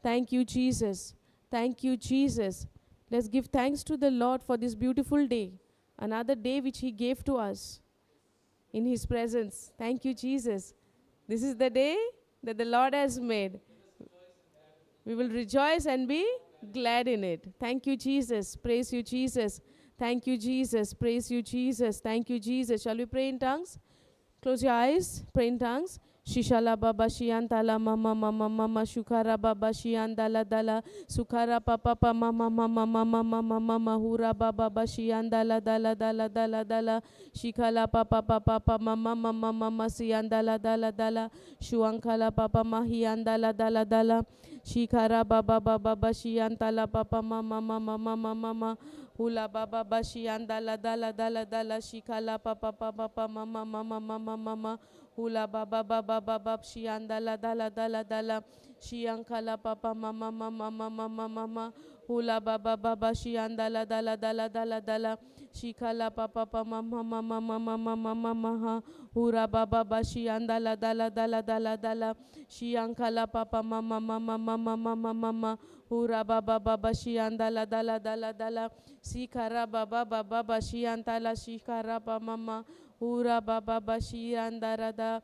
Thank you, Jesus. Thank you, Jesus. Let's give thanks to the Lord for this beautiful day, another day which He gave to us in His presence. Thank you, Jesus. This is the day that the Lord has made. We will rejoice and be glad in it. Thank you, Jesus. Praise you, Jesus. Thank you, Jesus. Praise you, Jesus. Thank you, Jesus. Shall we pray in tongues? Close your eyes, pray in tongues. Shishala baba shiantala mama mama mama shukara baba shiandala dala sukara papa mama mama mama mama mama hura baba shiandala dala dala dala dala shikala papa papa mama mama mama siandala dala dala shuankala papa mahiandala dala dala shikara baba baba shiantala papa mama mama mama mama hula baba bashi andala dala dala dala shikala papa papa mama mama mama mama hula baba baba baba shi andala dala dala dala shiankala papa mama mama mama mama hula baba baba shi andala dala dala dala dala shikala papa mama mama mama mama mama hura baba bashi andala dala dala dala dala shiankala papa mama mama mama mama mama hura baba baba shi andala dala dala dala Sikara baba baba bashi antala shikara mama ura baba bashi andarada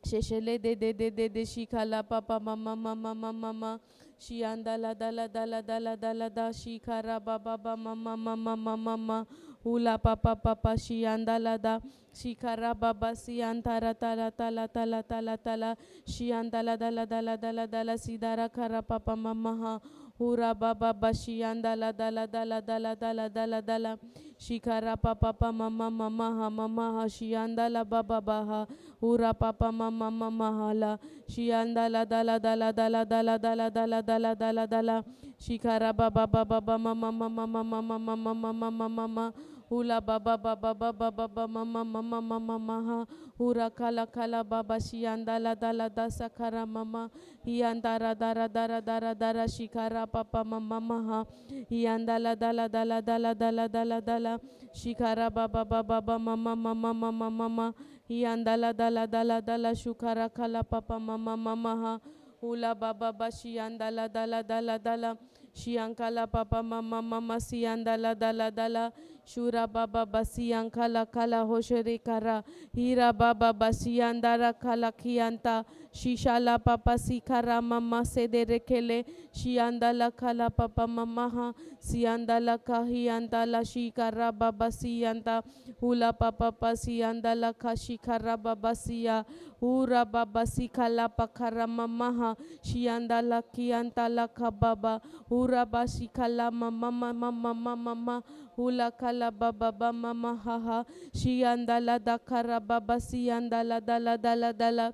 sheshele de shikala papa mama mama mama mama shi andala dala dala dala dala da shikara baba mama mama mama mama ula papa papa shi andala da shikara baba si antara tala tala tala tala tala shi andala dala dala dala dala sidara kara papa mama ha Hura baba bashi andala dala dala dala dala dala dala shikara papa mama mama ha mama ha shi andala baba baha Hura papa mama mama hala shi andala dala dala dala dala dala dala dala dala dala shikara baba baba mama mama mama mama mama mama mama Hula baba baba baba baba mama mama mama maha hura kala kala baba shiandala dala dasa kara mama hiandara dara dara dara dara shikara papa mama maha hiandala dala dala dala dala dala dala shikara baba baba mama mama mama mama hiandala dala dala dala shukara kala papa mama mama ha hula baba bashi andala dala dala dala shiankala papa mama mama siandala dala dala Shura baba basiyan kala kala hoshere kara hira baba basiyandara kala kianta shishala papa sikara mama sedere kele shiandala kala papa mama ha siandala kahiandala shikara baba siyanda hula papa pasiyandala kashikara baba siya hura baba sikala pakara mama ha shiandala kiantala kababa hura basikala mama mama mama mama hula kala baba bama mahaha shianda la dakara baba sianda la dala dala dala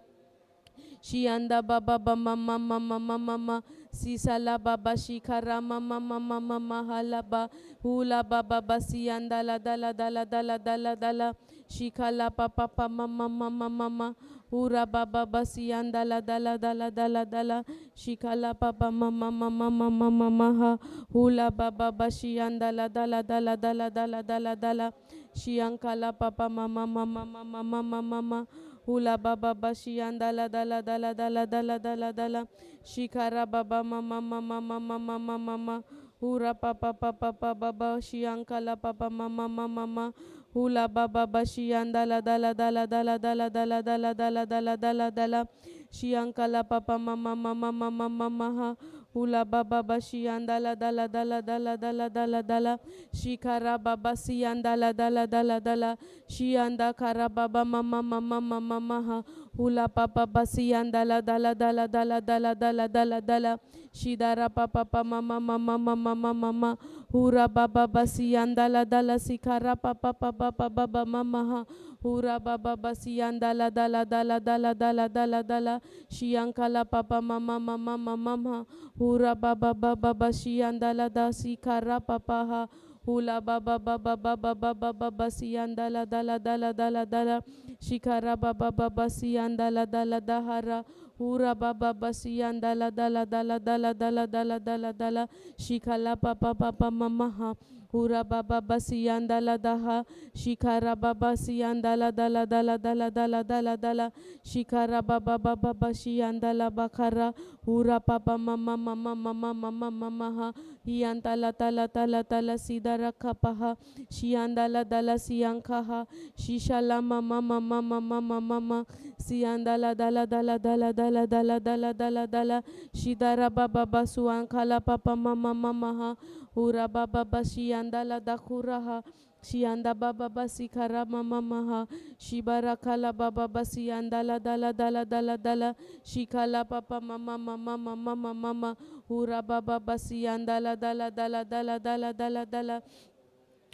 shianda baba bama mama mama mama sisala baba shikara mama mama mama halaba hula baba basianda la dala dala dala dala dala shikala papa mama mama mama Hura baba basianda la dala dala dala dala shikala papa mama mama mama mama hula baba bashianda la dala dala dala dala dala dala shiankala papa mama mama mama mama mama hula baba bashianda la dala dala dala dala dala dala shikara baba mama mama mama mama mama hura papa papa baba shiankala papa mama mama mama hula baba bashianda la dala dala dala dala dala dala dala dala dala dala shiankala papa mama mama mama mama hula baba bashianda la dala dala dala dala dala dala shikara baba sianda la dala dala dala shianda kara baba mama mama mama mama hula papa basianda la dala dala dala dala dala dala dala shidara papa mama mama mama mama hura baba basianda la dala sikara papa papa baba mama hura baba basianda la dala dala dala dala dala dala shiankala papa mama mama mama hura baba baba basianda la da sikara papa ha hula baba baba baba baba baba sianda la dala dala dala dala shikara baba baba sianda la dala dahara hura baba basianda la dala dala dala dala dala dala dala shikala papa papa mama Hura baba basi andala daha. Shikara baba si andala dala dala dala dala dala dala. Shikara baba baba bashi andala bakara. Hura papa mama mama mama mama mama ha. Hiantala tala tala tala sidara kapaha. Shiandala dala siankaha. Shishala mama mama mama mama. Siandala dala dala dala dala dala dala dala dala. Shidara baba basu ankala papa mama mama ha. Ura baba bashi andala dakuraha. Shianda baba basi karama mama, shibara kala baba basi andala dala dala dala dala, shikala papa mama mama mama mama, ura baba basi andala dala dala dala dala dala dala.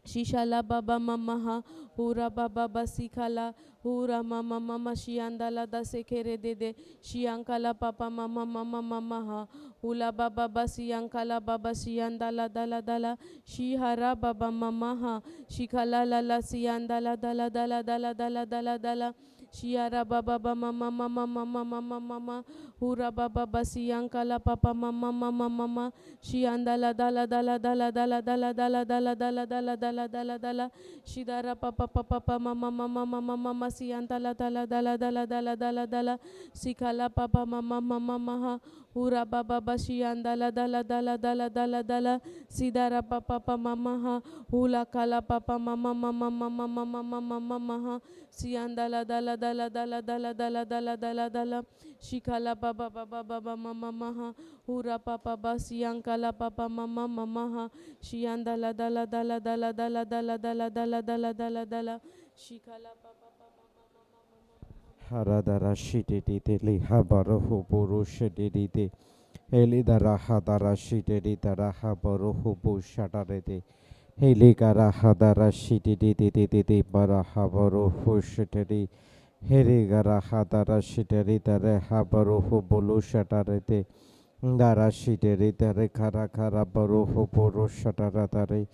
Shishala baba mama hura baba basikala hura mama mama shiandala da sekere dede shiankala papa mama mama mama hula baba basiankala baba shiandala dala dala shihara baba mama shikala lala siandala dala dala dala dala dala dala shiara baba mama mama mama mama mama hura baba basiankala papa mama mama mama shiandala dala dala dala dala dala dala dala dala dala dala dala dala shidara papa papa mama mama mama mama siantala dala dala dala dala dala dala sikala papa mama mama mama hura baba bashiandala dala dala dala dala dala sidara papa mama hula kala papa mama mama mama mama mama mama siandala dala dala dala dala dala dala dala dala shikala baba baba baba mama mama hura papa basiankala papa mama mama shiandala dala dala dala dala dala dala dala dala dala dala shikala papa Haradara shitete li habarohu buru shitete Helidara hadara shitete dara habarohu bu shatarete Heligara hadara shitete bara habarohu shitete Herigara hadara shitete dara habarohu bulu shatarete Dara shitete dara kara kara barohu buru shataratare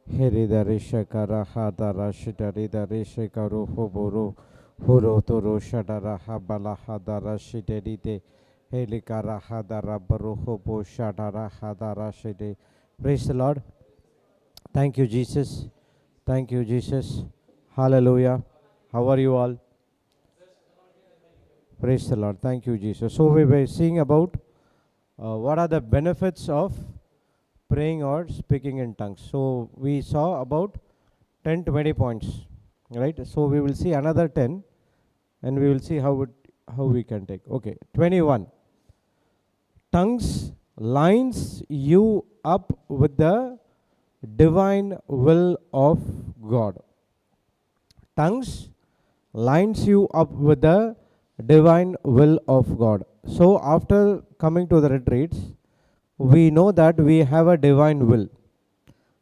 Heridare shakara hadara shitete dara shakarohu buru Huro toro shadara habala hadara shiterite helikara hadara baruhobo shadara hadara shide. Praise the Lord. Thank you, Jesus. Thank you, Jesus. Hallelujah. How are you all? Praise the Lord. Thank you, Jesus. So we were seeing about what are the benefits of praying or speaking in tongues. So we saw about 10-20 points, right? So we will see another 10. And we will see how we can take. Okay, 21. Tongues lines you up with the divine will of God. Tongues lines you up with the divine will of God. So after coming to the retreats, we know that we have a divine will.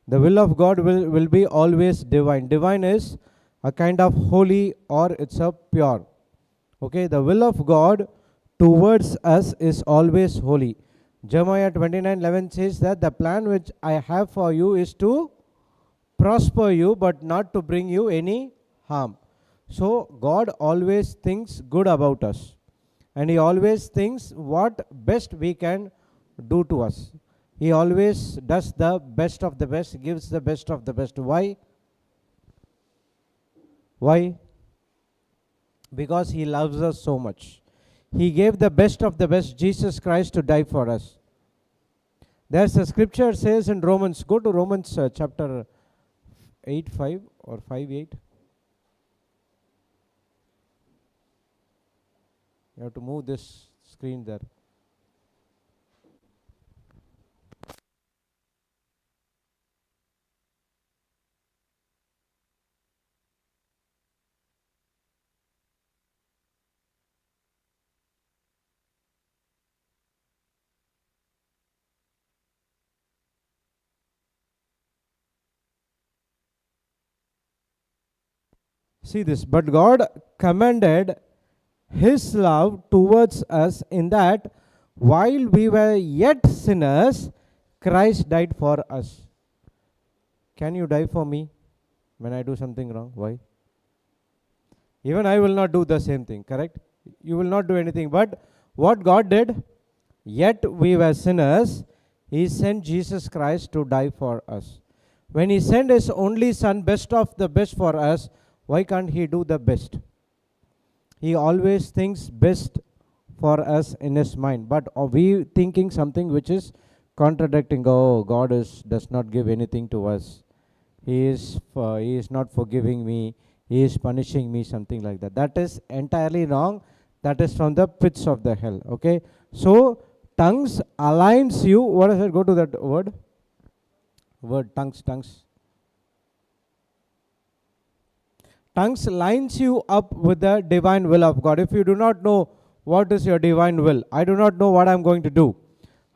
The will of God will be always divine. Divine is a kind of holy or it's a pure. Okay, the will of God towards us is always holy. Jeremiah 29:11 says that the plan which I have for you is to prosper you but not to bring you any harm. So God always thinks good about us and He always thinks what best we can do to us. He always does the best of the best, gives the best of the best. Why? Why? Because He loves us so much. He gave the best of the best, Jesus Christ, to die for us. There's a scripture says in Romans, go to Romans chapter 8:5 or 5:8. You have to move this screen there. See this, but God commended His love towards us in that while we were yet sinners, Christ died for us. Can you die for me when I do something wrong? Why? Even I will not do the same thing, correct? You will not do anything. But what God did, yet we were sinners, He sent Jesus Christ to die for us. When He sent His only Son, best of the best for us, why can't He do the best? He always thinks best for us in His mind. But are we thinking something which is contradicting? Oh, God does not give anything to us. He is not forgiving me. He is punishing me, something like that. That is entirely wrong. That is from the pits of the hell. Okay. So tongues aligns you. What is it? Go to that word. Tongues. Tongues lines you up with the divine will of God. If you do not know what is your divine will, I do not know what I'm going to do.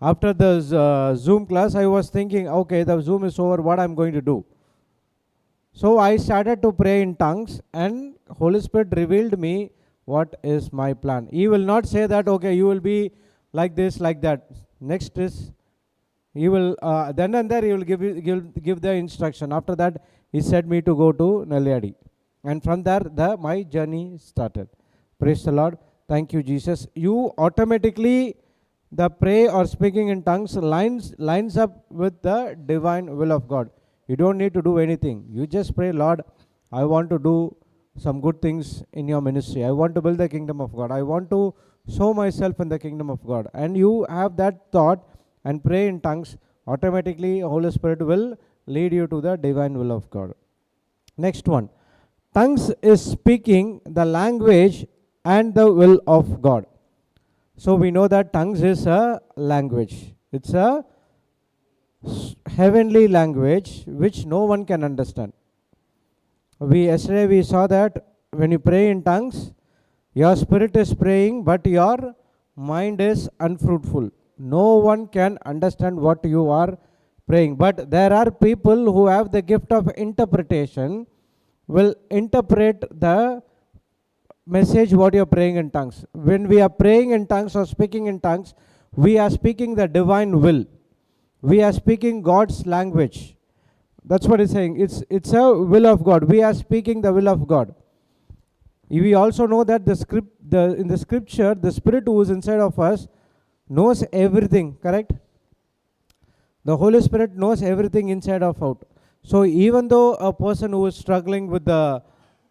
After the Zoom class, I was thinking, okay, the Zoom is over, what I'm going to do. So I started to pray in tongues, and Holy Spirit revealed me what is my plan. He will not say that, okay, you will be like this, like that. Next is, He will, then and there He will give the instruction. After that, He said me to go to Nelliyadi. And from there, my journey started. Praise the Lord. Thank you, Jesus. You automatically, the pray or speaking in tongues lines up with the divine will of God. You don't need to do anything. You just pray, Lord, I want to do some good things in your ministry. I want to build the kingdom of God. I want to show myself in the kingdom of God. And you have that thought and pray in tongues, automatically Holy Spirit will lead you to the divine will of God. Next one. Tongues is speaking the language and the will of God. So we know that tongues is a language. It's a heavenly language which no one can understand. Yesterday we saw that when you pray in tongues, your spirit is praying, but your mind is unfruitful. No one can understand what you are praying. But there are people who have the gift of interpretation, will interpret the message what you are praying in tongues. When we are praying in tongues or speaking in tongues, we are speaking the divine will. We are speaking God's language. That's what it's saying. It's a will of God. We are speaking the will of God. We also know that in the scripture, the Spirit who is inside of us knows everything, correct? The Holy Spirit knows everything inside of out. So even though a person who is struggling with the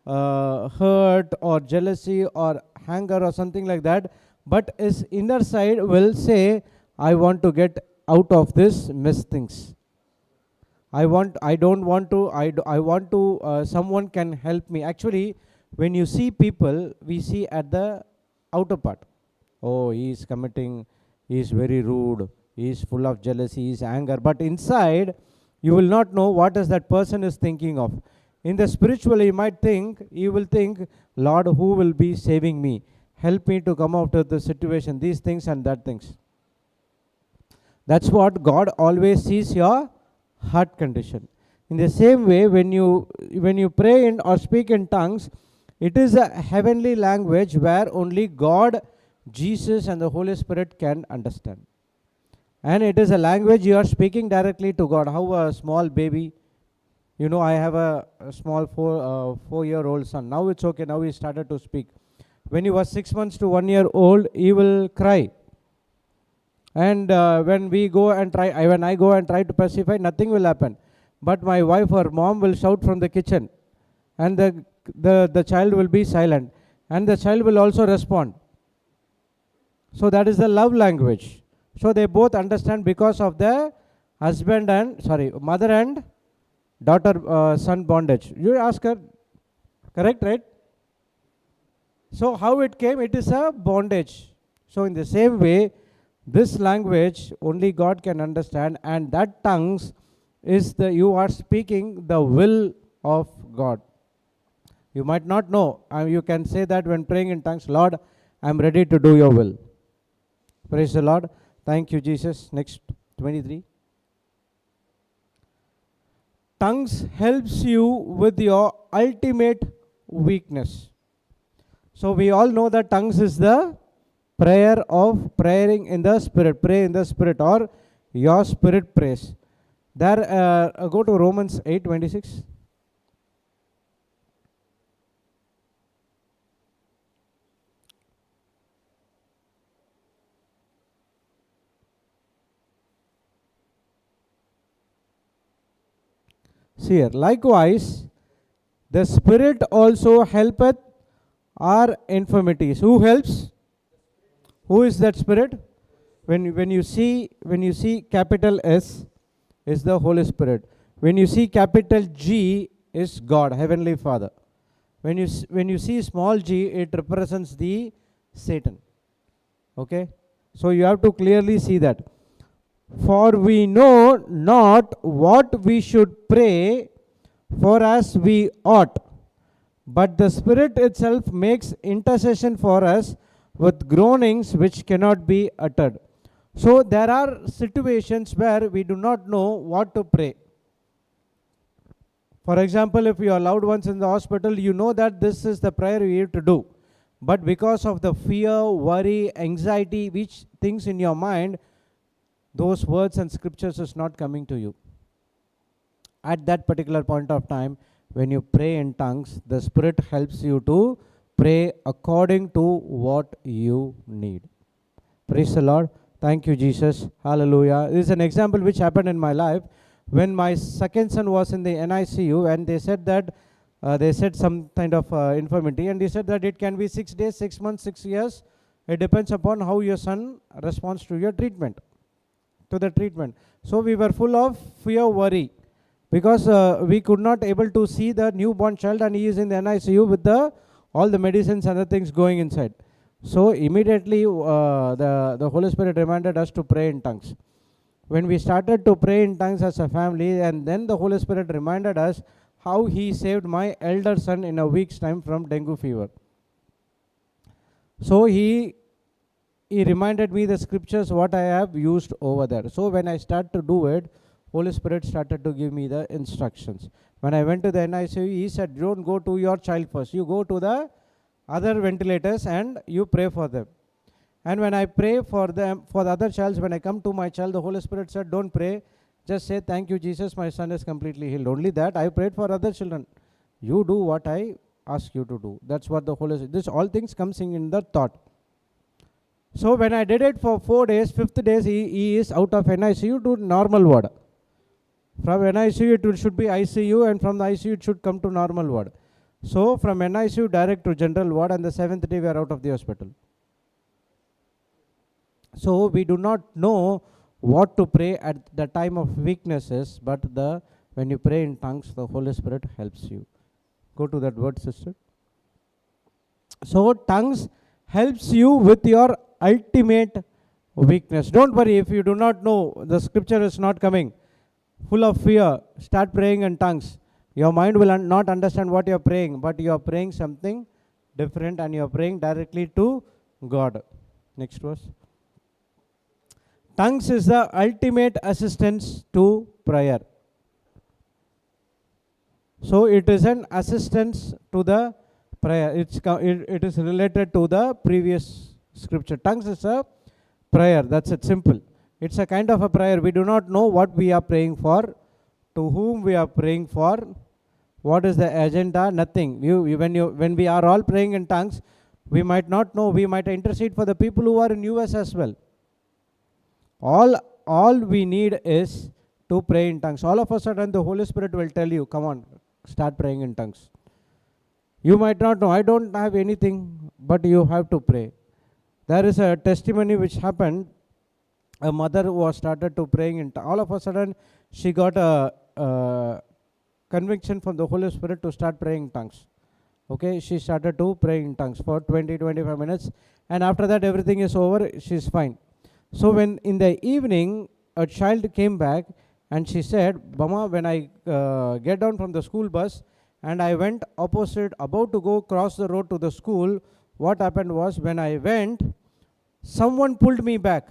hurt or jealousy or anger or something like that, but his inner side will say, I want to get out of this mess things. I want to, someone can help me. Actually, when you see people, we see at the outer part. Oh, he is very rude, he is full of jealousy, he is anger. But inside, you will not know what is that person is thinking of. In the spiritual, you will think, Lord, who will be saving me? Help me to come out of the situation, these things and that things. That's what God always sees your heart condition. In the same way, when you pray in or speak in tongues, it is a heavenly language where only God, Jesus and the Holy Spirit can understand. And it is a language you are speaking directly to God. How a small baby, I have a small 4-year-old son. Now it's okay. Now he started to speak. When he was 6 months to 1 year old, he will cry. And when I go and try to pacify, nothing will happen. But my wife or mom will shout from the kitchen, and the child will be silent, and the child will also respond. So that is the love language. So they both understand because of the mother and daughter son bondage. You ask her, correct, right? So how it came? It is a bondage. So in the same way, this language only God can understand, and that tongues is you are speaking the will of God. You might not know. You can say that when praying in tongues, Lord, I am ready to do your will. Praise the Lord. Thank you, Jesus. Next, 23. Tongues helps you with your ultimate weakness. So we all know that tongues is the prayer of praying in the Spirit. Pray in the Spirit, or your spirit prays. There, go to Romans 8:26. See here, likewise, the Spirit also helpeth our infirmities. Who helps? Who is that Spirit? When you see capital S is the Holy Spirit. When you see capital G is God, Heavenly Father. When you see small g, it represents the Satan. Okay? So you have to clearly see that. For we know not what we should pray for as we ought, but the Spirit itself makes intercession for us with groanings which cannot be uttered. So there are situations where we do not know what to pray. For example, if your loved ones in the hospital, you know that this is the prayer you have to do. But because of the fear, worry, anxiety, which things in your mind, those words and scriptures is not coming to you. At that particular point of time, when you pray in tongues, the Spirit helps you to pray according to what you need. Praise the Lord. Thank you, Jesus. Hallelujah. This is an example which happened in my life. When my second son was in the NICU, and they said that they said some kind of infirmity, and they said that it can be 6 days, 6 months, 6 years. It depends upon how your son responds to your treatment, to the treatment. So we were full of fear, worry, because we could not able to see the newborn child, and he is in the NICU with all the medicines and other things going inside. So immediately the Holy Spirit reminded us to pray in tongues. When we started to pray in tongues as a family, and then the Holy Spirit reminded us how he saved my elder son in a week's time from dengue fever. So he reminded me the scriptures what I have used over there. So when I started to do it, Holy Spirit started to give me the instructions. When I went to the NICU, he said, don't go to your child first. You go to the other ventilators and you pray for them. And when I pray for them, for the other child, when I come to my child, the Holy Spirit said, don't pray. Just say, thank you, Jesus, my son is completely healed. Only that, I prayed for other children. You do what I ask you to do. That's what the Holy Spirit, this all things comes in the thought. So when I did it for 4 days, 5th days, he is out of NICU to normal ward. From NICU, it should be ICU, and from the ICU, it should come to normal ward. So from NICU direct to general ward, and the 7th day we are out of the hospital. So we do not know what to pray at the time of weaknesses, but when you pray in tongues, the Holy Spirit helps you. Go to that word, sister. So tongues helps you with your ultimate weakness. Don't worry if you do not know, the scripture is not coming. Full of fear, start praying in tongues. Your mind will not understand what you are praying, but you are praying something different, and you are praying directly to God. Next verse. Tongues is the ultimate assistance to prayer. So it is an assistance to the prayer. It is related to the previous scripture. Tongues is a prayer. That's it, simple. It's a kind of a prayer. We do not know what we are praying for, to whom we are praying for, what is the agenda, nothing. When we are all praying in tongues, we might not know. We might intercede for the people who are in US as well. All we need is to pray in tongues. All of a sudden, the Holy Spirit will tell you, come on, start praying in tongues. You might not know, I don't have anything, but you have to pray. There is a testimony which happened. A mother who was started to praying in tongues. All of a sudden, she got a conviction from the Holy Spirit to start praying in tongues. Okay, she started to pray in tongues for 20-25 minutes. And after that, everything is over, she's fine. So when in the evening, a child came back and she said, Mama, when I get down from the school bus and I went opposite, about to go cross the road to the school, what happened was when I went, someone pulled me back.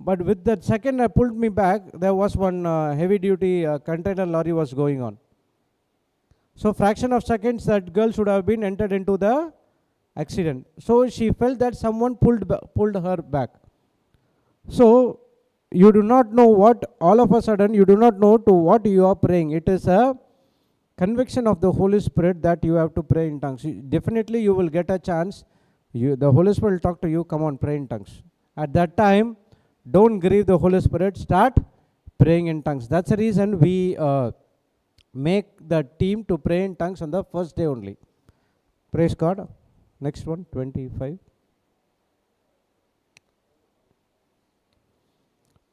But with that second I pulled me back, there was one heavy duty container lorry was going on. So fraction of seconds that girl should have been entered into the accident. So she felt that someone pulled her back. So you do not know what, all of a sudden you do not know to what you are praying. It is a conviction of the Holy Spirit that you have to pray in tongues. Definitely you will get a chance. The Holy Spirit will talk to you, come on, pray in tongues. At that time, don't grieve the Holy Spirit, start praying in tongues. That's the reason we make the team to pray in tongues on the first day only. Praise God. Next one, 25.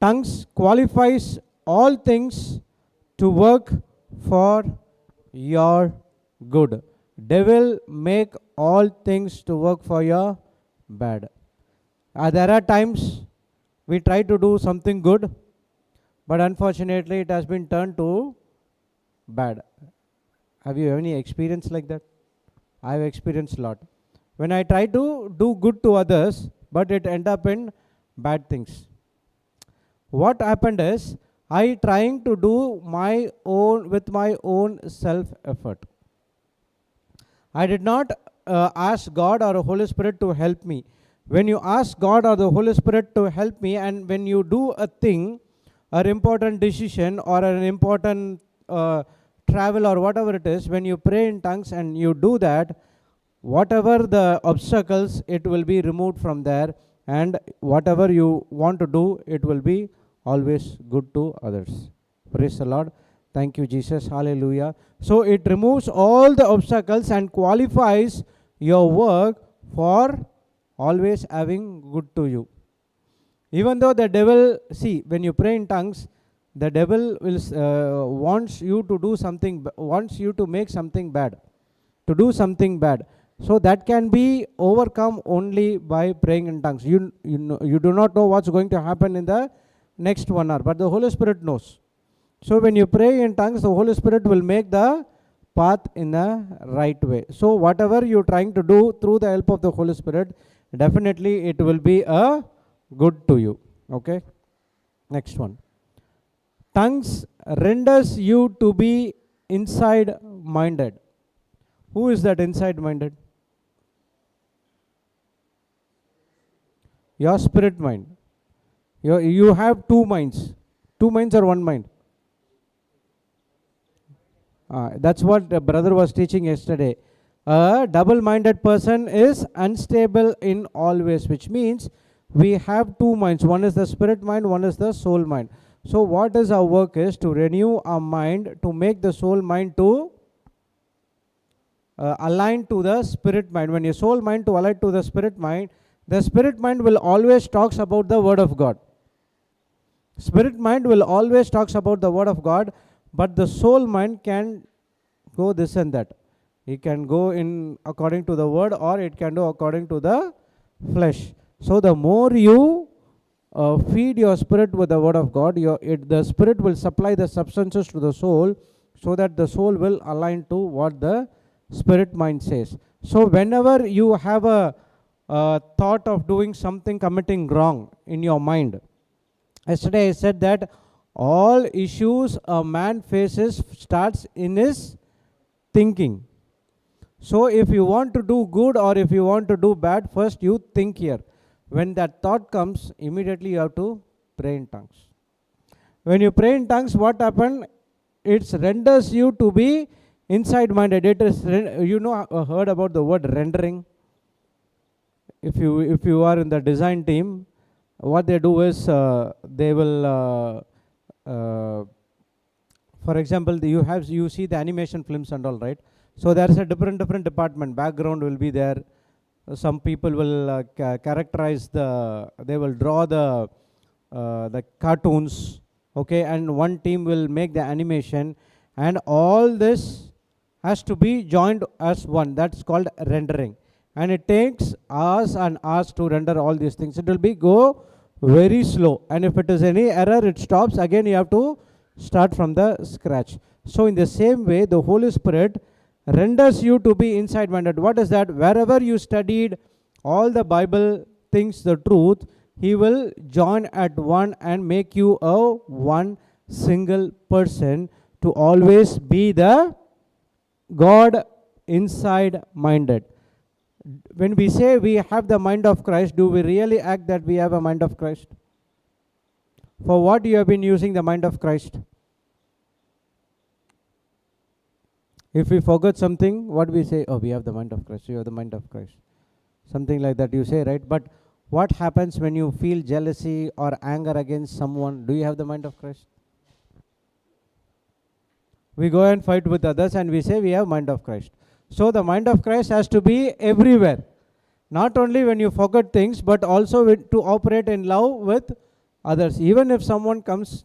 Tongues qualifies all things to work for your good. Devil make all things to work for your bad. There are times we try to do something good, but unfortunately it has been turned to bad. Have you any experience like that? I have experienced a lot. When I try to do good to others, but it end up in bad things. What happened is, I trying to do my own with my own self effort. I did not ask God or the Holy Spirit to help me. When you ask God or the Holy Spirit to help me, and when you do a thing, an important decision or an important travel or whatever it is, when you pray in tongues and you do that, whatever the obstacles, it will be removed from there, and whatever you want to do, it will be always good to others. Praise the Lord. Thank you, Jesus. Hallelujah. So it removes all the obstacles and qualifies your work for always having good to you. Even though the devil, see, when you pray in tongues, the devil will wants you to do something, wants you to make something bad, to do something bad. So that can be overcome only by praying in tongues. You do not know what's going to happen in the next 1 hour, but the Holy Spirit knows. So when you pray in tongues, the Holy Spirit will make the path in the right way. So whatever you're trying to do through the help of the Holy Spirit, definitely it will be a good to you. Okay. Next one. Tongues renders you to be inside minded. Who is that inside minded? Your spirit mind. You have two minds. Two minds or one mind? That's what the brother was teaching yesterday. A double-minded person is unstable in all ways, which means we have two minds. One is the spirit mind, one is the soul mind. So what is our work is to renew our mind, to make the soul mind to align to the spirit mind. When your soul mind to align to the spirit mind will always talks about the word of God. Spirit mind will always talks about the word of God, but the soul mind can go this and that. It can go in according to the word, or it can do according to the flesh. So the more you feed your spirit with the word of God, the spirit will supply the substances to the soul, so that the soul will align to what the spirit mind says. So whenever you have a thought of doing something, committing wrong in your mind, yesterday I said that all issues a man faces starts in his thinking. So if you want to do good or if you want to do bad, first you think here. When that thought comes, immediately you have to pray in tongues. When you pray in tongues, what happens? It renders you to be inside minded. It is, heard about the word rendering. If you are in the design team, what they do is they will for example, you see the animation films and all, right? So there is a different department. Background will be there. Some people will characterize they will draw the cartoons, okay, and one team will make the animation, and all this has to be joined as one. That's called rendering, and it takes hours and hours to render all these things. It will go very slow, and if it is any error, it stops. Again, you have to start from the scratch. So in the same way, the Holy Spirit renders you to be inside minded. What is that? Wherever you studied all the Bible things, the truth, He will join at one and make you a one single person to always be the God inside minded. When we say we have the mind of Christ, do we really act that we have a mind of Christ? For what you have been using the mind of Christ? If we forget something, what we say? Oh, we have the mind of Christ. You have the mind of Christ. Something like that you say, right? But what happens when you feel jealousy or anger against someone? Do you have the mind of Christ? We go and fight with others and we say we have mind of Christ. So the mind of Christ has to be everywhere. Not only when you forget things, but also to operate in love with others. Even if someone comes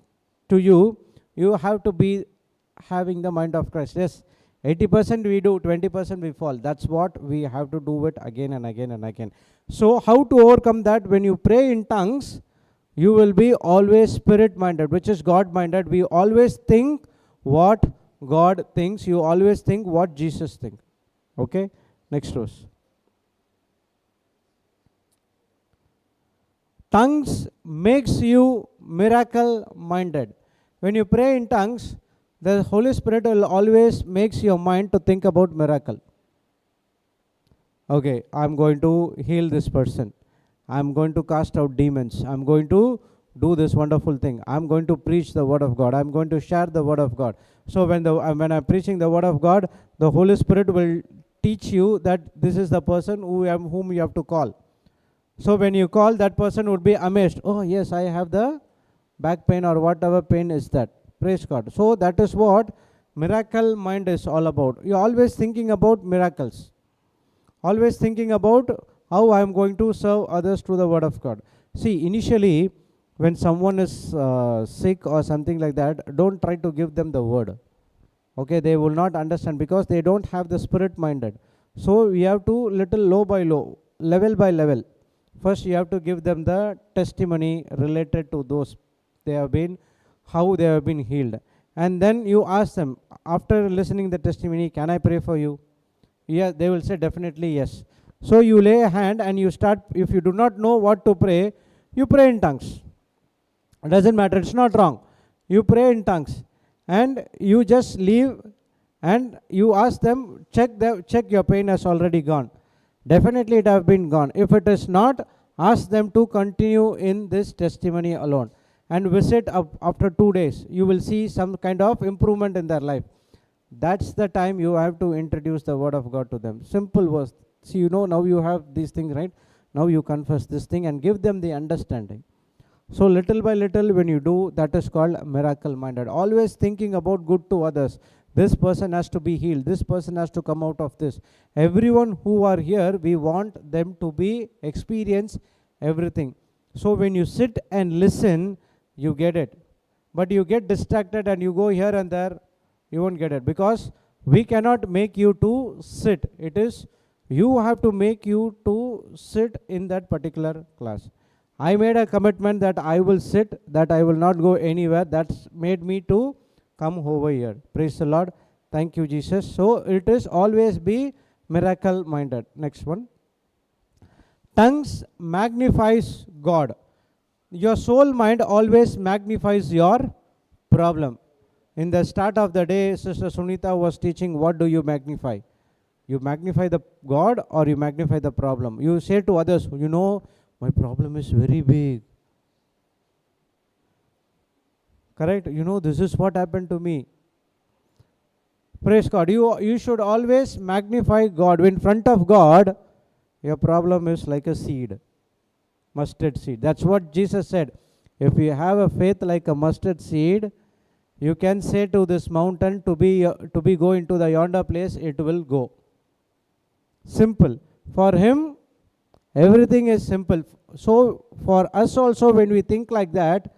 to you, you have to be having the mind of Christ. Yes, 80% we do, 20% we fall. That's what we have to do it again and again and again. So how to overcome that? When you pray in tongues, you will be always spirit-minded, which is God-minded. We always think what God thinks. You always think what Jesus thinks. Okay, next verse. Tongues makes you miracle-minded. When you pray in tongues, the Holy Spirit will always makes your mind to think about miracle. Okay, I'm going to heal this person. I'm going to cast out demons. I'm going to do this wonderful thing. I'm going to preach the word of God. I'm going to share the word of God. So when I'm preaching the word of God, the Holy Spirit will teach you that this is the person whom you have to call. So when you call, that person would be amazed. Oh yes, I have the back pain or whatever pain is that. Praise God. So that is what miracle mind is all about. You're always thinking about miracles. Always thinking about how I am going to serve others through the word of God. See, initially, when someone is sick or something like that, don't try to give them the word. Okay, they will not understand because they don't have the spirit minded. So we have to little low by low, level by level. First, you have to give them the testimony related to those they have been, how they have been healed. And then you ask them, after listening the testimony, can I pray for you? Yeah, they will say definitely yes. So you lay a hand and you start, if you do not know what to pray, you pray in tongues. It doesn't matter, it's not wrong. You pray in tongues and you just leave and you ask them, check your pain has already gone. Definitely it have been gone. If it is not, ask them to continue in this testimony alone and visit after 2 days. You will see some kind of improvement in their life. That's the time you have to introduce the word of God to them. Simple verse. See, you know, now you have these things, right? Now you confess this thing and give them the understanding. So little by little when you do, that is called miracle minded. Always thinking about good to others. This person has to be healed. This person has to come out of this. Everyone who are here, we want them to be experience everything. So when you sit and listen, you get it. But you get distracted and you go here and there, you won't get it. Because we cannot make you to sit. It is you have to make you to sit in that particular class. I made a commitment that I will sit, that I will not go anywhere. That's made me to come over here. Praise the Lord. Thank you, Jesus. So it is always be miracle minded. Next one. Tongues magnifies God. Your soul mind always magnifies your problem. In the start of the day, Sister Sunita was teaching, what do you magnify? You magnify the God or you magnify the problem? You say to others, you know, my problem is very big. Correct? You know, this is what happened to me. Praise God. You should always magnify God. In front of God, your problem is like a seed. Mustard seed. That's what Jesus said. If you have a faith like a mustard seed, you can say to this mountain to be go into the yonder place, it will go. Simple. For him, everything is simple. So for us also, when we think like that,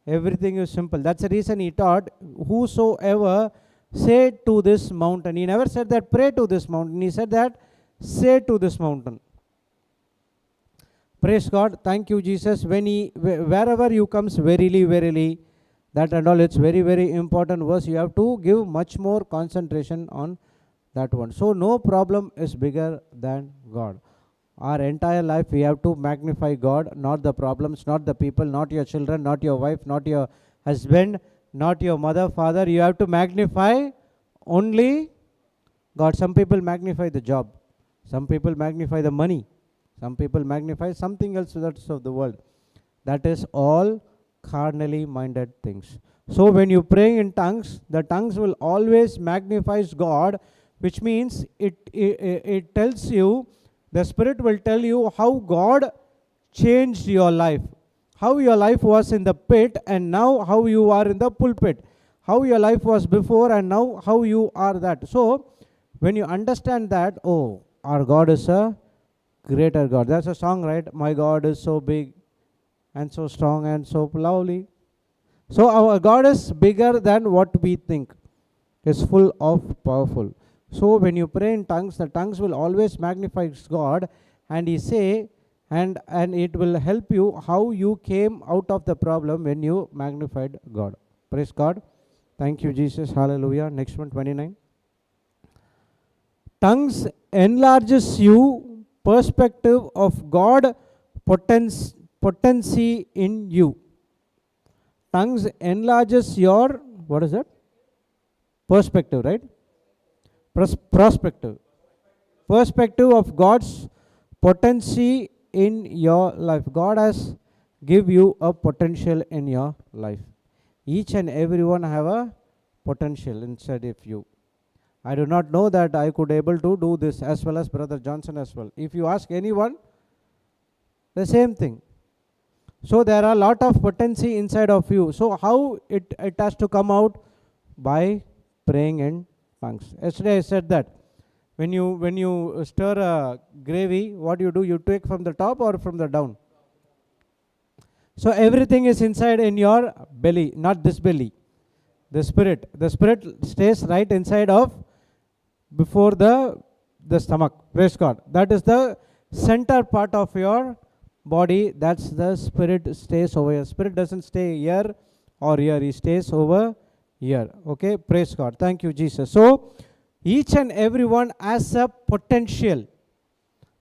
everything is simple. That's the reason he taught, whosoever say to this mountain. He never said that pray to this mountain. He said that say to this mountain. Praise God. Thank you, Jesus. Wherever you comes, verily, verily, that and all, it's very, very important verse. You have to give much more concentration on that one. So no problem is bigger than God. Our entire life we have to magnify God, not the problems, not the people, not your children, not your wife, not your husband, not your mother, father. You have to magnify only God. Some people magnify the job. Some people magnify the money. Some people magnify something else that's of the world. That is all carnally minded things. So when you pray in tongues, the tongues will always magnify God, which means it tells you, the Spirit will tell you how God changed your life. How your life was in the pit and now how you are in the pulpit. how your life was before and now how you are that. So when you understand that, oh, our God is a greater God. That's a song, right? My God is so big and so strong and so lovely. So our God is bigger than what we think. Is full of powerful. So when you pray in tongues, the tongues will always magnify God, and he say, and it will help you how you came out of the problem when you magnified God. Praise God. Thank you, Jesus. Hallelujah. Next one, 29. Tongues enlarges you perspective of God potency in you. Tongues enlarges your, what is that? Perspective, right? Perspective of God's potency in your life. God has give you a potential in your life. Each and everyone have a potential inside of you. I do not know that I could able to do this, as well as Brother Johnson as well. If you ask anyone, the same thing. So there are a lot of potency inside of you. So how it has to come out? By praying in tongues. Yesterday I said that when you stir a gravy, what do? You take from the top or from the down? So everything is inside in your belly, not this belly. The spirit stays right inside of before the stomach. Praise God. That is the center part of your body. That's the spirit stays over here. Spirit doesn't stay here or here. He stays over here. Okay. Praise God. Thank you, Jesus. So each and everyone has a potential.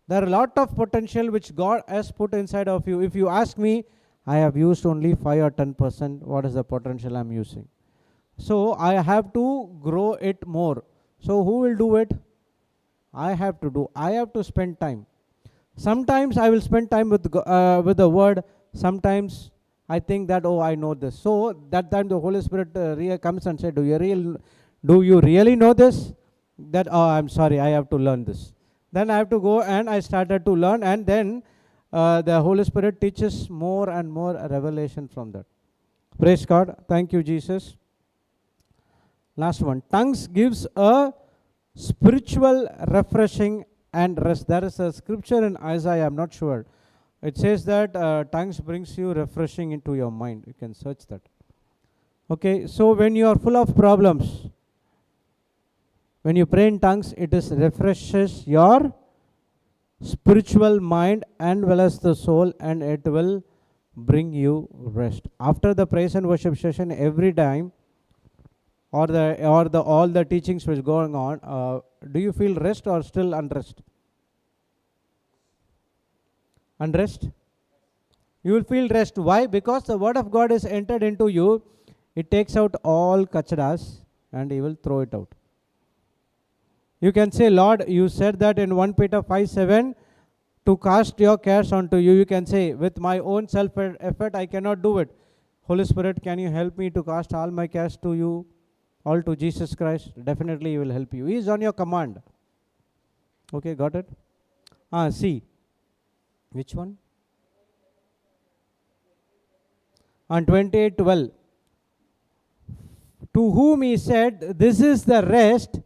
There are a lot of potential which God has put inside of you. If you ask me, I have used only 5 or 10%. What is the potential I'm using? So I have to grow it more. So who will do it? I have to do. I have to spend time. Sometimes I will spend time with the word. Sometimes I think that, oh, I know this. So that time the Holy Spirit comes and says, do you really know this? That, oh, I'm sorry, I have to learn this. Then I have to go and I started to learn, and then the Holy Spirit teaches more and more revelation from that. Praise God. Thank you, Jesus. Last one. Tongues gives a spiritual refreshing and rest. There is a scripture in Isaiah, I'm not sure. It says that tongues brings you refreshing into your mind. You can search that. Okay, so when you are full of problems, when you pray in tongues, it is refreshes your spiritual mind and well as the soul, and it will bring you rest. After the praise and worship session, every time, or all the teachings which going on, do you feel rest or still unrest? Unrest? You will feel rest. Why? Because the word of God is entered into you. It takes out all kachadas and he will throw it out. You can say, Lord, you said that in 1 Peter 5:7 to cast your cares onto you. You can say, with my own self effort I cannot do it. Holy Spirit, can you help me to cast all my cares to you, all to Jesus Christ? Definitely he will help you. He is on your command. Okay, got it? See. Which one? On 28:12. To whom he said, this is the rest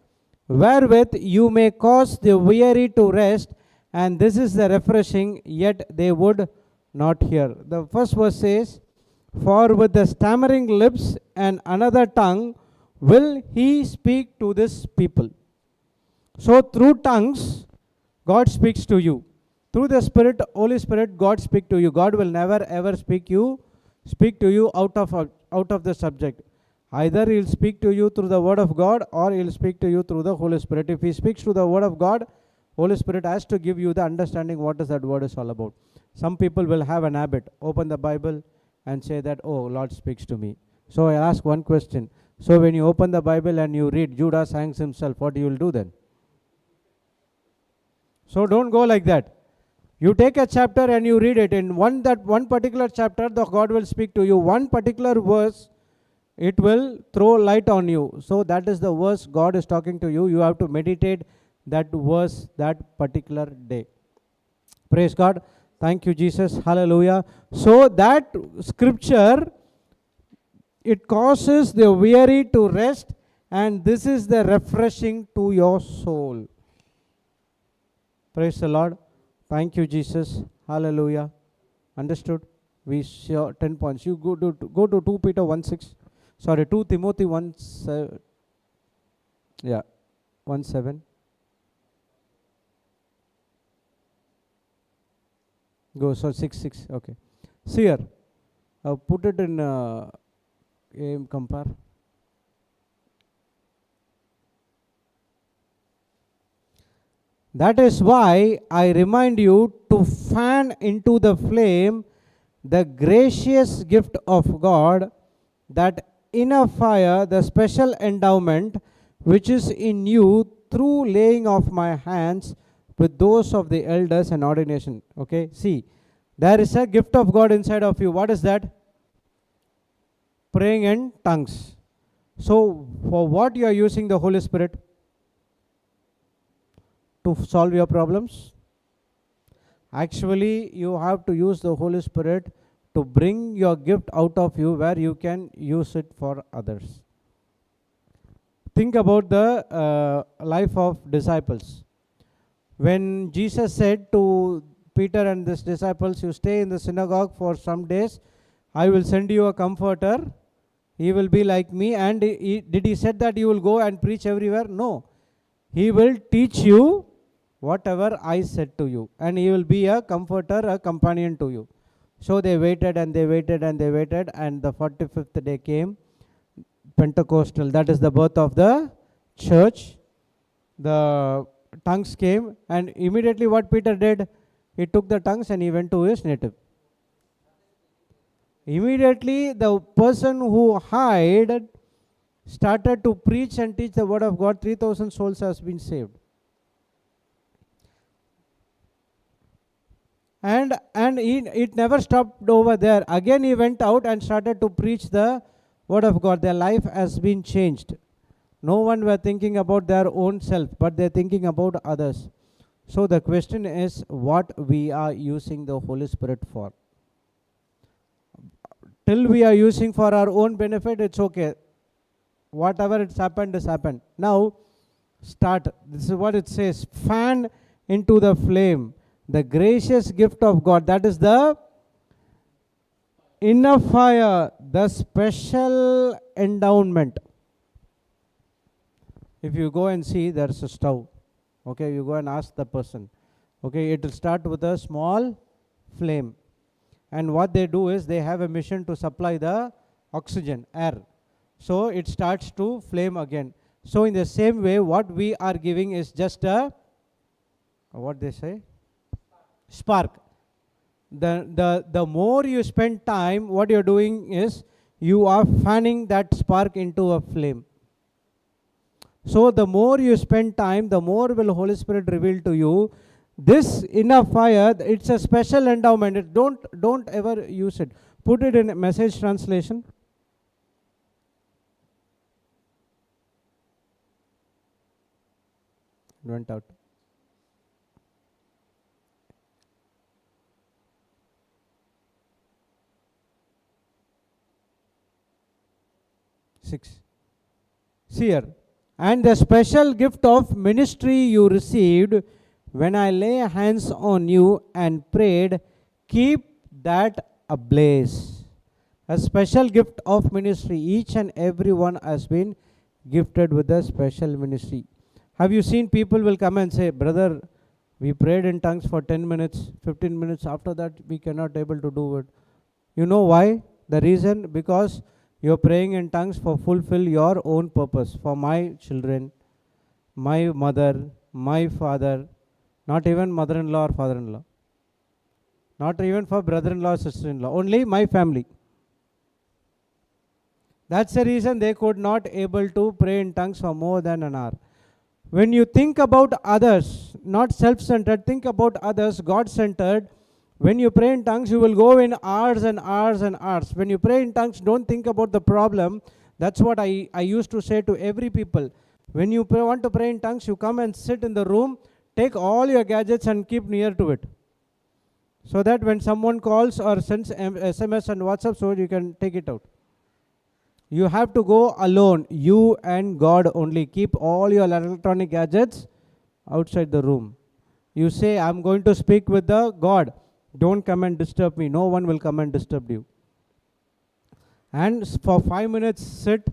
wherewith you may cause the weary to rest, and this is the refreshing, yet they would not hear. The first verse says, for with the stammering lips and another tongue will he speak to this people. So through tongues, God speaks to you. Through the Spirit, Holy Spirit, God speaks to you. God will never ever speak to you out of the subject. Either he will speak to you through the word of God, or he will speak to you through the Holy Spirit. If he speaks through the word of God, Holy Spirit has to give you the understanding what is that word is all about. Some people will have an habit, open the Bible and say that, oh, Lord speaks to me. So I ask one question. So when you open the Bible and you read Judas hangs himself, what you will do then? So don't go like that. You take a chapter and you read it. In one particular chapter, the God will speak to you. One particular verse, it will throw light on you. So that is the verse God is talking to you. You have to meditate that verse that particular day. Praise God. Thank you, Jesus. Hallelujah. So that scripture it causes the weary to rest, and this is the refreshing to your soul. Praise the Lord. Thank you, Jesus. Hallelujah. Understood? We saw 10 points. You go to 2 Peter 1:6. Sorry, 2 Timothy 1:7. Yeah, 1:7. Go, so 6:6. Okay. See here. Put it in compare. That is why I remind you to fan into the flame the gracious gift of God, that inner fire, the special endowment which is in you through laying of my hands with those of the elders and ordination. Okay, see, there is a gift of God inside of you. What is that? Praying in tongues. So, for what you are using the Holy Spirit? To solve your problems? Actually, you have to use the Holy Spirit to bring your gift out of you where you can use it for others. Think about the life of disciples. When Jesus said to Peter and his disciples, you stay in the synagogue for some days, I will send you a comforter. He will be like me. And did he said that you will go and preach everywhere? No. He will teach you whatever I said to you, and he will be a comforter, a companion to you. So they waited and they waited and they waited, and the 45th day came, Pentecostal, that is the birth of the church. The tongues came, and immediately what Peter did, he took the tongues and he went to his native. Immediately the person who hid started to preach and teach the word of God. 3,000 souls has been saved. And it never stopped over there. Again he went out and started to preach the word of God. Their life has been changed. No one were thinking about their own self, but they're thinking about others. So the question is, what we are using the Holy Spirit for? Till we are using for our own benefit, it's okay. Whatever it's happened has happened. Now, start. This is what it says. Fan into the flame the gracious gift of God. That is the inner fire, the special endowment. If you go and see, there's a stove. Okay, you go and ask the person. Okay, it will start with a small flame. And what they do is they have a mission to supply the oxygen, air. So it starts to flame again. So in the same way, what we are giving is just a, what they say? Spark. The more you spend time, what you're doing is you are fanning that spark into a flame. So the more you spend time, the more will Holy Spirit reveal to you. This inner fire, it's a special endowment. Don't ever use it. Put it in a Message translation. Went out. Six. See here. And the special gift of ministry you received when I lay hands on you and prayed, keep that ablaze. A special gift of ministry. Each and every one has been gifted with a special ministry. Have you seen people will come and say, brother, we prayed in tongues for 10 minutes, 15 minutes. After that, we cannot able to do it. You know why? The reason, because you're praying in tongues for fulfill your own purpose. For my children, my mother, my father, not even mother-in-law or father-in-law. Not even for brother-in-law, sister-in-law. Only my family. That's the reason they could not able to pray in tongues for more than an hour. When you think about others, not self-centered, think about others, God-centered. When you pray in tongues, you will go in hours and hours and hours. When you pray in tongues, don't think about the problem. That's what I used to say to every people. When you want to pray in tongues, you come and sit in the room, take all your gadgets and keep near to it. So that when someone calls or sends SMS and WhatsApp, so you can take it out. You have to go alone, you and God only. Keep all your electronic gadgets outside the room. You say, I'm going to speak with the God. Don't come and disturb me. No one will come and disturb you. And for 5 minutes, sit.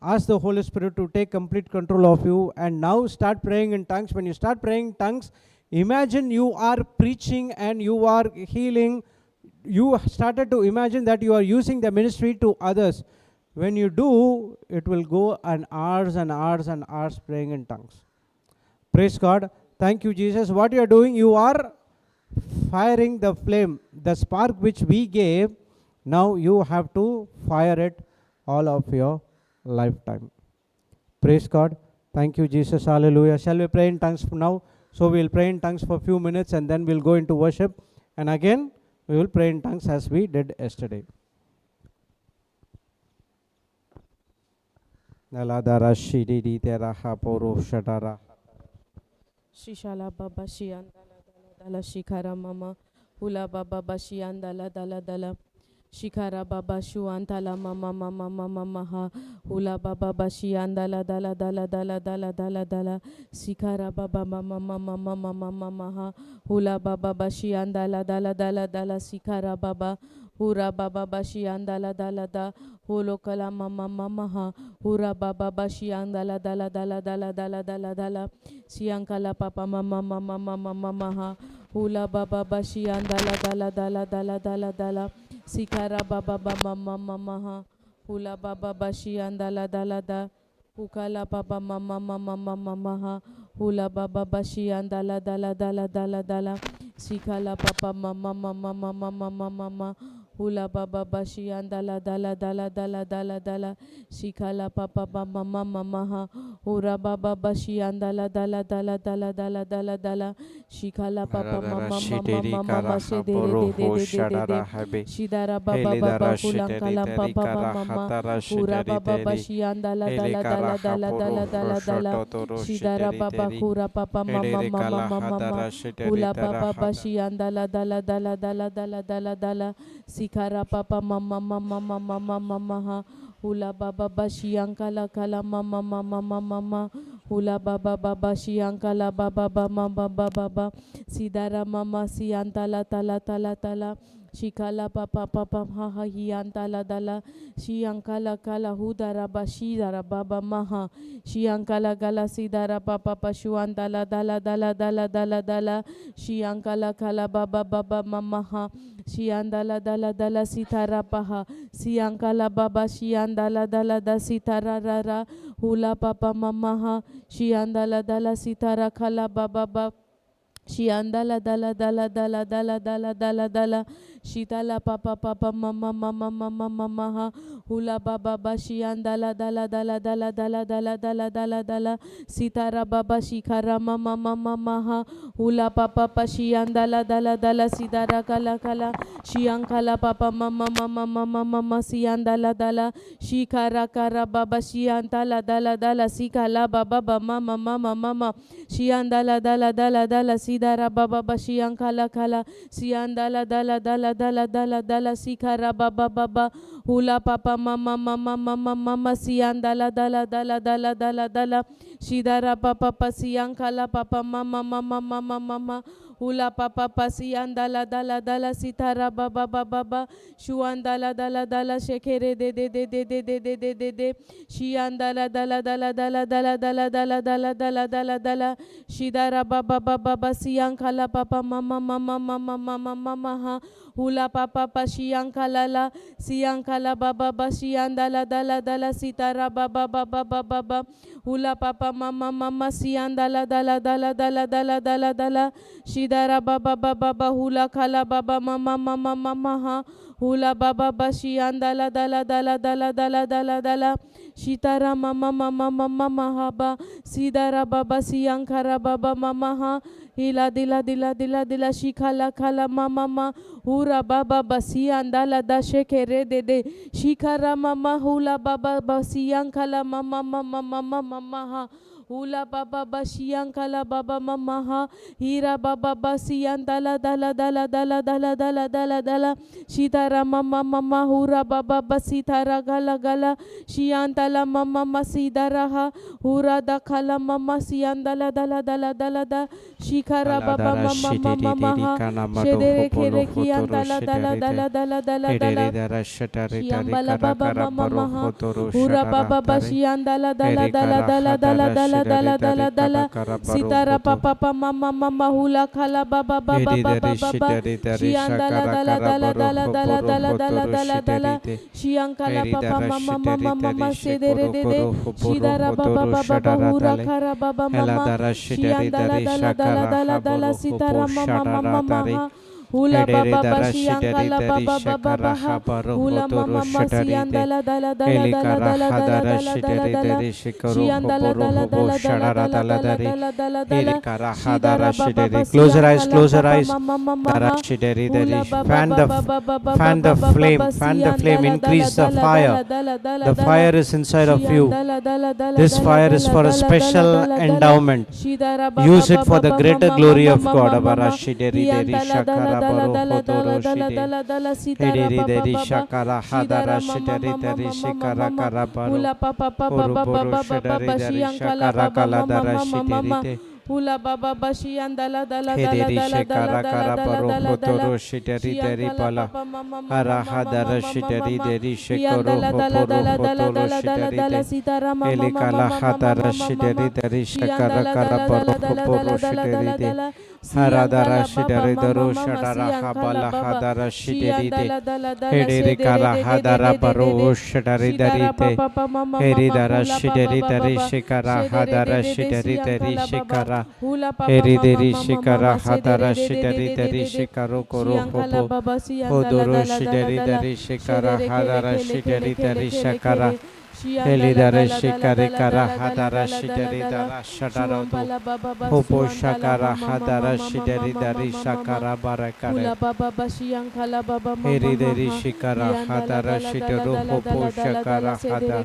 Ask the Holy Spirit to take complete control of you. And now start praying in tongues. When you start praying in tongues, imagine you are preaching and you are healing. You started to imagine that you are using the ministry to others. When you do, it will go and hours and hours and hours praying in tongues. Praise God. Thank you, Jesus. What you are doing, you are firing the flame, the spark which we gave. Now you have to fire it all of your lifetime. Praise God. Thank you, Jesus. Hallelujah. Shall we pray in tongues now? So we will pray in tongues for a few minutes and then we'll go into worship. And again, we will pray in tongues as we did yesterday. Naladara shididi teraha poro shadara. Shishala baba shiandala dala shikara mama. Hula baba bashiandala dala. Shikara baba shuantala mama mama mama maha. Hula baba bashiandala dala. Sikara baba mama mama mama mama maha. Hula baba bashiandala dala. Sikara baba. Hura baba bashiandala dala. Holo kala mama mama maha. Hura baba bashiandala dala. Siankala papa mama mama mama mama ha. Hula baba bashiandala dala. Sikara baba mama mama ha. Hula baba bashiandala dala. Ukala baba mama mama mama ha. Hula baba bashiandala dala. Sikala papa mama mama mama mama. Hula baba bashiandala dala. Sikala papa mama mama ha. Hura baba bashiandala dala. Shikala papa mama mama shedere. Shidara baba hulankala papa mama. Hura baba bashiandala dala. Shidara baba hura papa mama. Hula baba bashiandala dala. Sikara papa mama ha. Hula baba bashiankala kala mama. Hula baba shiankala baba. Sidara mama siantala tala. Shikala papa ha hiantala dala. Shiankala kala hudara bashidara baba maha. Shiankala gala sidara papa pashuantala dala. Shiankala kala baba mama ha. Shiandala dala sitara paha. Siankala baba shiandala dala sitara rara. Hula papa mama ha. Shiandala dala sitara kala baba. Shiandala dala. Shitala papa mama ha. Hula baba bashiandala dala. Sitara baba shikara mama ha. Hula papa pashiandala dala. Sidara kala. Shiankala papa mama siandala dala. Shikara kara baba shiantala dala. Sikala baba mama. Shiandala dala. Sidara baba bashiankala kala. Siandala dala. Sikara baba. Hula papa mama siandala dala. Shidara papa pasiankala papa mama. Hula papa pasiandala dala. Sitara baba. Shuandala dala. Shekere de. Shiandala dala. Shidara baba siankala papa mama ha. Hula papa pashiankala siankala baba shiandala dala. Sitara baba. Hula papa mama siandala dala. Shidara baba hula kala baba mama ha. Hula baba bashiandala dala. Shitara mama haba. Sidara baba siankara baba mama ha. Hila dila shikala kala mama. Hura baba basiandala da shekere de. Shikara mama hula baba basiankala mama ha. Ula baba bashiankala baba mamaha. Hira baba basiantala dala dala dala dala dala dala dala. Shitara mama mama hura baba basitara gala gala. Shiantala mama masidaraha. Hura dakala mama siandala dala dala dala da. Shikara baba mama mama maha. Shedere kere kiantala dala dala dala dala dala. Shiambala baba mama maha. Hura baba bashiandala dala dala dala dala dala dala dala dala. Sitara papa mama mama hula kala baba baba baba baba. Shiandala dala dala dala dala dala dala dala dala. Shiankala papa mama mama mama sedere dede. Shidara baba baba baba hura kara baba mama. Shiandala dala dala dala dala sitara mama mama maha. Hula baba bashiankala baba baba baha. Hula mama masiandala dala dala dala dala dala dala dala dala. Shiandala dala dala dala dala dala dala dala dala. Shidara baba Close your eyes, close your eyes. mama mama ha. Hula Fan the fan the flame, fan the flame, increase the fire. The fire is inside of you. This fire is for a special endowment. Use it for the greater glory of God. Hula baba bashi andala dala dala dala dala dala dala dala dala shidari pala araha dara shidari deri shekoro dala dala dala dala dala dala sitara mama elikala hadara shidari deri shekara kara poro shidari de haradara shidari daru shadara habala hadara shidari de hediri kara hadara paro shidari deri te heridara shidari deri shekara hadara shidari deri shekara Herideri shikara hadara shidari deri shikaro koro hopo hodoro shidari deri shikara hadara shidari deri shikara Helidare shikare kara hadara shidari dara shadara hopo shakara hadara shidari deri shakara barakare Herideri shikara hadara shidaru hopo shakara hada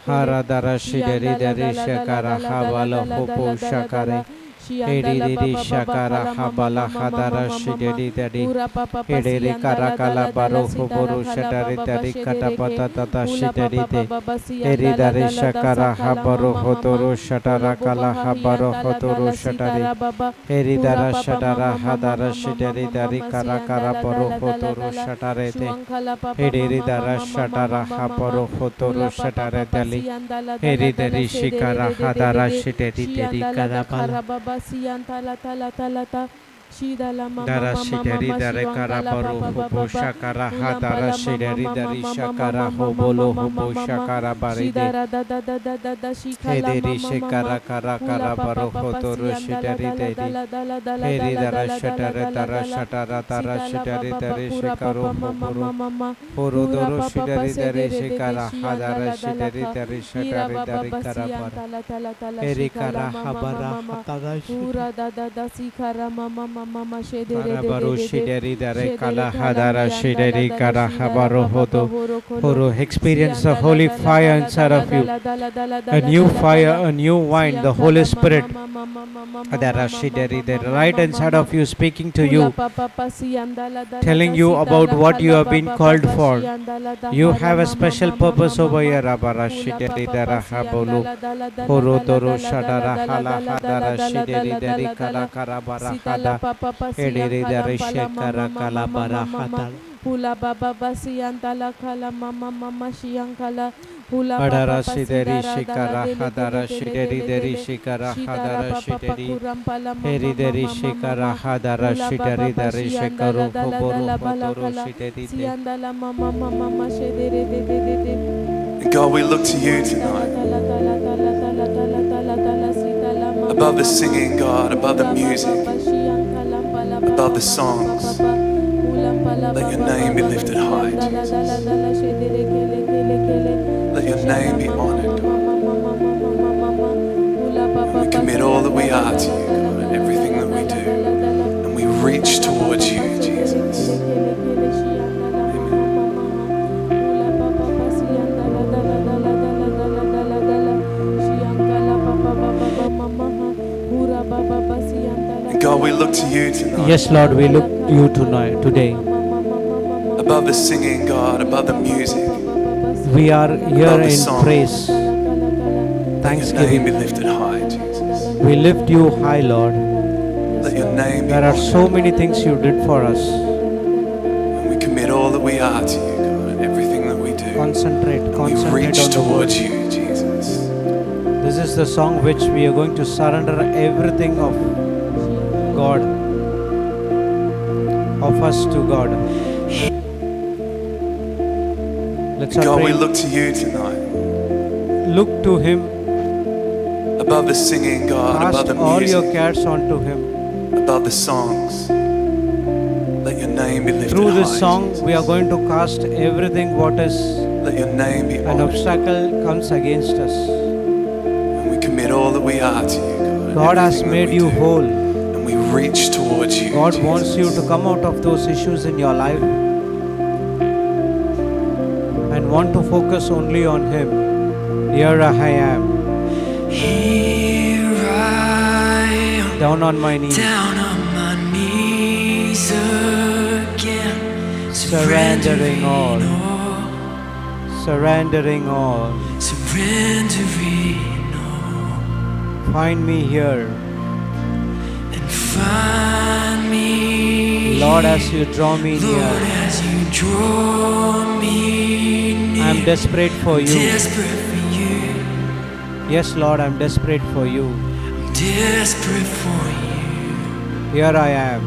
haradara shidari deri shakara havala hopo shakare Hediri shakara habala hadara shidari dari Hediri karakala baro huburu shadari dari katapata tata shidari de Hediri shakara habaru hoturu shadara kala habaru hoturu shadari Hedira shadara hadara shidari dari karakara baro hoturu shadari de Hediri dara shadara habaru hoturu shadari dali Hediri shikara hadara shidari dari karabala Siantala tala tala ta Shidala mama Dara mama shidari mama dare kara baru hobo shakara hadara shidari dari mama shakara mama hobolo mama hobo mama shakara baride Shidara da da da da da da shikala Hederi mama shikara mama kara kara baru hotoro shidari dedi Heri dara shatara dara shatara dara shidari dari shikaru hoboro Horodoro shidari dari shikara hadara shidari dari shatari dari kara baru Heri kara habara hatara Pura da da da sikara mama mama shedere Karabaru shideri dare kala hadara shideri kara habaru hodo horo experience the holy fire inside of you, a new fire, a new wine, the Holy Spirit hadara shideri dare right inside of you, speaking to you, telling you about what you have been called for. You have a special purpose over here. Rabara shideri dara habolu horo doro shadara hala hadara shideri dare kala karabara hada Hediri dari shekara kala barahata Hula baba basi antala kala mama mama shiankala hula Hadara baba shideri shikara hadara shideri deri shikara hadara shideri Heri deri shikara hadara shideri dari shikaru hoboru hotoru shideri siandala mama mama shedere de God, we look to you tonight. Above the singing, God, above the music, above the songs, let your name be lifted high, Jesus. Let your name be honored. And we commit all that we are to you, God, and everything that we do. And we reach towards you, Jesus. look to you tonight. Yes, Lord, we look to you tonight, today. Above the singing, God, above the music, We are here Above the in song. praise, let your name be thanksgiving. lifted high, Jesus. We lift you high, Lord. Let your name be There are so honored. many things you did for us. And we commit all that we are to you, God, and everything that we do. Concentrate We reach on the word. towards you, Jesus. This is the song which we are going to surrender everything of God, of us to God. Let's all God, we pray. look to you tonight. Look to Him. Above the singing, God, above Cast the all your music, cares onto Him. above the songs. Let your name be lifted Through this high, song, Jesus. we are going to cast everything what is Let your name be an honored. obstacle comes against us. And we commit all that we are to you, God. and God has everything that made we you do. whole. And we reach towards you. God Jesus. wants you to come out of those issues in your life and want to focus only on Him. Here I am, Here I am, down on my knees, down on my knees again, surrendering all, surrendering all. surrendering all, Find me here, and find me, Lord, as you draw me Lord, near. as you draw me near. I'm desperate for you. Desperate for you, Yes, Lord, I'm desperate for you. desperate for you. Here I am,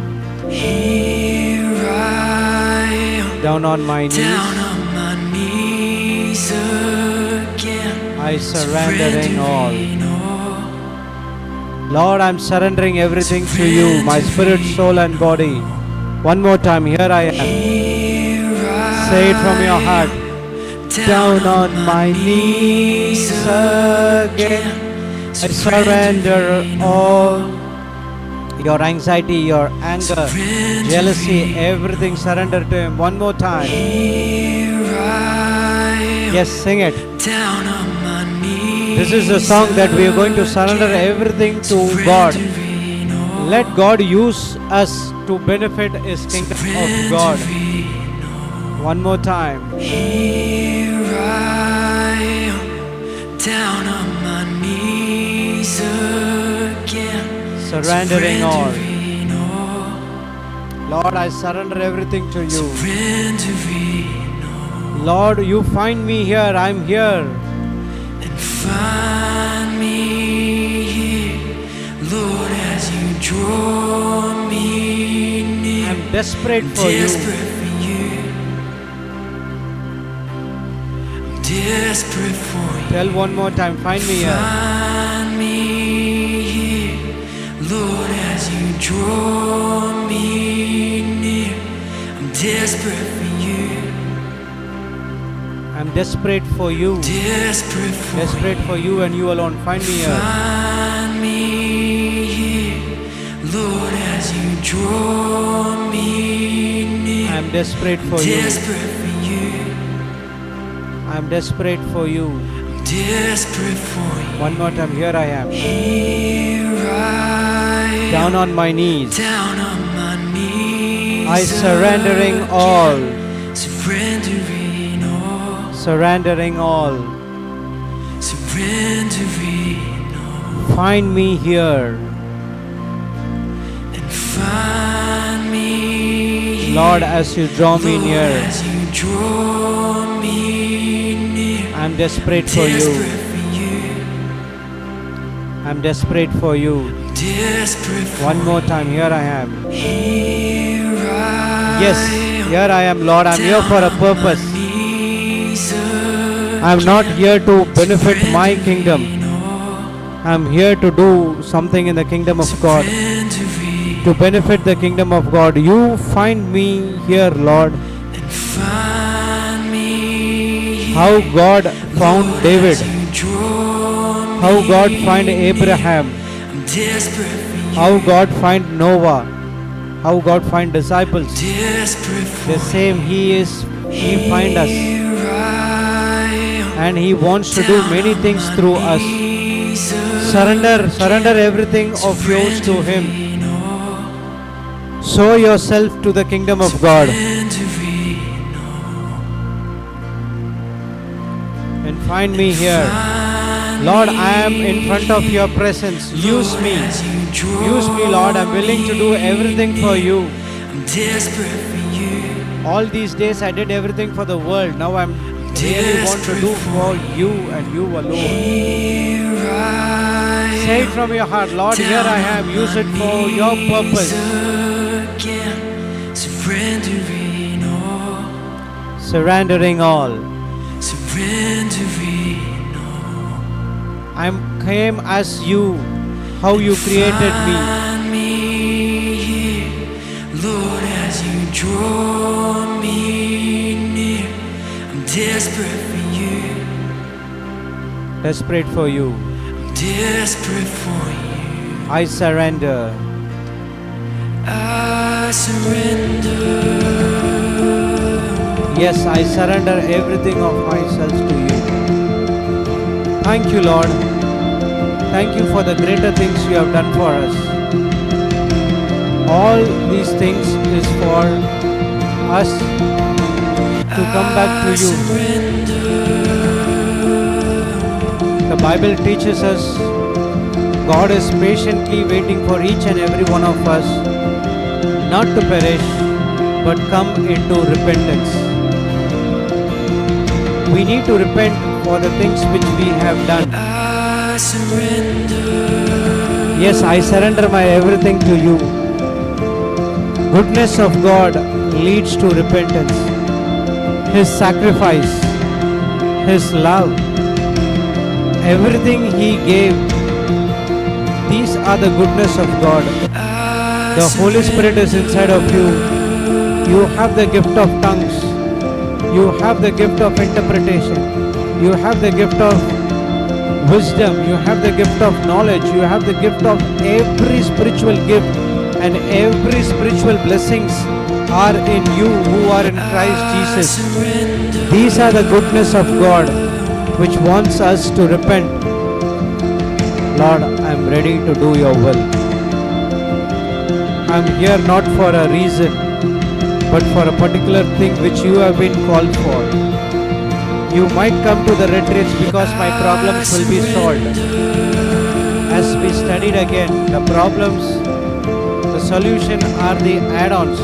Here I am, down on my down knees, on my knees again. I surrendering all. Surrendering all. Lord, I'm surrendering everything to you, my spirit, soul, and body. One more time, here I am. Here I Say it from your heart. am, Down on my knees again, I surrender all. Your anxiety, your anger, jealousy, everything surrender to Him. One more time. Here I am, Yes, sing it. down on my knees. This is the song that we are going to surrender everything to God. Surrendering all. Let God use us to benefit His kingdom of God. Surrendering all. One more time. Here I am, down on my knees again. Surrendering all. Surrendering all. Lord, I surrender everything to you. Surrendering all. Lord, you find me here. I'm here. And find me here, Lord, as you draw me near. I'm desperate for you. Desperate for you. I'm desperate for you. Tell one more time. Find me here. Find me here, Lord, as you draw me near. I'm desperate for you. I'm desperate for you. Desperate for Desperate for you and you alone. Find me here. Find me here, Lord, as you draw me near. I'm desperate for you. Desperate for you. I'm desperate for you. Desperate for you. One more time. Here I am. Here I am, Down on my knees. down on my knees. I surrendering all. Surrendering all. Surrendering all. Surrendering all. Find me here. And find me here, Lord, as you draw me Lord, near. as you draw me near. I'm desperate for you. Desperate for you. I'm desperate for you. Desperate for One more time. Here I am. Here I Yes, am, here I am, Lord. I'm here for a down on purpose. my knees. I'm not here to benefit my kingdom. I'm here to do something in the kingdom of God. Surrendering To benefit the kingdom of God. You find me here, Lord. and find me here, How God found Lord, David. as you draw How me God find near. Abraham. I'm desperate for you. How God find Noah. How God find disciples. Desperate for The same He find us. Here I am, And He wants to do many things through us. knees Surrender everything of yours to Him. surrendering all. Sow yourself to the kingdom of God. And find me here. Lord, I am in front of your presence. Use me. Use me, Lord. I'm willing to do everything for you. I'm desperate for you. All these days I did everything for the world. Now I'm really want to do for you and you alone. Here I Say it from your heart, Lord, here I am. Use it for your purpose. again, surrendering all, Surrendering all. surrendering all. I came as you, how you created me. Find me here, Lord, as you draw me near. I'm desperate for you. Desperate for you. I'm desperate for you. I surrender. I surrender. Yes, I surrender everything of myself to you. Thank you, Lord. Thank you for the greater things you have done for us. All these things is for us to come back to you. The Bible teaches us God is patiently waiting for each and every one of us not to perish but come into repentance. We need to repent for the things which we have done. I surrender. Yes, I surrender my everything to you. Goodness of God leads to repentance. His sacrifice, His love, everything He gave, these are the goodness of God. The Holy Spirit is inside of you. You have the gift of tongues. You have the gift of interpretation. You have the gift of wisdom. You have the gift of knowledge. You have the gift of every spiritual gift, and every spiritual blessings are in you who are in Christ Jesus. These are the goodness of God which wants us to repent. Lord, I am ready to do your will. I am here not for a reason, but for a particular thing which you have been called for. You might come to the retreats because my problems will be solved. As we studied again, the problems, the solution are the add-ons.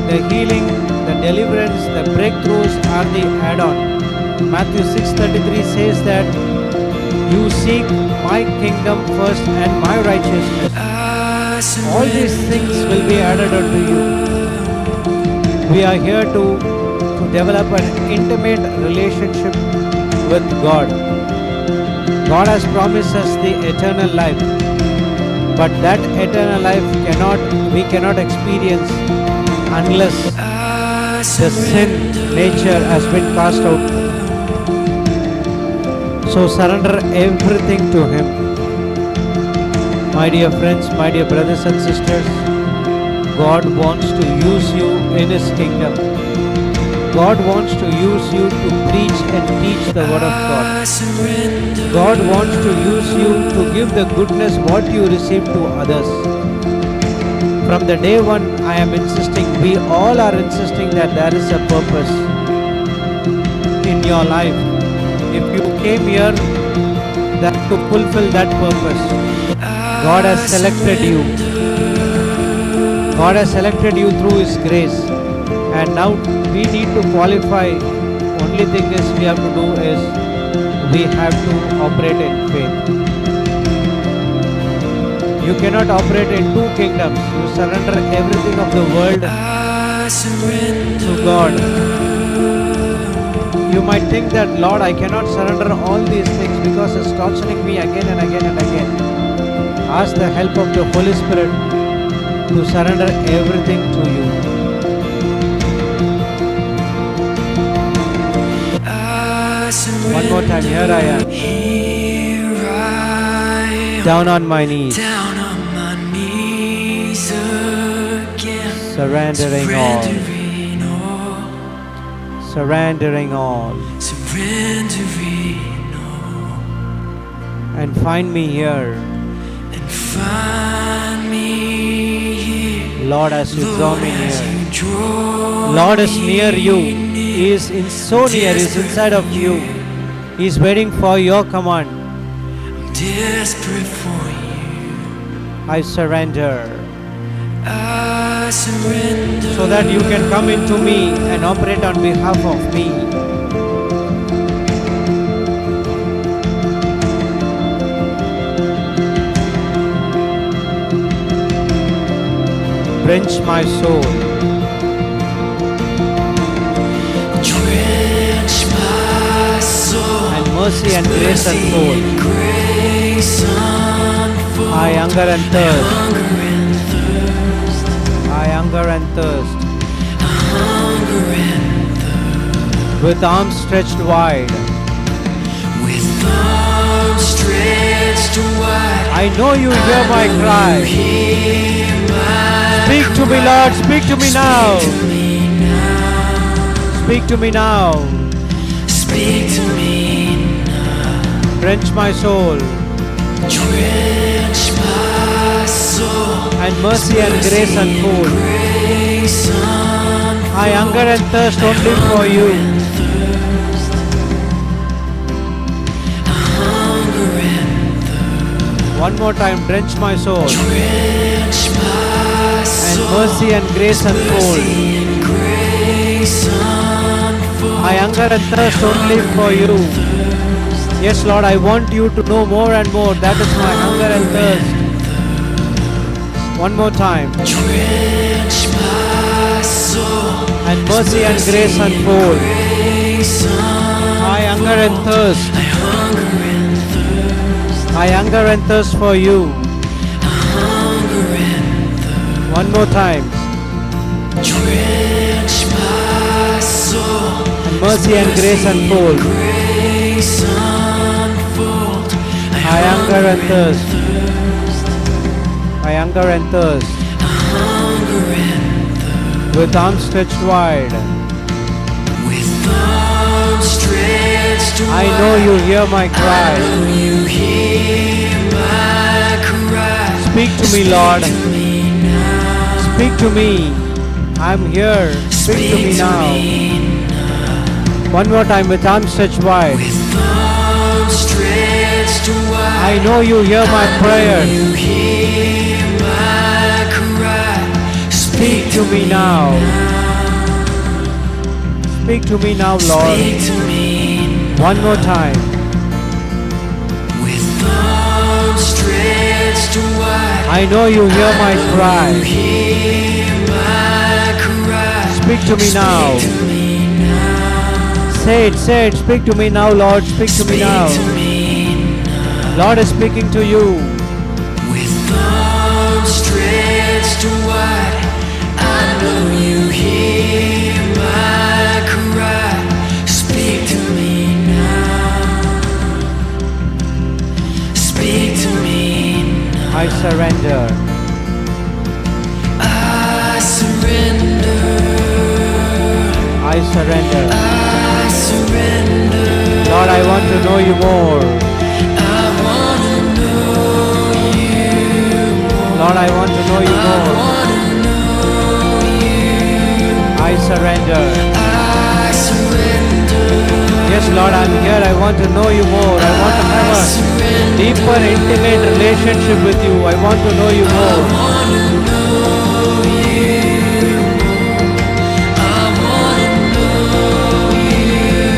The healing, the deliverance, the breakthroughs are the add-on. Matthew 6:33 says that you seek my kingdom first and my righteousness. All these things will be added unto you. We are here to develop an intimate relationship with God. God has promised us the eternal life, but that eternal life we cannot experience unless the sin nature has been cast out. So surrender everything to Him. My dear friends, my dear brothers and sisters, God wants to use you in His kingdom. God wants to use you to preach and teach the word of God. God wants to use you to give the goodness what you receive to others. From the day one, I am insisting, we all are insisting that there is a purpose in your life. If you came here that to fulfill that purpose, God has selected you. God has selected you through His grace. And now we need to qualify. Only thing is we have to do is we have to operate in faith. You cannot operate in two kingdoms. You surrender everything of the world to God. You might think that, Lord, I cannot surrender all these things because it's torturing me again and again and again. Ask the help of the Holy Spirit to surrender everything to you. One more time, here I am. Down on my knees. Down on my knees again. Surrendering all. Surrendering all. Surrendering all. And find me here. And find me here. Lord, as you draw me near. Lord is near you. He is so near. He is inside of you. He is waiting for your command. Desperate for you, I surrender. I surrender. So that you can come into me and operate on behalf of me. Drench my soul. Drench my soul. And mercy and grace unfold. Grace unfold. I hunger and thirst. Hunger and thirst. I hunger and thirst. Hunger and thirst. With arms stretched wide. With arms stretched wide. I know you hear my cry. Hear my Speak to me, Lord. Speak to me now. Speak to me now. Speak to me now. Drench my soul. Drench my soul. And mercy and grace unfold. Grace unfold. I hunger and thirst only for you. Hunger and thirst. One more time, drench my soul. Drench my soul. And mercy and grace unfold. Mercy and grace unfold. I hunger and thirst only for you. Yes, Lord, I want you to know more and more. That is my hunger and thirst. One more time. Drench my soul. And mercy and grace unfold. Grace unfold. I hunger and thirst. I hunger and thirst. I hunger and thirst for you. Hunger and thirst. One more time. Drench my soul. And mercy and grace unfold. Grace unfold. I hunger and thirst. I hunger and thirst. Hunger and thirst. With arms stretched wide. With arms stretched wide. I know you hear my cry. You hear my cry. Speak to me, Lord. Speak to me now. Speak to me. I'm here. Speak to me now. One more time with arms stretched wide. With arms stretched wide. I know you hear my prayer. You hear my cry. Speak to me now. Speak to me now, Lord. Speak to me. One more time. With arms stretched wide. I know you hear my You cry. hear my cry. Speak to me now. Speak to me now. Say it. Speak to me now, Lord. Speak to me now. Speak to me now. Lord is speaking to you. With arms stretched wide. I know you hear my cry. Speak to me now. Speak to me now. I surrender. I surrender. I surrender. I surrender. Lord, I want to know you more. I want to know you more. Lord, I want to know you I more. want to know you. I surrender. I surrender. Yes, Lord, I'm here. I want to know you more. I want to have a deeper, intimate relationship with you. I want to know you more.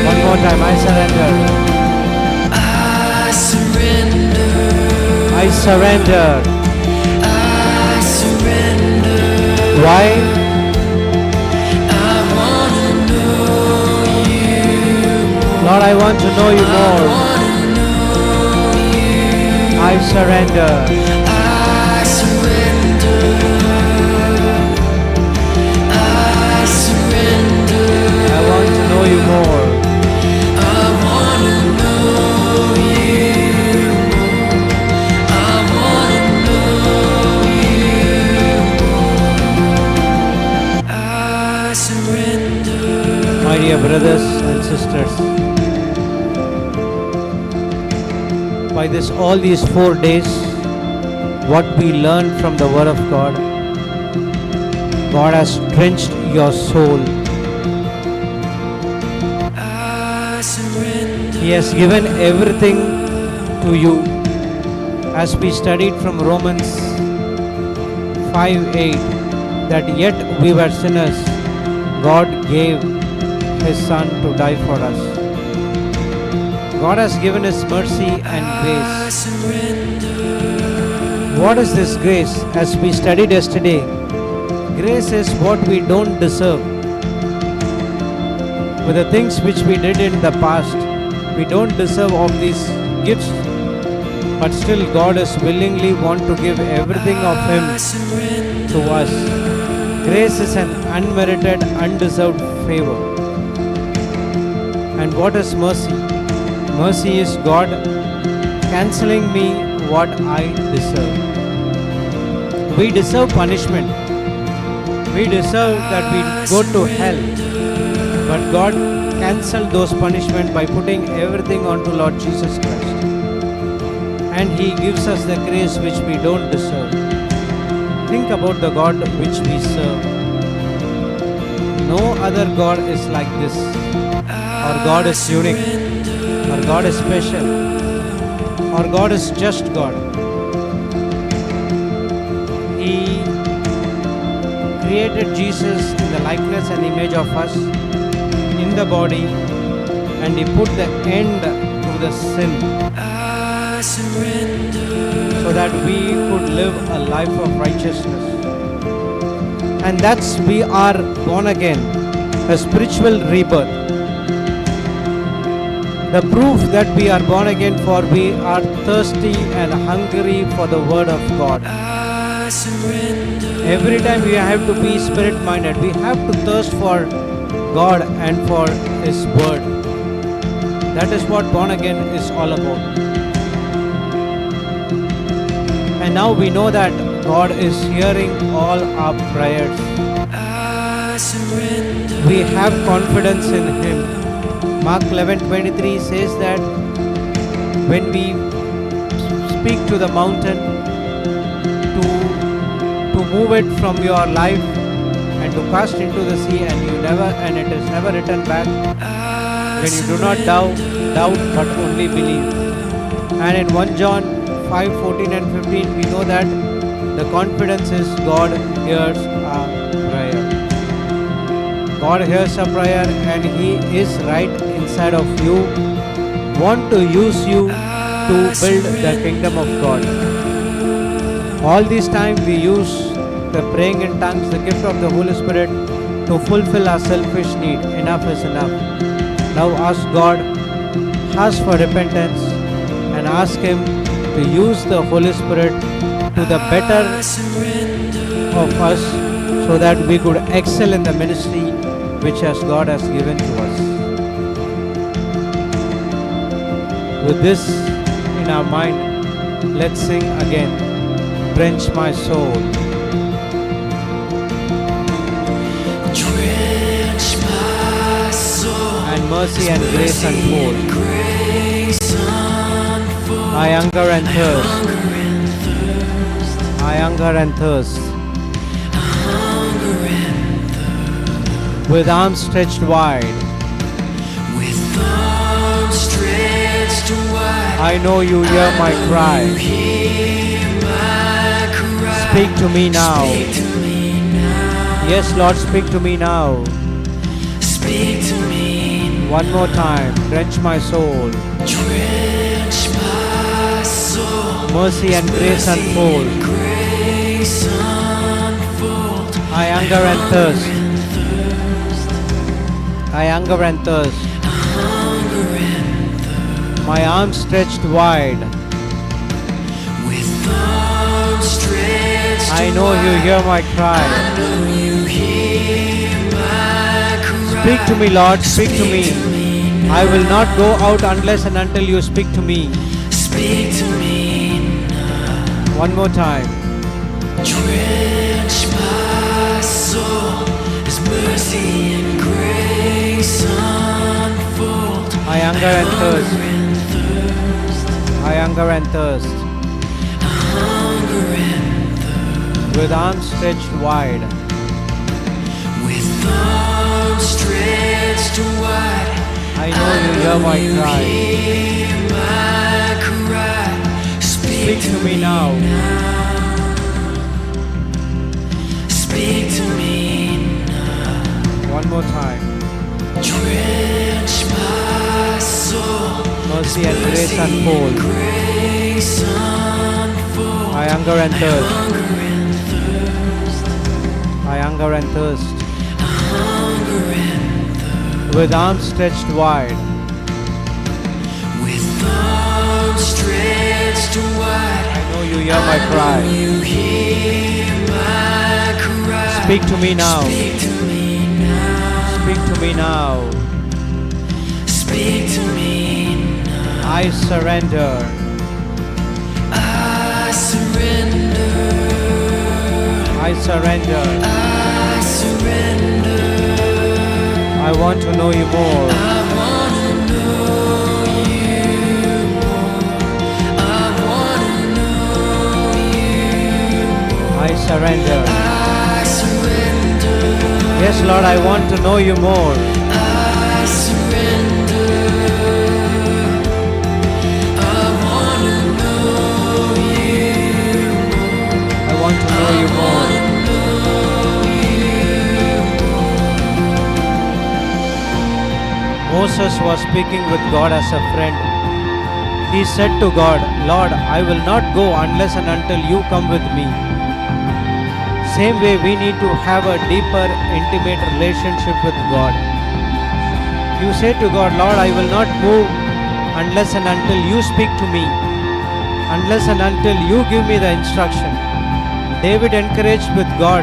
One more time, I surrender. I surrender. I surrender. I surrender. Why? I want to know you. Lord, I want to know you more. Want to know you. I surrender. I surrender. I surrender. I want to know you more. I want to know you more. I want to know you more. I surrender. My dear brothers and sisters, by this all these 4 days, what we learn from the Word of God, God has drenched your soul. I surrender. He has given everything to you. As we studied from Romans 5:8, that yet we were sinners, God gave His Son to die for us. God has given His mercy and I grace. surrender. What is this grace? As we studied yesterday, grace is what we don't deserve. With the things which we did in the past, we don't deserve of these gifts, but still God is willingly want to give everything of Him I surrender. to us. Grace is an unmerited, undeserved favor. And what is mercy? Mercy is God cancelling me what I deserve. We deserve punishment. We deserve that we go to hell. But God cancelled those punishments by putting everything onto Lord Jesus Christ. And He gives us the grace which we don't deserve. Think about the God which we serve. No other God is like this. Our God is unique. Our God is special. Our God is just God. He created Jesus in the likeness and image of us in the body, and He put the end to the sin I surrender. so that we could live a life of righteousness. And that's we are born again, a spiritual rebirth. The proof that we are born again, for we are thirsty and hungry for the word of God. I surrender. Every time we have to be spirit minded, we have to thirst for God and for His word. That is what born again is all about. And now we know that God is hearing all our prayers. I surrender. We have confidence in Him. Mark 11:23 says that when we speak to the mountain to move it from your life and to cast into the sea, and it is never returned back, when you do not doubt but only believe. And in 1 John 5:14 and 15 we know that the confidence is God hears our prayer. God hears our prayer, and He is right inside of you, want to use you to build the kingdom of God. All this time we use the praying in tongues, the gift of the Holy Spirit, to fulfill our selfish need. Enough is enough. Now ask God, ask for repentance, and ask Him to use the Holy Spirit to the better of us, so that we could excel in the ministry which as God has given to us. With this in our mind, let's sing again, Drench My Soul. Drench my soul. And mercy and grace unfold. Grace unfold. I hunger and thirst. Hunger and thirst. I hunger and thirst. Hunger and With arms stretched wide, with arms stretched wide. I know you hear my cry. You hear my cry. Speak to me now. Speak to me now. Yes, Lord, speak to me now. Speak to me. One more time, drench my soul. Drench my soul. Mercy and grace unfold. Grace unfold. I hunger and thirst. I hunger and thirst. Hunger and My arms stretched wide. with arms stretched I know you hear my cry. I know you hear my cry. Speak to me, Lord, speak to me. now. I will not go out unless and until you speak to me. Speak to me now. One more time. Drench my soul as mercy and grace unfold. I hunger and thirst. I hunger and thirst. Hunger and With arms stretched wide. stretched wide. I know you hear my cry. Hear my cry. Speak to me now. Speak to me. One more time. Drench my soul. Mercy and grace unfold. Grace unfold. I hunger and thirst. Hunger and thirst. I hunger and thirst. Hunger and thirst. With arms stretched wide. With arms stretched wide. I know you hear my cry. You hear my cry. Speak to me now. Speak to me now. Speak to me now. Speak to me now. I surrender. I surrender. I surrender. I surrender. I want to know you more. I want to know you more. I want to know you more. I surrender. I surrender. Yes, Lord, I want to know you more. I surrender. I want to know you more. I want to know you more. Moses was speaking with God as a friend. He said to God, Lord, I will not go unless and until you come with me. Same way we need to have a deeper, intimate relationship with God. You say to God, Lord, I will not move unless and until you speak to me, unless and until you give me the instruction. David encouraged with God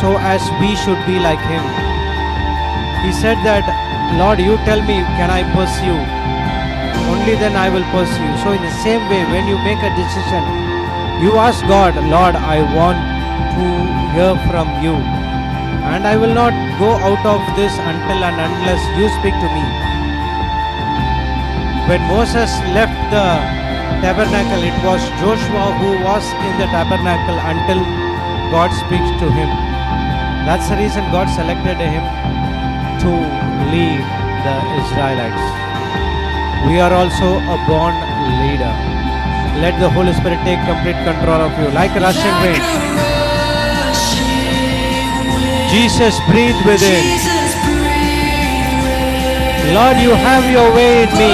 so as we should be like him. He said that, Lord, you tell me, can I pursue? Only then I will pursue. So in the same way, when you make a decision, you ask God, Lord, I want to hear from you. And I will not go out of this until and unless you speak to me. When Moses left the tabernacle, it was Joshua who was in the tabernacle until God speaks to him. That's the reason God selected him to lead the Israelites. We are also a born leader. Let the Holy Spirit take complete control of you. Like a rushing wind. Jesus, breathe within. Lord, you have your way in me.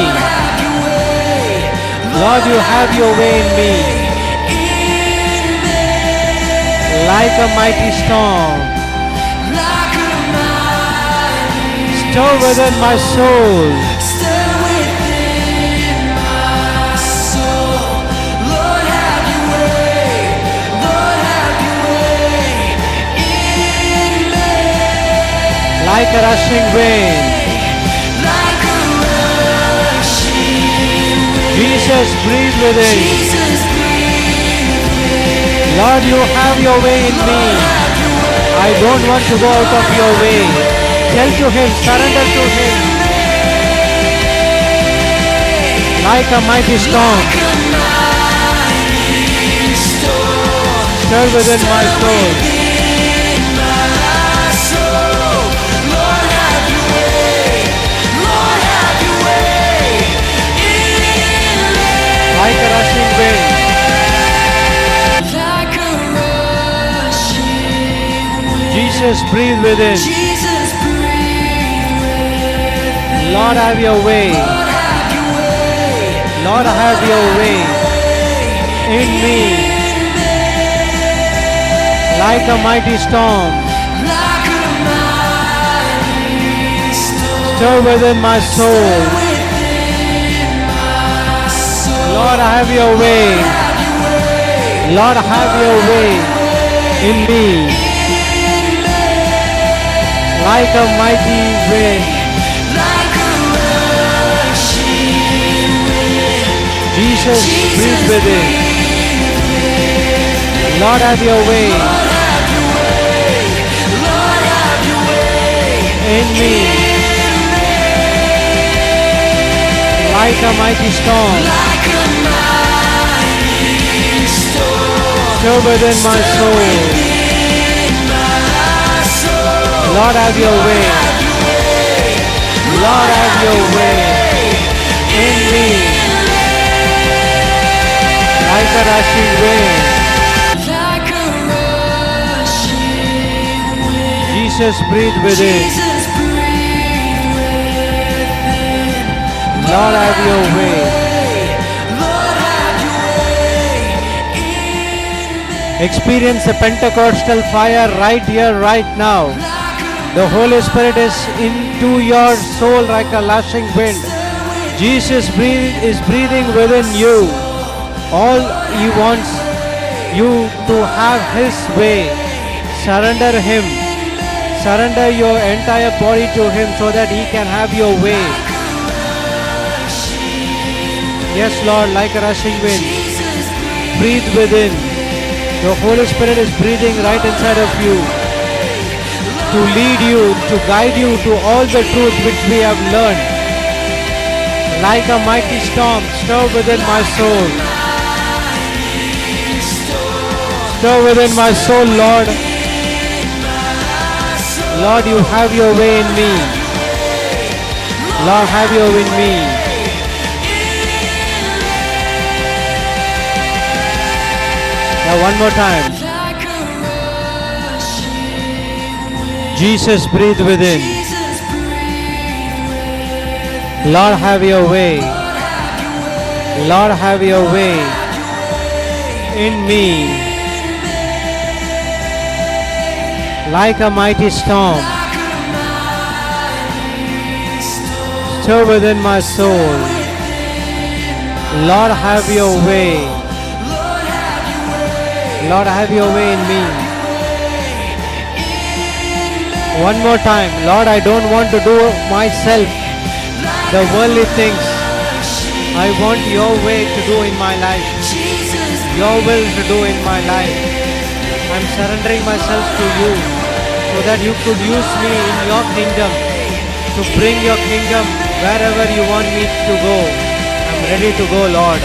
Lord, you have your way in me. Like a mighty storm. Stir within my soul. Like a rushing wind. Jesus, breathe within. Lord, you have your way in me. I don't want to go out of your way. Tell to him, surrender to him. Like a mighty storm. Stir within my soul. Like a rushing wind. Jesus, breathe within. Lord, have your way. Lord, have your way in me. Like a mighty storm. Stir within my soul. Lord, have your way. Lord, have your way in me. Like a mighty wind. Jesus, breathe within. Lord, have your way in me. Like a mighty storm. Stir within my soul. Lord, have your way. Lord, have your way in me. Like a rushing wind. Like a rushing wind. Jesus, breathe within. Jesus, breathe within. Lord, have your way. Lord, have your way in me. Experience the Pentecostal fire right here, right now. The Holy Spirit is into your soul like a lashing wind. Jesus is breathing within you. All He wants you to have His way. Surrender Him. Surrender your entire body to Him so that He can have your way. Yes, Lord, like a rushing wind. Breathe within. The Holy Spirit is breathing right inside of you to lead you, to guide you to all the truth which we have learned. Like a mighty storm, stir within my soul. Stir within my soul, Lord. Lord, you have your way in me. Lord, have your way in me. Now one more time. Jesus, breathe within. Lord, have your way. Lord, have your way in me. Like a mighty storm, stir within my soul. Lord, have your way. Lord, have your way in me. One more time. Lord, I don't want to do myself the worldly things. I want your way to do in my life. Your will to do in my life. I'm surrendering myself to you so that you could use me in your kingdom to bring your kingdom wherever you want me to go. I'm ready to go, Lord.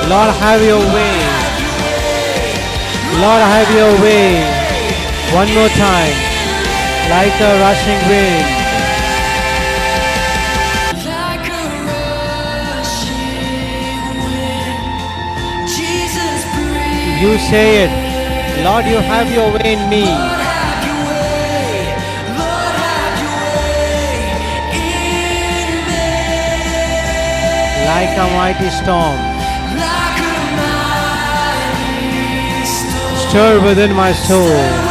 Lord, have your way. Lord, have your way. One more time. Like a rushing wind. Like a rushing wind. Jesus, breathe. You say it. Lord, you have your way in me. Lord, have your way. Lord, have your way in me. Like a mighty storm. Like a mighty storm. Stir within my soul.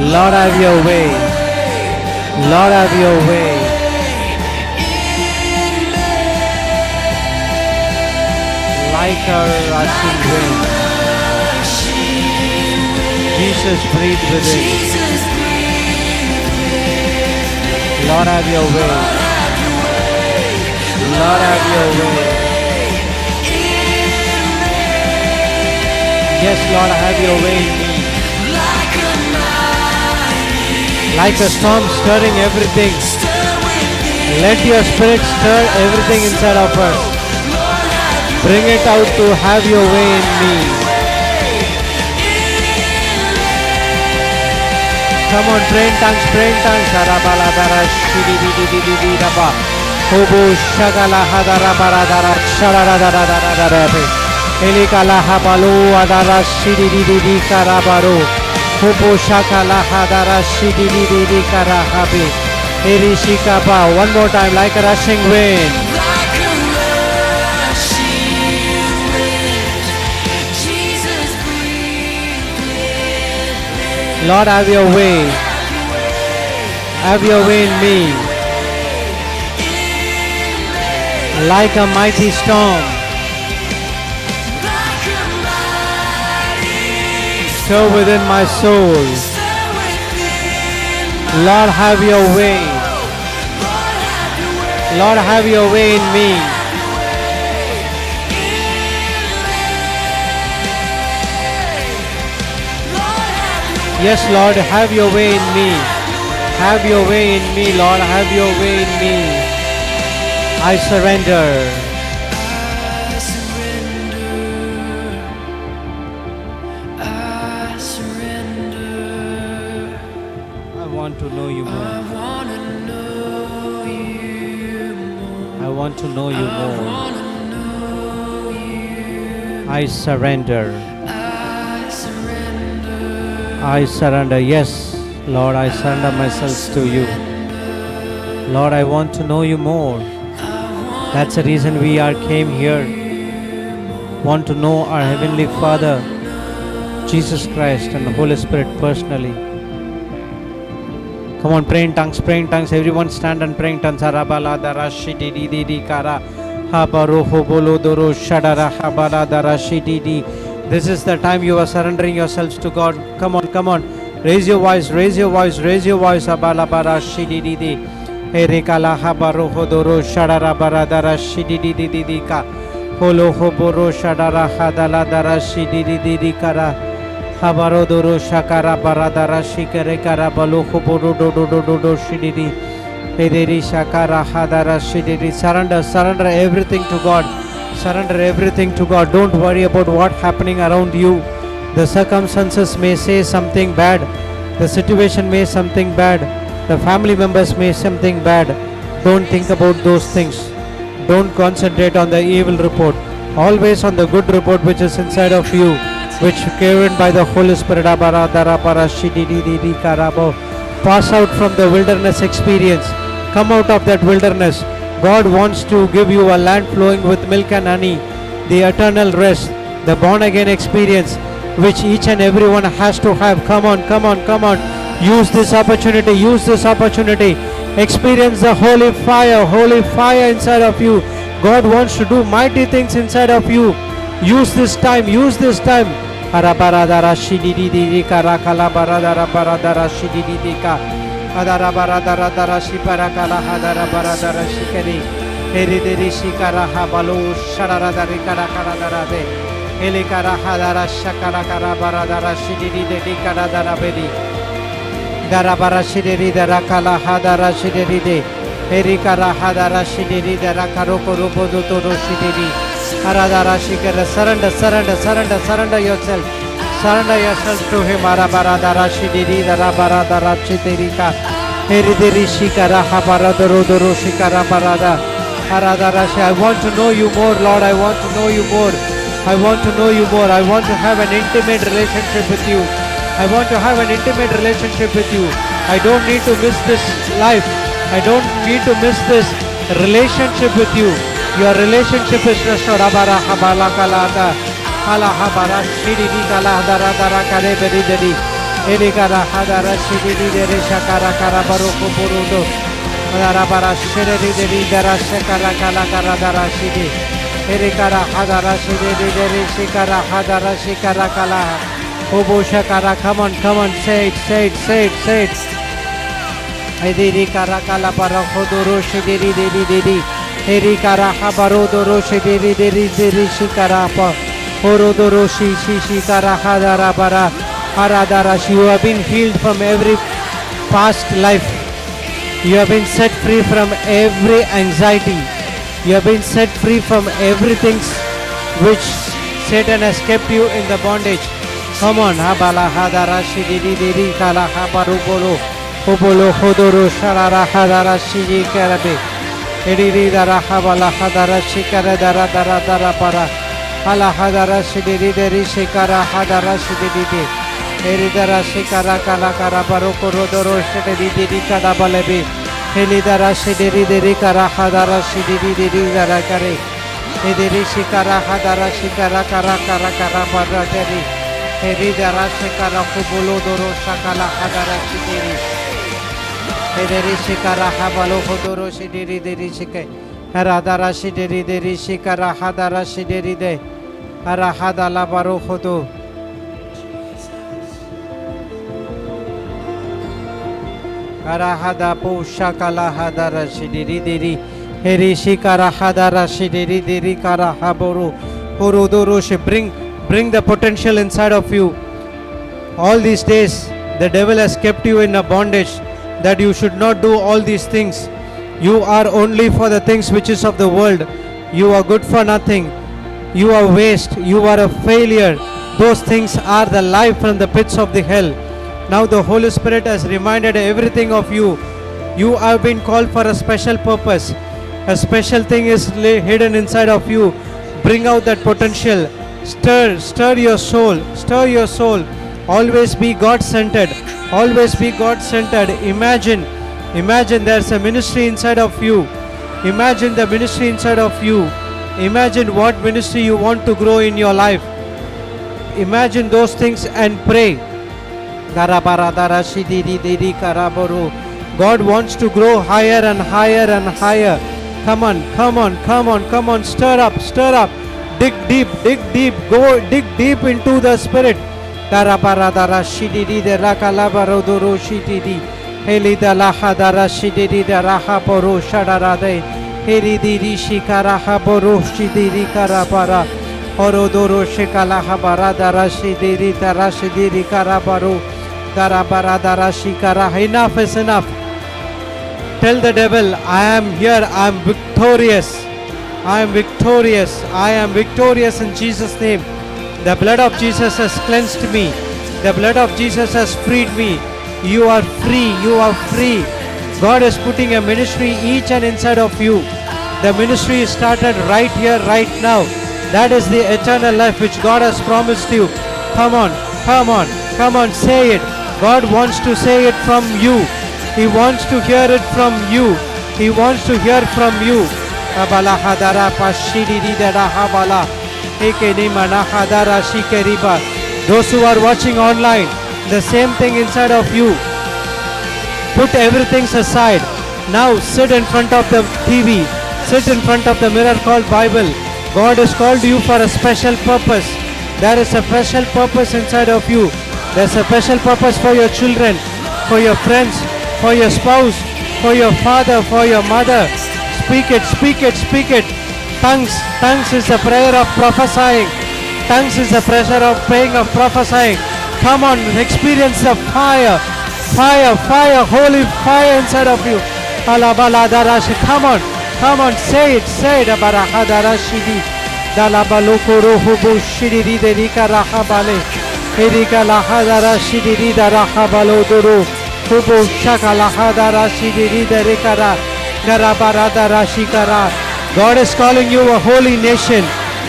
Lord, have your way. Lord, have your way. Like a rushing wind. Jesus, breathe within. Jesus, breathe. Lord, have your way. Lord, have your way. Yes, Lord, have your way in me. Like a storm stirring everything. Let your Spirit stir everything inside of us. Bring it out to have your way in me. Come on, pray in tongues, pray in tongues. Hobo shagala hadara baradara sharada Elikala habalu adara shidi karabaro. Hobo shakala hadara shidi karahabi. Erishikaba. One more time, like a rushing wind. Like a rushing wind. Jesus, breathe. Lord, have your way. Have your way in me. Like a mighty storm. Like a mighty Stir within my soul. stir within my Lord, have your way. Lord, have your way in me. Yes, Lord, have your way in me. Have your way in me, Lord. Have your way in me. I surrender. want to know you more. I wanna know you more. I want to know you I more. wanna know you. I surrender. I surrender. I surrender. Yes, Lord, I surrender myself to you. Lord, I want to know you more. That's the reason we came here. Want to know our Heavenly Father, Jesus Christ and the Holy Spirit personally. Come on, pray in tongues, pray in tongues. Everyone stand and pray in tongues. Arabala darashi di di di di kara. Habaro hobolo doro shadara habala darashi di di. This is the time you are surrendering yourselves to God. Come on, come on. Raise your voice, raise your voice, raise your voice. Abala barashi di di di. Erikala habaro hodoro shadara baradara shidi di di di di ka. Holo hoboro shadara hadala darashi di di di di kara. Habaro doro shakara baradara shikere kara balo hoboro do do do do do shidi di. Ederi shakara hadara shidi di. Surrender, surrender everything to God. Surrender everything to God. Don't worry about what's happening around you. The circumstances may say something bad. The situation may something bad. The family members may something bad. Don't think about those things. Don't concentrate on the evil report. Always on the good report which is inside of you, which given by the Holy Spirit. Pass out from the wilderness experience. Come out of that wilderness. God wants to give you a land flowing with milk and honey, the eternal rest, the born again experience, which each and everyone has to have. Come on, come on, come on. Use this opportunity, use this opportunity. Experience the holy fire inside of you. God wants to do mighty things inside of you. Use this time, use this time. Arabaradara shididi karakala baradara baradara shididi ka. Adara baradara dara shiparakala hadara baradara shikari. Heridiri shikara habalu shararadari karakara darade. Elikara hadara shakarakara baradara shididi karadara bedi. Darabara shidiri darakala hadara shidiri de. Erikara hadara shidiri darakaro robodo toro shidiri. Haradara shikara. Surrender, surrender, surrender, surrender yourself. Surrender yourself to him. Arabara dara shidiri darabara dara chitirika. Eridiri shikara habara doro doro shikara barada. Haradara shi. I want to know you more, Lord. I want to know you more. I want to know you more. I want to have an intimate relationship with you. I want to have an intimate relationship with you. I don't need to miss this life. I don't need to miss this relationship with you. Your relationship is restored. Abara habala kalada. Hala habara shididi kala dara dara kare beri dedi. Elikara hadara shididi dere shakara kara baroko burudo. Dara bara shididi dedi dara shakara kala kara dara shidi. Elikara hadara shididi dere shikara hadara shikara kala. Obo shakara, come on, say it, say it, say it, say it. Ediri karakala parahodoro shidiri diri diri. Eri karaha barodoro shidiri diri diri shikarapa. Horodoro shi karaha dara bara. Haradara shi. You have been healed from every past life. You have been set free from every anxiety. You have been set free from everything which Satan has kept you in the bondage. Come on, habala hadara shidiri diri kala habaru bolo. Obolo hodoro sharara hadara shiji karabe. Ediri dara habala hadara shikara dara dara dara para. Hala hadara shidiri diri shikara hadara shidiri de. Eri dara shikara kala kara baro korodoro shidiri diri kada balebe. Heli dara shidiri diri kara hadara shidiri diri dara kare. Ediri shikara hadara shikara kara kara kara para diri. Eri dara shikara kubolo doro shakala hadara shidiri. Ederi shikara habalo hodoro shidiri diri shike. Haradara shidiri diri shikara hadara shidiri de. Harahadala baro hodo. Harahada po shakala hadara shidiri diri. Heri shikara hadara shidiri diri kara haboro. Horodoro she. Bring the potential inside of you. All these days the devil has kept you in a bondage that you should not do all these things. You are only for the things which is of the world. You are good for nothing. You are waste. You are a failure. Those things are the life from the pits of the hell. Now the Holy Spirit has reminded everything of you. You have been called for a special purpose. A special thing is hidden inside of you. Bring out that potential. Stir your soul. Stir your soul. Always be God-centered. Always be God-centered. Imagine there's a ministry inside of you. Imagine the ministry inside of you. Imagine what ministry you want to grow in your life. Imagine those things and pray. God wants to grow higher and higher and higher. Come on. Stir up. Dig deep. Go dig deep into the Spirit. Orodoro shikalaha baradara shidiri tarashidiri karabaro darabaradara shikara. Enough is enough. Tell the devil, I am here, I am victorious. I am victorious in Jesus' name. The blood of Jesus has cleansed me. The blood of Jesus has freed me. You are free. God is putting a ministry each and inside of you. The ministry is started right here, right now. That is the eternal life which God has promised you. Come on, say it. God wants to say it from you. He wants to hear it from you. Those who are watching online, the same thing inside of you. Put everything aside. Now sit in front of the TV. Sit in front of the mirror called Bible. God has called you for a special purpose. There is a special purpose inside of you. There's a special purpose for your children, for your friends, for your spouse, for your father, for your mother. Speak it. Tongues is a prayer of prophesying. Tongues is a prayer of praying of prophesying. Come on, experience the fire, holy fire inside of you. Come on, say it. Barahadara shidi dalabaloko rohubu shidi derika rahabale erika lahadara shidi darahabalo duru hubu shakalahadara shidi derikara garabaradara shikara. God is calling you a holy nation.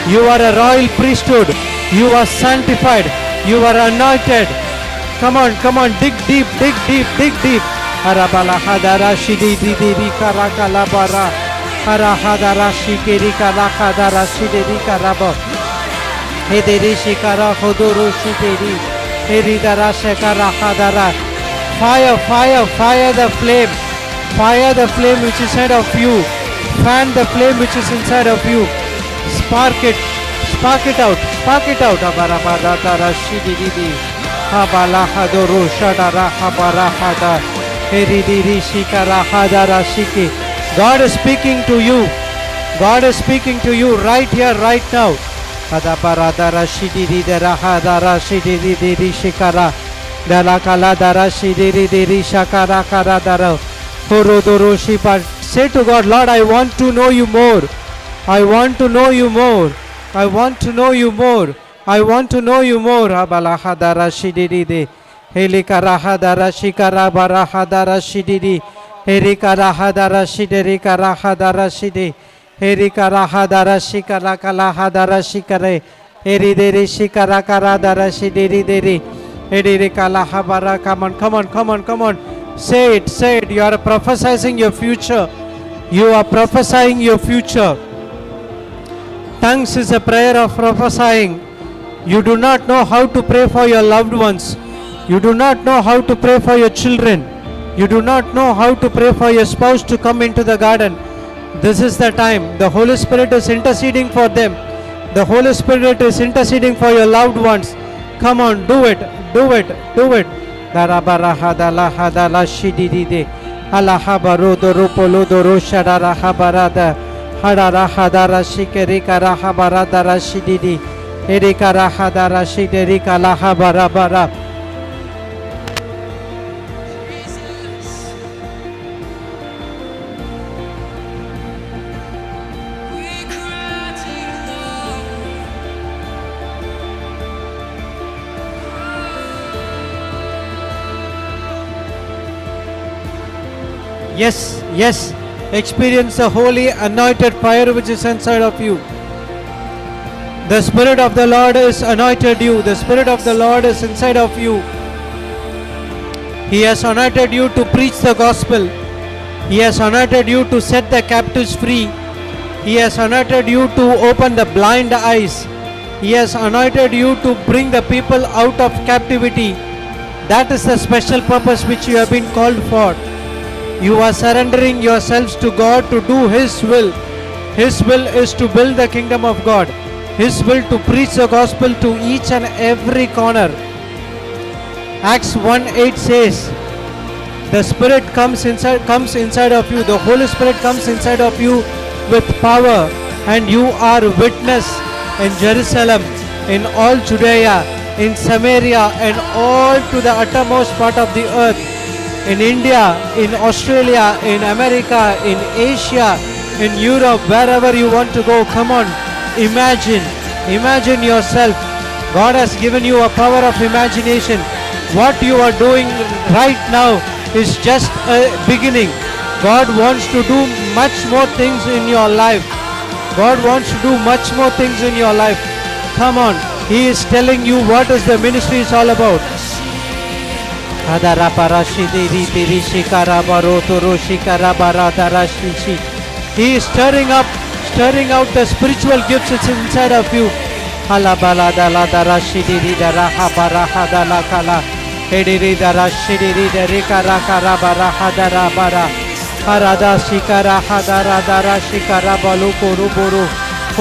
You are a royal priesthood. You are sanctified. You are anointed. Come on, dig deep. Arabalahadara shidi derika rakalabara. Harahadara shikerika lakadara shiderika rabo hederi shikara hodoro shideri heridara shekara hadara. Fire the flame which is inside of you. Fan the flame which is inside of you. Spark it out. Abarabadara shideri habalahadoro shadara habarahada heridiri shikara hadara shiki. God is speaking to you. Right here, right now. Adabaradara shidiri darahadara shidiri diri shikara dalakala dara shidiri diri shakara karadara horodoro shipa. Say to God, Lord, I want to know you more. Abalahadara shidiri de helikarahadara shikara barahadara shidiri Erika rahadara shideri karahadara shide Erika rahadara shikara kalahadara shikare Erideri shikara karadara shideri deri Erika lahabara. Come on. Say it. You are prophesying your future. Tongues is a prayer of prophesying. You do not know how to pray for your loved ones. You do not know how to pray for your children. You do not know how to pray for your spouse to come into the garden. This is the time. The Holy Spirit is interceding for them. The Holy Spirit is interceding for your loved ones. Come on, do it. Darabarahadala shidide alahabaro doropolo doroshadarahabarada hadarahadara shikerika rahabaradara shididi erika rahadara shiderika lahabarabara. Yes, yes. Experience the holy anointed fire which is inside of you. The Spirit of the Lord is anointed you. The Spirit of the Lord is inside of you. He has anointed you to preach the gospel. He has anointed you to set the captives free. He has anointed you to open the blind eyes. He has anointed you to bring the people out of captivity. That is the special purpose which you have been called for. You are surrendering yourselves to God to do His will. His will is to build the kingdom of God. His will to preach the gospel to each and every corner. Acts 1:8 says, the Spirit comes inside of you. The Holy Spirit comes inside of you with power, and you are witness in Jerusalem, in all Judea, in Samaria, and all to the uttermost part of the earth. In India, in Australia, in America, in Asia, in Europe, wherever you want to go. Come on, imagine yourself. God has given you a power of imagination. What you are doing right now is just a beginning. God wants to do much more things in your life. God wants to do much more things in your life. Come on, He is telling you what is the ministry is all about. He is stirring out the spiritual gifts that's inside of you. For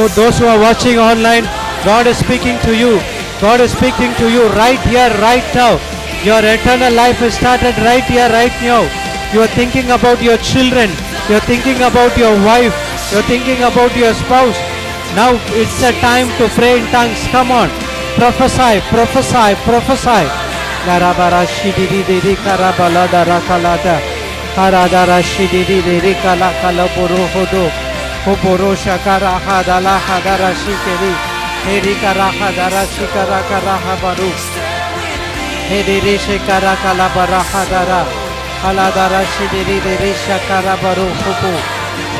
those who are watching online, God is speaking to you. God is speaking to you right here, right now. Your eternal life is started right here, right now. You are thinking about your children. You are thinking about your wife. You are thinking about your spouse. Now it's a time to pray in tongues. Come on. Prophesy, prophesy, prophesy. Narabara shidiri diri karabala darakalada. Haradara shidiri diri kala kala buru hodo. Hoboro shakara hadala hadara shikeri. Heri karaha dara shikara karaha baru. Heri shikara kala baraha dara. Haladara shidiri diri shakara baru hobo.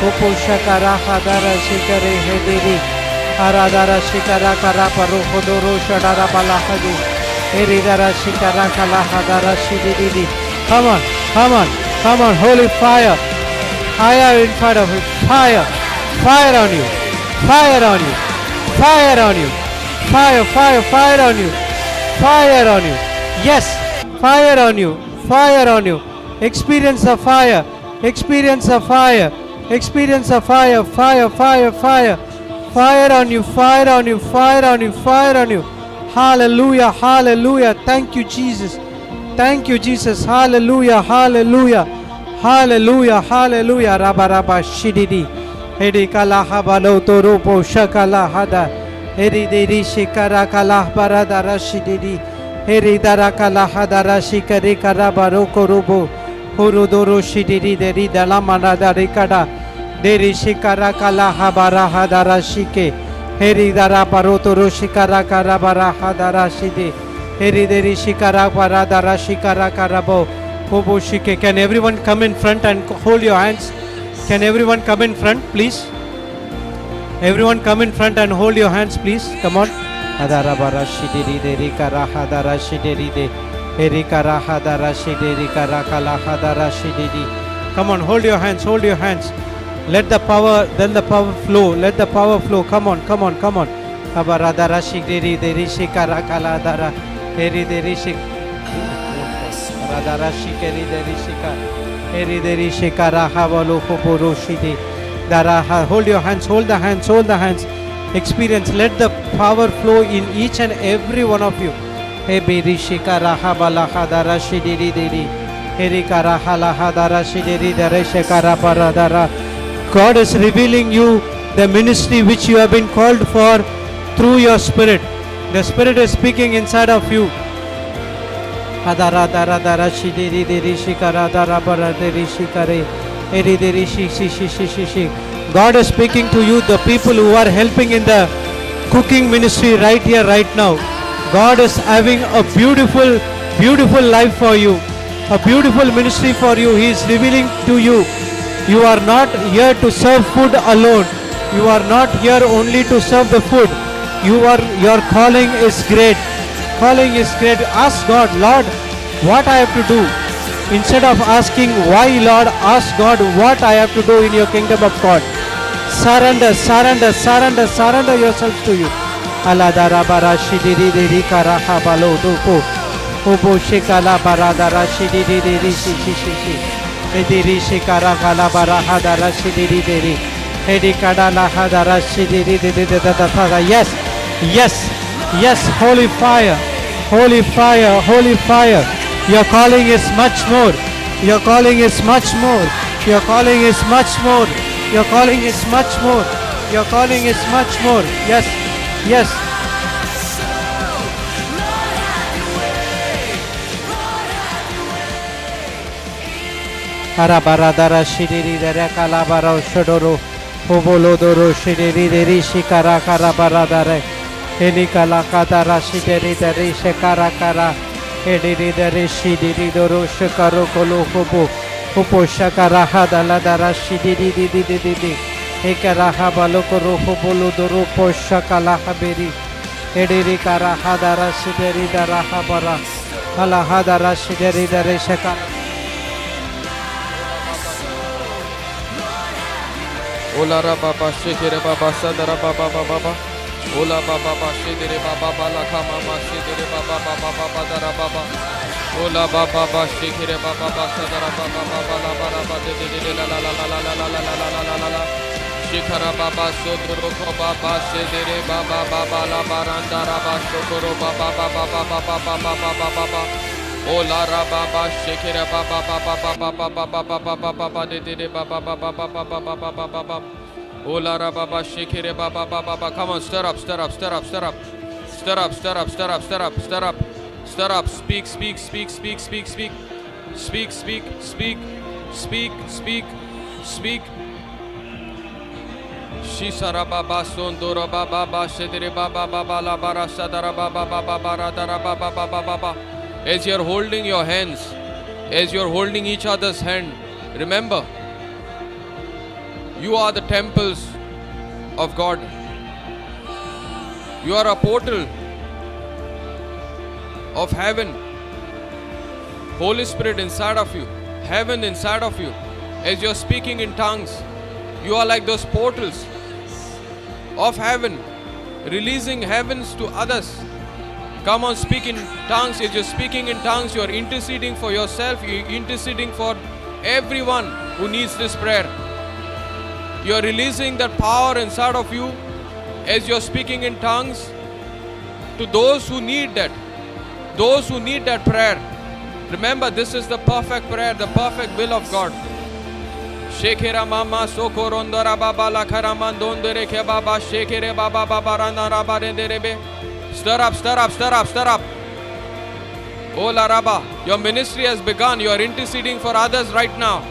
Hobo shakara hadara shikari hediri. Haradara shikara kara baru hodoro shadara balahadi. Heri dara shikara kala hadara shidiri. Come on, come on, come on, holy fire. Fire in front of it. Fire. Fire on you. Fire on you. Fire on you. Fire, fire, fire on you. Fire on you. Yes. Fire on you. Fire on you. Experience the fire. Experience the fire. Experience the fire. Fire, fire, fire. Fire on you. Fire on you. Fire on you. Fire on you. Hallelujah. Hallelujah. Thank you, Jesus. Thank you, Jesus. Hallelujah. Hallelujah. Hallelujah. Hallelujah. Rabba rabba shididi. Hedi kala habalo toropo shakala hada. Hedi diri shikara kala barada rashididi. Heri dara kala hadara shikari karabaro korobo. Horudoro shididi deri dalamana darikada. Deri shikara kala habara hadara shike. Heri dara parotoro shikara karabara hadara shide. Heri deri shikara paradara shikara karabo. Hobo shike. Can everyone come in front and hold your hands? Can everyone come in front, please? Everyone come in front and hold your hands, please. Come on. Hadara barashidiri deri kara hadara shidiri de. Heri kara hadara shidiri kara kala hadara shidiri. Come on, hold your hands, hold your hands. Let the power, then the power flow. Let the power flow. Come on, come on, come on. Habaradara shidiri deri shikara kala dara. Heri deri shik. Radara shikeri deri shikara. Heri deri shikara havalo hoboro shidi. Dara, hold your hands, hold the hands, hold the hands. Experience, let the power flow in each and every one of you. Hebiri shikara habala hadara shidiri diri. Heri kara hala hadara shidiri dare shikara paradara. God is revealing you the ministry which you have been called for through your spirit. The Spirit is speaking inside of you. Hadara dara dara shidiri diri shikara dara bara diri shikare. Eri diri shi shi shi shi shi shi. God is speaking to you, the people who are helping in the cooking ministry right here, right now. God is having a beautiful, beautiful life for you. a beautiful ministry for you. He is revealing to you. You are not here to serve food alone. You are not here only to serve the food. Your calling is great. Calling is great. Ask God, Lord, what I have to do. Instead of asking why, Lord, ask God what I have to do in your kingdom of God. Surrender, surrender, surrender, surrender yourselves to you. Aladara bara shidiri diri karaha balo dupo. Ubo shikala baradara shidiri diri shi. Ediri shikara kala baraha dara shidiri diri. Edikada laha dara shidiri diri dada. Yes, yes, yes, holy fire, holy fire, holy fire. Your calling is much more. Your calling is much more. Your calling is much more. Your calling is much more. Your calling is much more. Yes, yes. Harabaradara shidiri dere kalabara shodoro. Hobolodoro shidiri deri shikara karabaradare. Helikala kadara shidiri deri shikara kara. Ediri dere shidiri doro shikaro kolo hobo. Hopo shakara hadala dara shidiri didi. Ekaraha balokoro hobolo doro po shakala haberi. Ediri kara hadara shidiri dara habara. Hala hadara shidiri dere shakara. Ola Baba Shekere Baba Sadara Baba Baba Ola Baba Shedere Baba Bala Kama Shedere Baba Baba Dara Baba Ola Baba Shekere Baba Sadara Baba Baba La Baba de la la la la la la la la la la Shikara Baba Sodro Baba Shedere Baba Baba La Baranda Raba Shokoro Baba Baba Ola Baba Shekere Baba Baba de Baba Baba Ola Baba Shekere Baba. Come on, stir up. Speak. Shisara Baba Sondora Baba Shedere Baba La Barasa Dara Baba. As you're holding your hands, as you're holding each other's hand, remember, you are the temples of God. You are a portal of heaven. Holy Spirit inside of you, heaven inside of you. As you're speaking in tongues, you are like those portals of heaven, releasing heavens to others. Come on, speak in tongues. As you're speaking in tongues, you're interceding for yourself, you're interceding for everyone who needs this prayer. You're releasing that power inside of you as you're speaking in tongues to those who need that. Those who need that prayer. Remember, this is the perfect prayer, the perfect will of God. Shekera mama sokorondora baba la karamandondere ke baba shekere baba baba rana rabarenderebe. Stir up. Ola Rabba, your ministry has begun. You are interceding for others right now.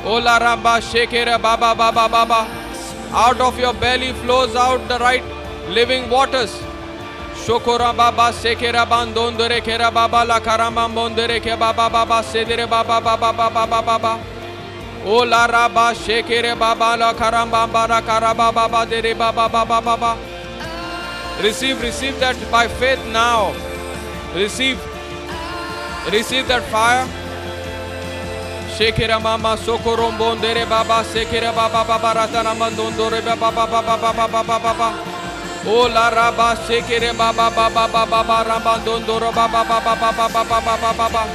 Ola Rabba, Shekere Baba. Out of your belly flows out the right living waters. Shokora Baba, Sekera Bandondere Kera Baba La Karamambondere Ke Baba Sedere Baba. Ola Rabba, Shekere Baba La Karambamba Karababa Dere Baba. Receive that by faith now. Receive that fire. Shekera mama sokorom dere baba sekera baba ratanamandondore baba. Ola raba sekere baba rabandondoro baba.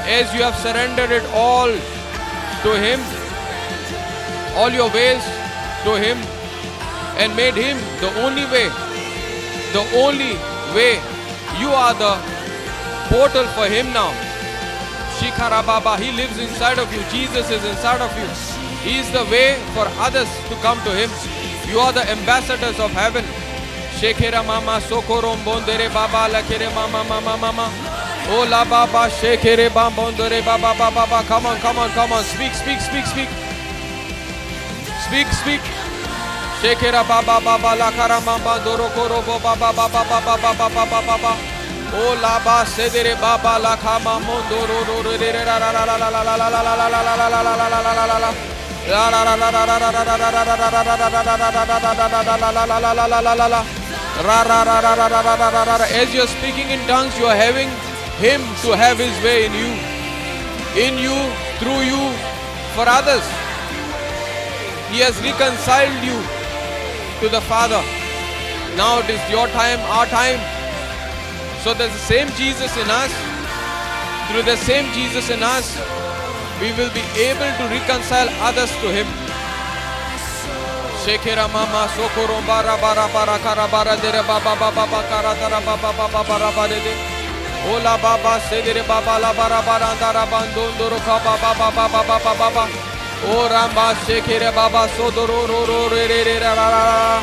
As you have surrendered it all to Him, all your ways to Him, and made Him the only way. You are the portal for Him now. Shikara Baba, He lives inside of you. Jesus is inside of you. He is the way for others to come to Him. You are the ambassadors of heaven. Shekera mama sokorom bondere baba lakere mama. Ola baba shekere bambondere baba. Come on. Speak. Shekera baba la karamamba doro koro baba. O la ba sedere baba la kama mondo ro ro ro re ra ra ra ra ra ra ra ra ra ra ra ra ra ra ra ra la. As you're speaking in tongues, you are having Him to have His way in you, through you, for others. He has reconciled you to the Father. Now it is your time, our time. So there's the same Jesus in us. Through the same Jesus in us, we will be able to reconcile others to Him. Sequeira mama sokoro bara bara bara kara bara dere baba baba kara dara baba baba bara bara de. Ola baba sedere baba la bara bara dara bandondoro ka baba baba baba baba. O ramba sequeira baba sodoro ro ro re re re ra ra ra.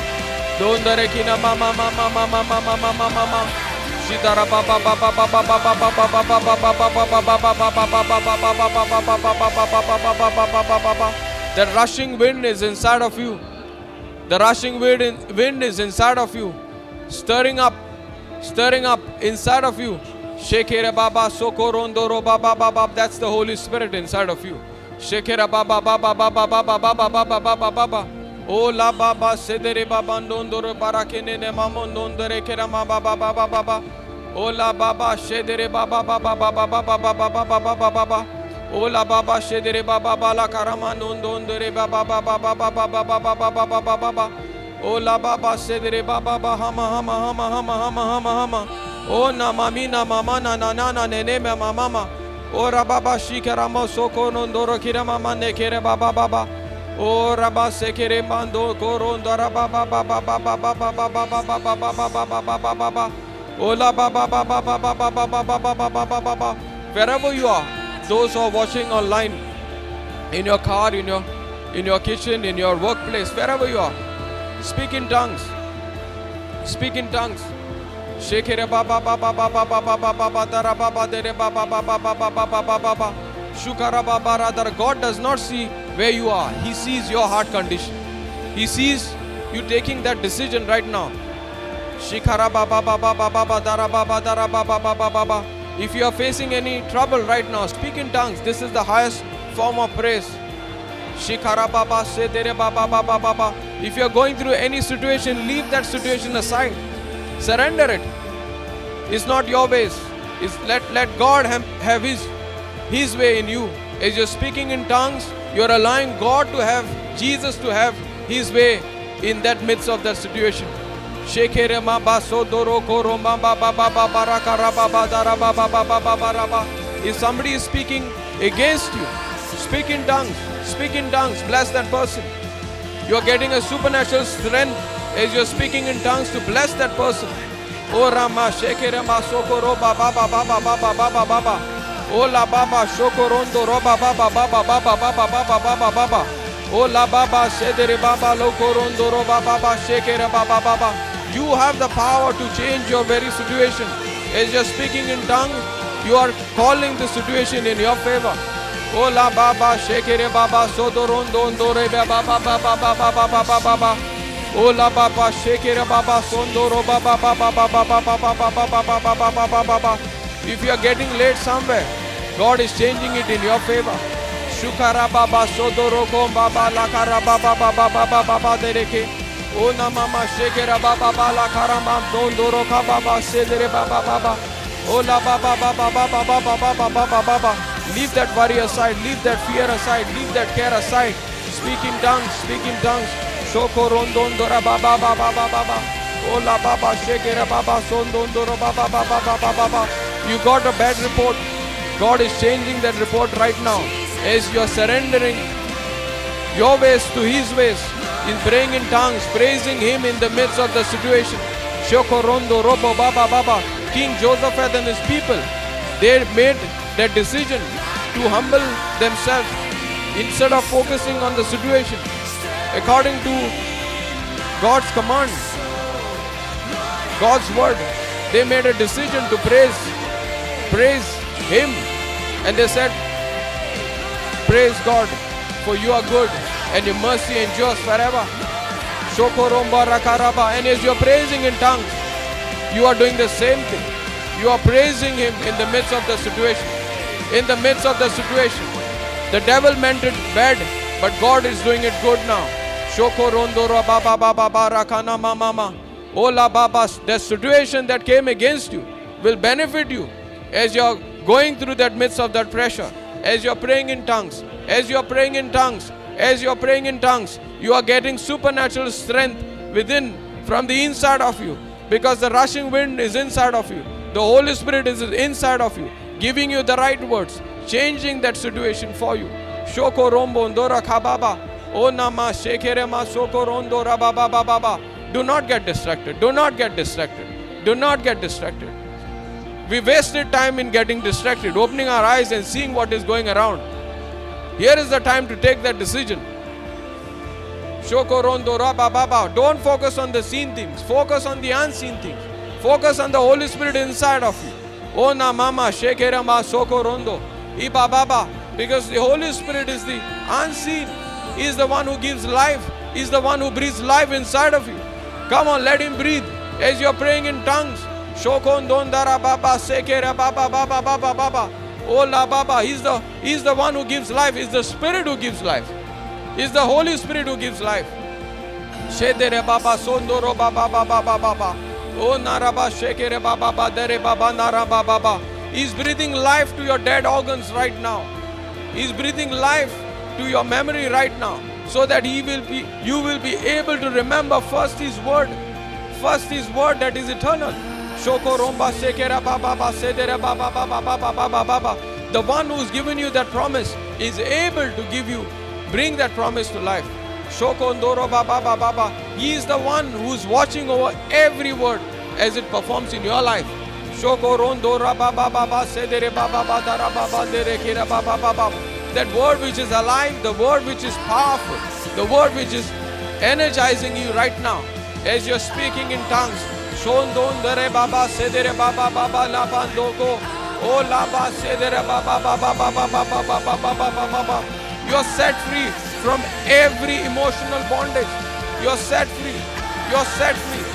Dondare kina mama mama mama mama mama mama. Sidara baba baba baba baba baba baba baba baba. The rushing wind is inside of you. The rushing wind is inside of you, stirring up inside of you. Shekera baba sokorondoro baba baba. That's the Holy Spirit inside of you. Shekera baba baba baba baba baba baba baba baba. O la baba sedere baba ndondoro barakene ne mamondondere kera baba baba baba. O la baba sedere baba baba baba baba baba baba baba. Ola baba shedere baba bala karama nondondere baba baba baba baba baba baba baba baba. Ola baba shedere baba baba hama hama hama hama hama hama hama. O na mamina mama na na na na nene mama mama. Ora baba shikara mosoko nondoro kira mama nekere baba baba. Ora baba sekere mando korondara baba baba baba baba baba baba baba baba baba baba. Ola baba baba baba baba baba baba baba. Wherever you are, those who are watching online, in your car, in your kitchen, in your workplace, wherever you are, speak in tongues. Speak in tongues. Shekere baba baba baba baba baba dara baba dere baba baba baba baba baba. Shukara baba radar. God does not see where you are. He sees your heart condition. He sees you taking that decision right now. Shikara baba baba baba dara baba baba. If you are facing any trouble right now, speak in tongues. This is the highest form of praise. Shikara baba sedere baba baba baba. If you are going through any situation, leave that situation aside. Surrender it. It's not your ways. Let God have His way in you. As you're speaking in tongues, you're allowing God to have, Jesus to have His way in that midst of that situation. Shekere ma baso doro koro ma ba ba ba ba baraka raba ba dara ba ba ba ba ba ba raba. If somebody is speaking against you, speak in tongues. Speak in tongues. Bless that person. You are getting a supernatural strength as you are speaking in tongues to bless that person. O Rama shekere ma sokoro ba ba ba ba ba ba ba ba ba ba. O la baba shokorondo roba ba ba ba ba ba ba ba ba ba ba ba ba ba. O la baba shedere baba lokorondo roba ba ba shekere ba ba ba ba. You have the power to change your very situation. As you're speaking in tongues, you are calling the situation in your favor. Ola baba shekere baba sodorondo ndore baba baba baba baba baba baba. Ola baba shekere baba sondoro baba baba baba baba baba baba baba baba. If you are getting late somewhere, God is changing it in your favor. Shukara baba sodoro kom baba lakara baba baba baba baba dereke. Ona mama shekera baba bala karama dondoro ka baba sedere baba baba. Ola baba baba baba baba baba baba baba. Leave that worry aside, leave that fear aside, leave that care aside. Speak in tongues, speak in tongues. Shoko rondondora baba baba baba baba. Ola baba shekera baba sondondoro baba baba baba baba. You got a bad report. God is changing that report right now. As you are surrendering your ways to His ways, in praying in tongues, praising Him in the midst of the situation. Shokorondo robo baba baba. King Joseph and his people, they made that decision to humble themselves instead of focusing on the situation. According to God's command, God's word, they made a decision to praise Him, and they said, praise God, for you are good and your mercy endures forever. Shokoromba rakaraba. And as you are praising in tongues, you are doing the same thing. You are praising Him in the midst of the situation. In the midst of the situation. The devil meant it bad, but God is doing it good now. Shoko rondoro baba baba barakana mama. Ola baba, the situation that came against you will benefit you as you are going through that midst of that pressure. As you are praying in tongues. As you are praying in tongues. As you are praying in tongues. You are getting supernatural strength within, from the inside of you. Because the rushing wind is inside of you. The Holy Spirit is inside of you. Giving you the right words. Changing that situation for you. Shoko rombo ndora kababa. O nama shekere ma soko rondo rababa baba. Do not get distracted. Do not get distracted. Do not get distracted. We wasted time in getting distracted, opening our eyes and seeing what is going around. Here is the time to take that decision. Shoko rondo rababa. Don't focus on the seen things. Focus on the unseen things. Focus on the Holy Spirit inside of you. O na mama shekere ma soko rondo. Iba baba. Because the Holy Spirit is the unseen. He is the one who gives life. He is the one who breathes life inside of you. Come on, let Him breathe. As you are praying in tongues. Shokon dondara baba sekera baba baba baba baba. Oh la baba. He is the one who gives life. He is the Spirit who gives life. He is the Holy Spirit who gives life. Shedere baba sondoro baba baba baba. Oh naraba shekere baba badere baba naraba baba. He is breathing life to your dead organs right now. He is breathing life to your memory right now, so that you will be able to remember first His word that is eternal. Shoko romba sekera baba baba sedere baba baba baba baba baba. The one who has given you that promise is able to bring that promise to life. Shoko ndoro baba baba baba. He is the one who is watching over every word as it performs in your life. Shoko rondo baba baba sedere baba baba baba dere kira baba baba. That word which is alive, the word which is powerful, the word which is energizing you right now as you're speaking in tongues. Shondon dere baba sedere baba baba la bandoko. Oh la ba sedere baba baba baba baba baba baba baba. You are set free from every emotional bondage. You are set free. You are set free.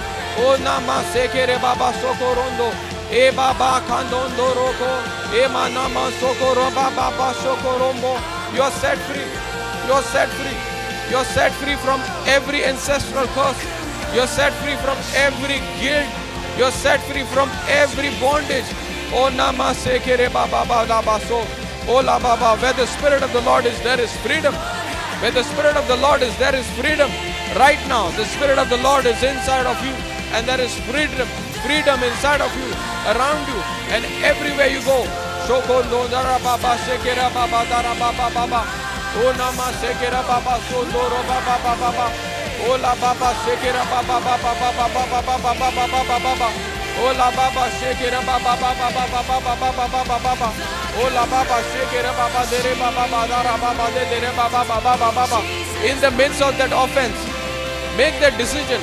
Oh nama sekere baba sokorondo. E baba kandondo roko. E manama sokoro baba sokorombo. You are set free. You are set free. You are set free from every ancestral curse. You are set free from every guilt. You are set free from every bondage. Oh nama sekere baba baba so. Oh la baba. Where the Spirit of the Lord is, there is freedom. Where the Spirit of the Lord is, there is freedom. Right now, the Spirit of the Lord is inside of you, and there is freedom. Freedom inside of you, around you, and everywhere you go. Shoko no dara baba sekera baba dara baba baba. O nama sekera baba sondoro baba baba baba. O la baba sekera baba baba baba baba baba baba baba. O la baba sekera baba baba baba baba baba baba. O la baba sekera baba dere baba dara baba dere baba baba baba. In the midst of that offense, make that decision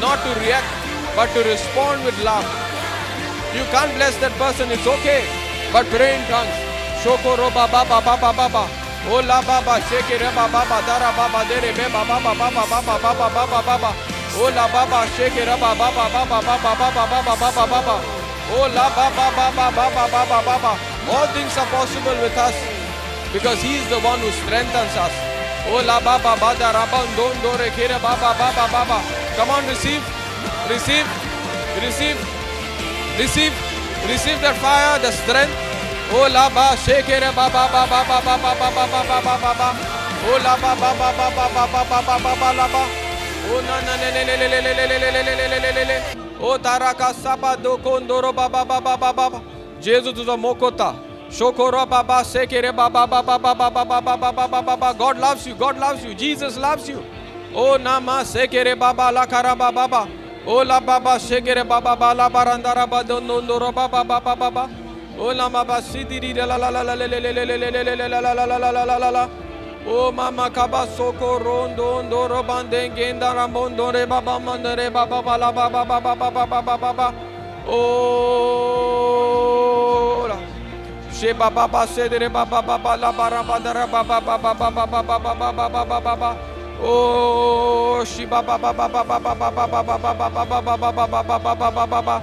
not to react, but to respond with love. You can't bless that person, it's okay, but pray in tongues. Shokoro baba baba baba. Ola baba shekere baba dara baba dere be baba baba baba baba baba baba. Ola baba shekere baba baba baba baba baba baba. Ola baba baba baba baba baba. All things are possible with us because He is the one who strengthens us. Ola baba bada rabandon dore kere baba baba baba. Come on, receive. Receive, receive, receive, receive that fire, the strength. Oh la ba shekere ba ba ba ba ba ba ba ba ba ba ba ba ba. Oh la ba ba ba ba ba ba ba ba ba ba ba la ba. Oh na na le le le le le le le le le le le le le. Oh taraka saba do kondoro ba ba ba ba ba ba. Jesus to the mokota. Shokoro ba ba shekere ba ba ba ba ba ba ba ba ba ba ba ba ba. God loves you. God loves you. Jesus loves you. Oh nama shekere ba ba la karaba ba ba. Ola baba shekere baba bala barandara badondoro baba baba baba. Ola mama sidiri la la la la la la la la la la la la la. Oh mama kaba soko rondo ndoro bandengenda ramondo re baba mandere baba bala baba baba baba baba baba. Oh she baba baba sedere baba baba la barabandara baba baba baba baba baba baba baba. Oh, Shiba Baba Baba Baba Baba Baba Baba Baba Baba Baba Baba Baba.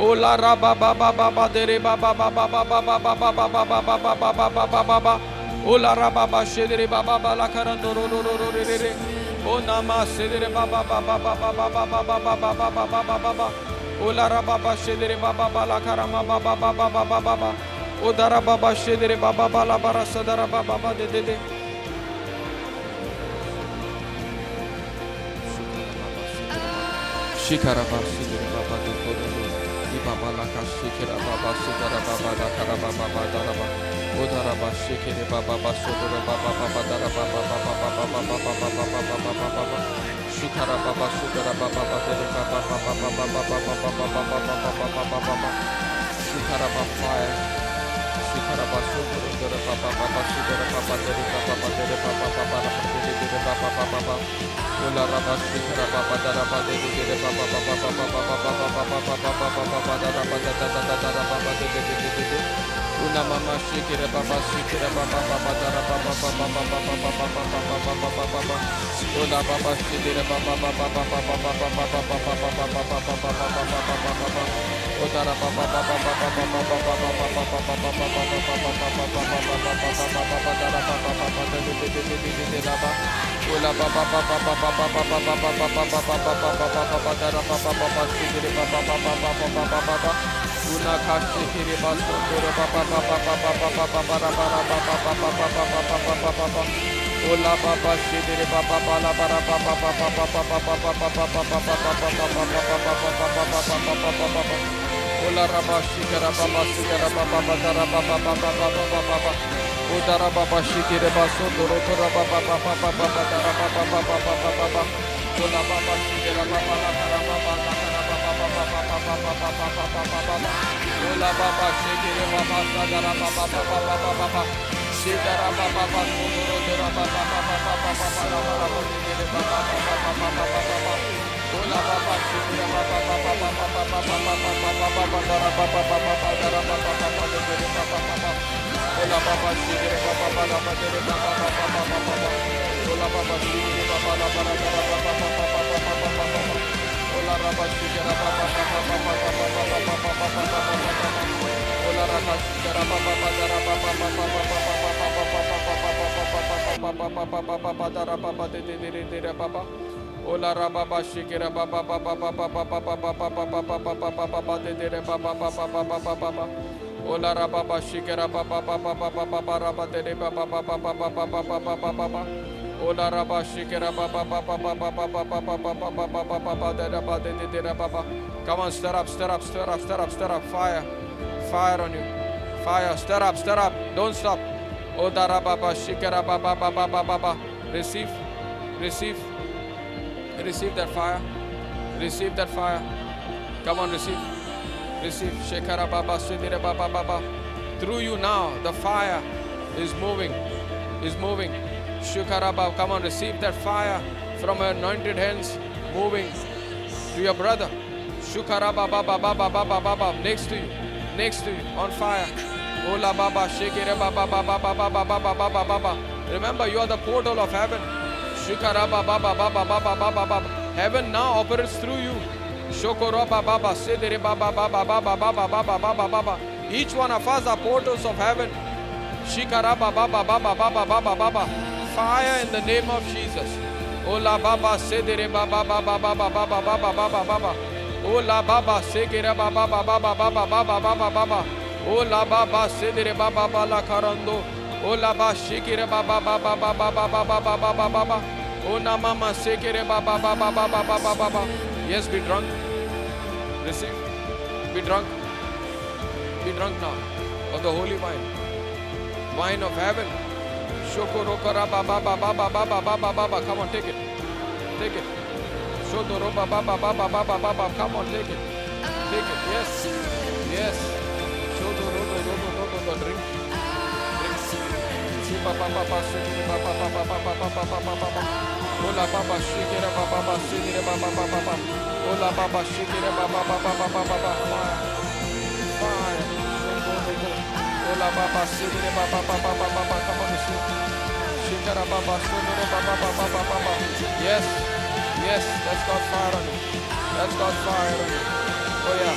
Ola raba baba baba dere baba baba baba baba baba baba baba baba baba baba. Ola raba baba shedere baba baba karando ro ro ro ro re re. O nama shedere baba baba baba baba baba baba baba baba baba. Ola raba baba shedere baba baba karama baba baba baba baba. O dara baba shedere baba baba barasa dara baba baba de de de. Shikara baba shedere baba de koro. Baba la kashikira baba sudara baba la karaba baba daraba udara bashikire baba basudara baba baba daraba baba baba baba baba baba baba baba shikara baba sudara baba baba baba baba baba baba baba baba baba baba shikara baba fire shikara basudara baba baba sudara baba baba baba baba baba baba Ola raba shikara baba daraba de de baba baba baba baba baba baba baba daraba da baba de Una mama shikara baba daraba baba baba Ola baba shikara baba baba Odara baba Ola baba baba baba baba Una kashi kiri baso dora baba baba Ola baba shidere baba bala bara baba Ola raba shikara baba sigara baba dara baba Udara baba shikere baso doro dora baba dara baba Ola baba shikara baba la bara baba Ola baba shikere baba sadara baba Shidara baba sodoro dora baba Ola baba shikere baba dara baba Ola baba shikere baba bala badere baba Ola baba shikere baba la bara baba Ola raba shikere baba Ola raba shikere baba dara baba de baba Ola raba shikere baba de baba Ola raba shikara baba raba de baba Ola raba shikara baba de baba Come on, stir up, fire on you, fire, stir up, don't stop. Oda raba shikara baba receive that fire, come on, receive Shekara Baba Sidire Baba. Through you now, the fire is moving. Shekara Baba, come on, receive that fire from your anointed hands, moving to your brother. Shukara Baba, next to you, on fire. Ola Baba, Shekere Baba. Remember, you are the portal of heaven. Shukara Baba. Heaven now operates through you. Shokora baba sedere baba. Each one of us are portals of heaven. Shikara baba. Fire in the name of Jesus. Ola baba sedere baba. Ola baba segere baba. Ola baba sedere baba la karando. Ola ba shikere baba. Ona mama segere baba. Yes, be drunk. Receive. Be drunk. Be drunk now of the holy wine. Wine of heaven. Shokorokara baba. Come on, take it. Shodoroba baba. Come on, take it. Yes. Shodoroba. Drink. Ola baba shikere baba sidire baba. Ola baba shikere baba. Fire. Ola baba sidire baba. Come on, shikere baba sundoro baba. Yes, that's God's fire on you. Oh yeah.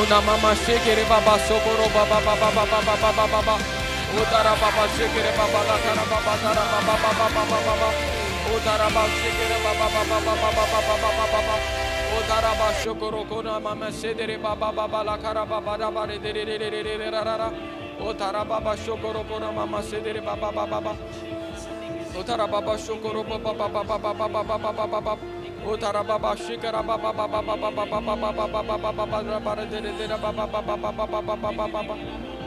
Una mama shekere baba sokoro baba baba baba baba baba baba. Udara baba shekere baba la kara baba dara baba baba baba baba. Udara baba shekere baba baba baba baba baba baba. Udara baba shokoro kona mama sedere baba baba la kara baba dara re re re re re re ra ra ra. Udara baba shokoro kona mama sedere baba baba baba. Udara baba shokoro baba baba baba baba baba baba. Utara baba shikara baba baba baba baba baba baba baba baba dere dere baba baba baba baba baba.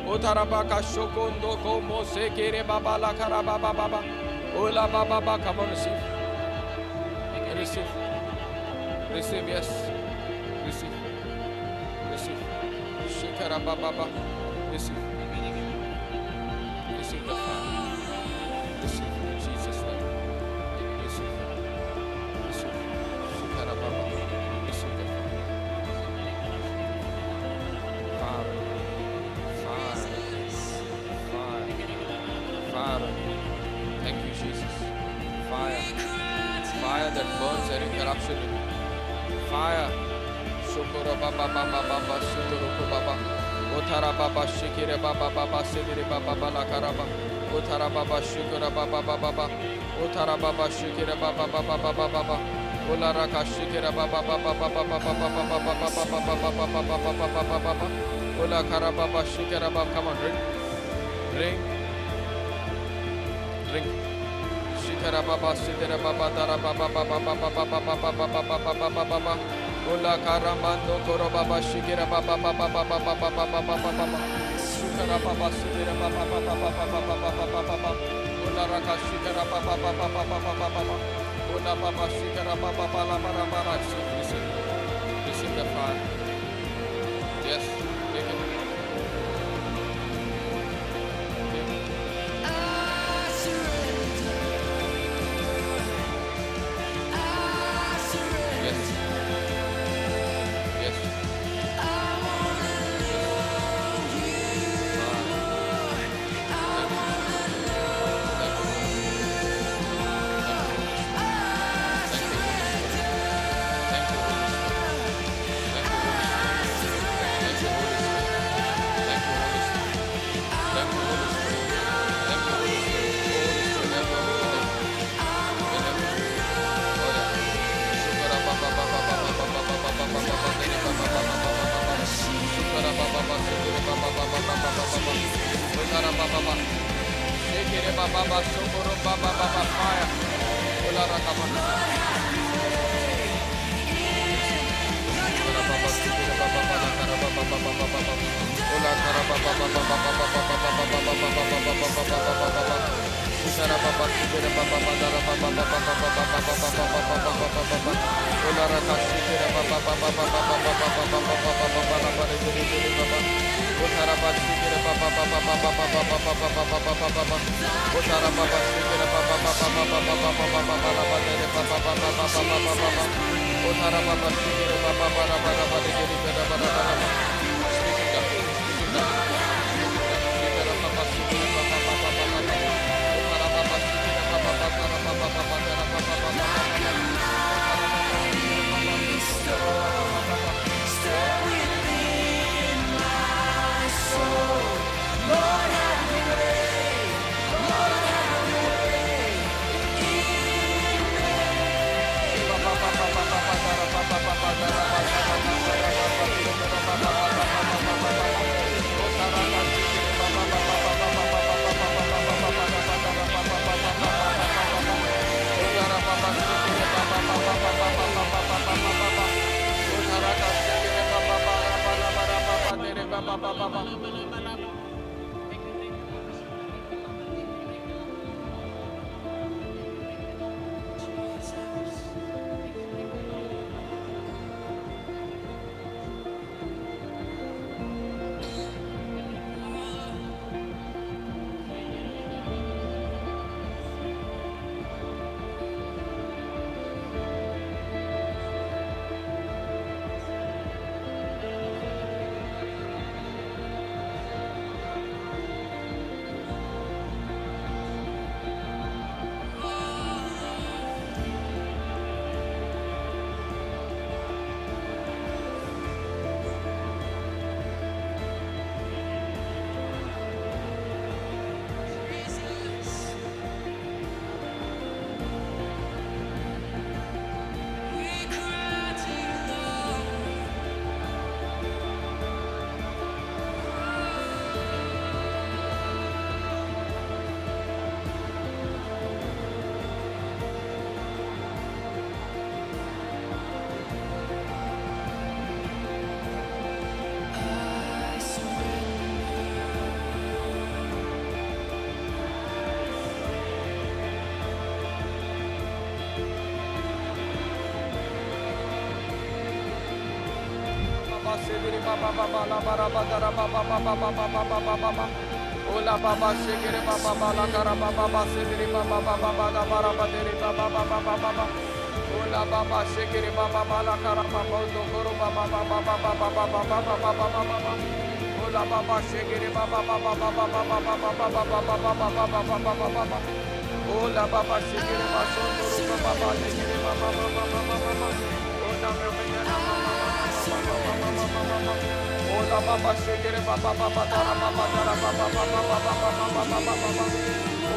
Utara baka shokondo komo sekere baba la kara baba baba. Ola baba baba, come on, receive. Receive. Receive, yes. Receive. Receive. Shikara baba baba. Receive. Receive the fire. Receive in Jesus' name. Receive. Receive. Shikara baba. Receive the fire. Fire. Fire. Fire. Fire. Thank you, Jesus. Fire. Fire that burns any corruption in you. Fire. Shukura baba baba baba shukuru baba. Uthara baba shikire baba baba sidire baba bala karaba. Uthara baba shukura baba baba baba. Uthara baba shikire baba baba baba baba. Ulara ka shikire baba baba baba baba baba baba baba baba baba baba baba. Ula kara baba shikire baba. Come on, ring. Ring. Ring. Shikara baba sidira baba dara baba baba baba baba baba baba baba baba. Ula karamando koro baba shikira baba baba baba baba baba baba. Shikara baba sidira baba baba baba baba baba. Ula raka shikara baba baba baba baba. Ula baba shikara baba bala bara bara. Receive. Receive the fire. Yes, take it. Sidiri Baba Baba La Baraba Dara Baba Baba Baba Baba Baba Ola Baba Shikiri Baba Bala Karaba Baba Sidiri Baba Baba La Baraba Diri Baba Baba Baba Ola Baba Shikiri Baba Bala Karaba Bozo Koro Baba Baba Baba Baba Baba Baba Baba Ola Baba Shikiri Baba Baba Baba Baba Baba Baba Baba Baba Ola Baba Shikiri Baso Koro Baba Baba Shikiri Baba Baba Baba Ola Ola Baba Shikiri Baba Baba Dara Baba Dara Baba Baba Baba Baba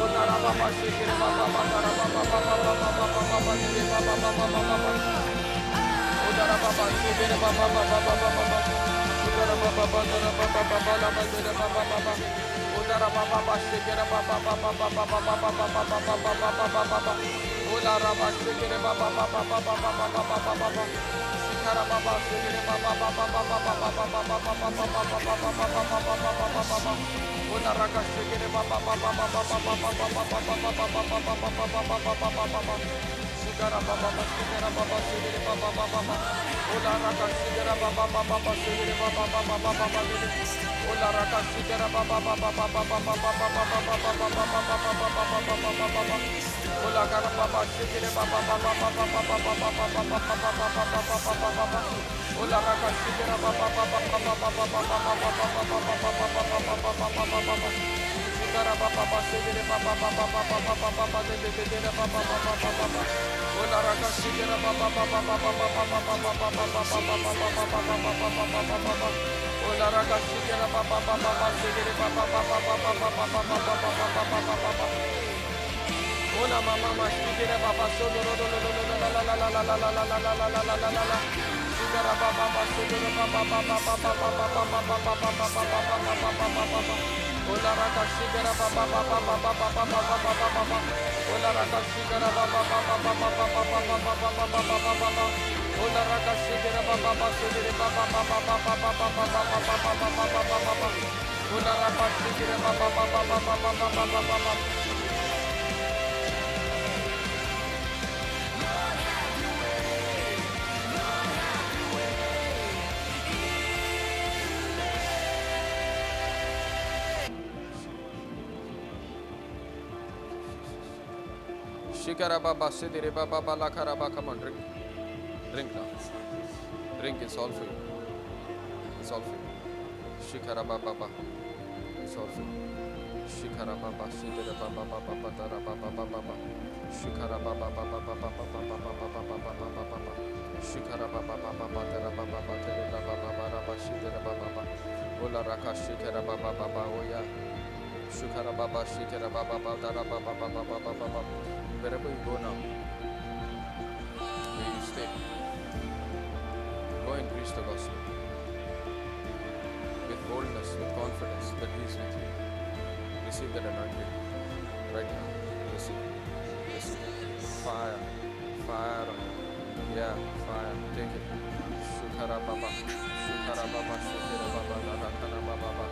Ola Baba Shikiri Baba Baba Dara Baba Baba Baba Baba Diri Baba Baba Baba Ola Baba Shikiri Baba Baba Baba Ola Baba Dara Baba Baba Baba Diri Baba Baba Ola Baba Shikiri Baba Baba Baba Baba Baba Ola Baba Shikiri Baba Baba Baba Baba Shikara Baba Shikiri Baba Baba Baba Ola Raka Shikiri Baba Baba Baba Shikara Baba Shikara Baba Shikiri Baba Baba Ola Raka Shikara Baba Baba Shikiri Baba Baba Ola Raka Shikara Baba Baba Baba Ola Gara Baba Shikiri Baba Baba Ola Raka Shikara Baba Baba Shikara Baba Shikiri Baba Baba Ola Raka Shikara Baba Baba Ola Raka Shikara Baba Baba Shikiri Baba Baba Ola mama shikere baba sodoro la shikara baba sodoro baba Ola raka shikara baba Ola raka shikara baba Ola raka shikara baba sodoro baba Ola raka shikara baba Shikara Baba Sidiri Baba Balakaraba, come on, drink. Drink now. Drink, it's all for you. It's all for you. Shikara Baba, it's all for you. Shikara Baba Sidiri Baba Baba Dara Baba Baba. Shikara Baba Baba Baba Baba. Shikara Baba Baba Dara Baba Dara Baba Baba Sidiri Baba. Ola Raka Shikara Baba Baba Oya. Shikara Baba Shikara Baba Dara Baba Baba. Wherever you go now, where you stay, go and preach the gospel with boldness, with confidence that He is with you. Receive that anointing right now. Receive. Fire on you. Yeah, fire. Take it. Shukara Baba, Shukara Baba, Nakana Baba,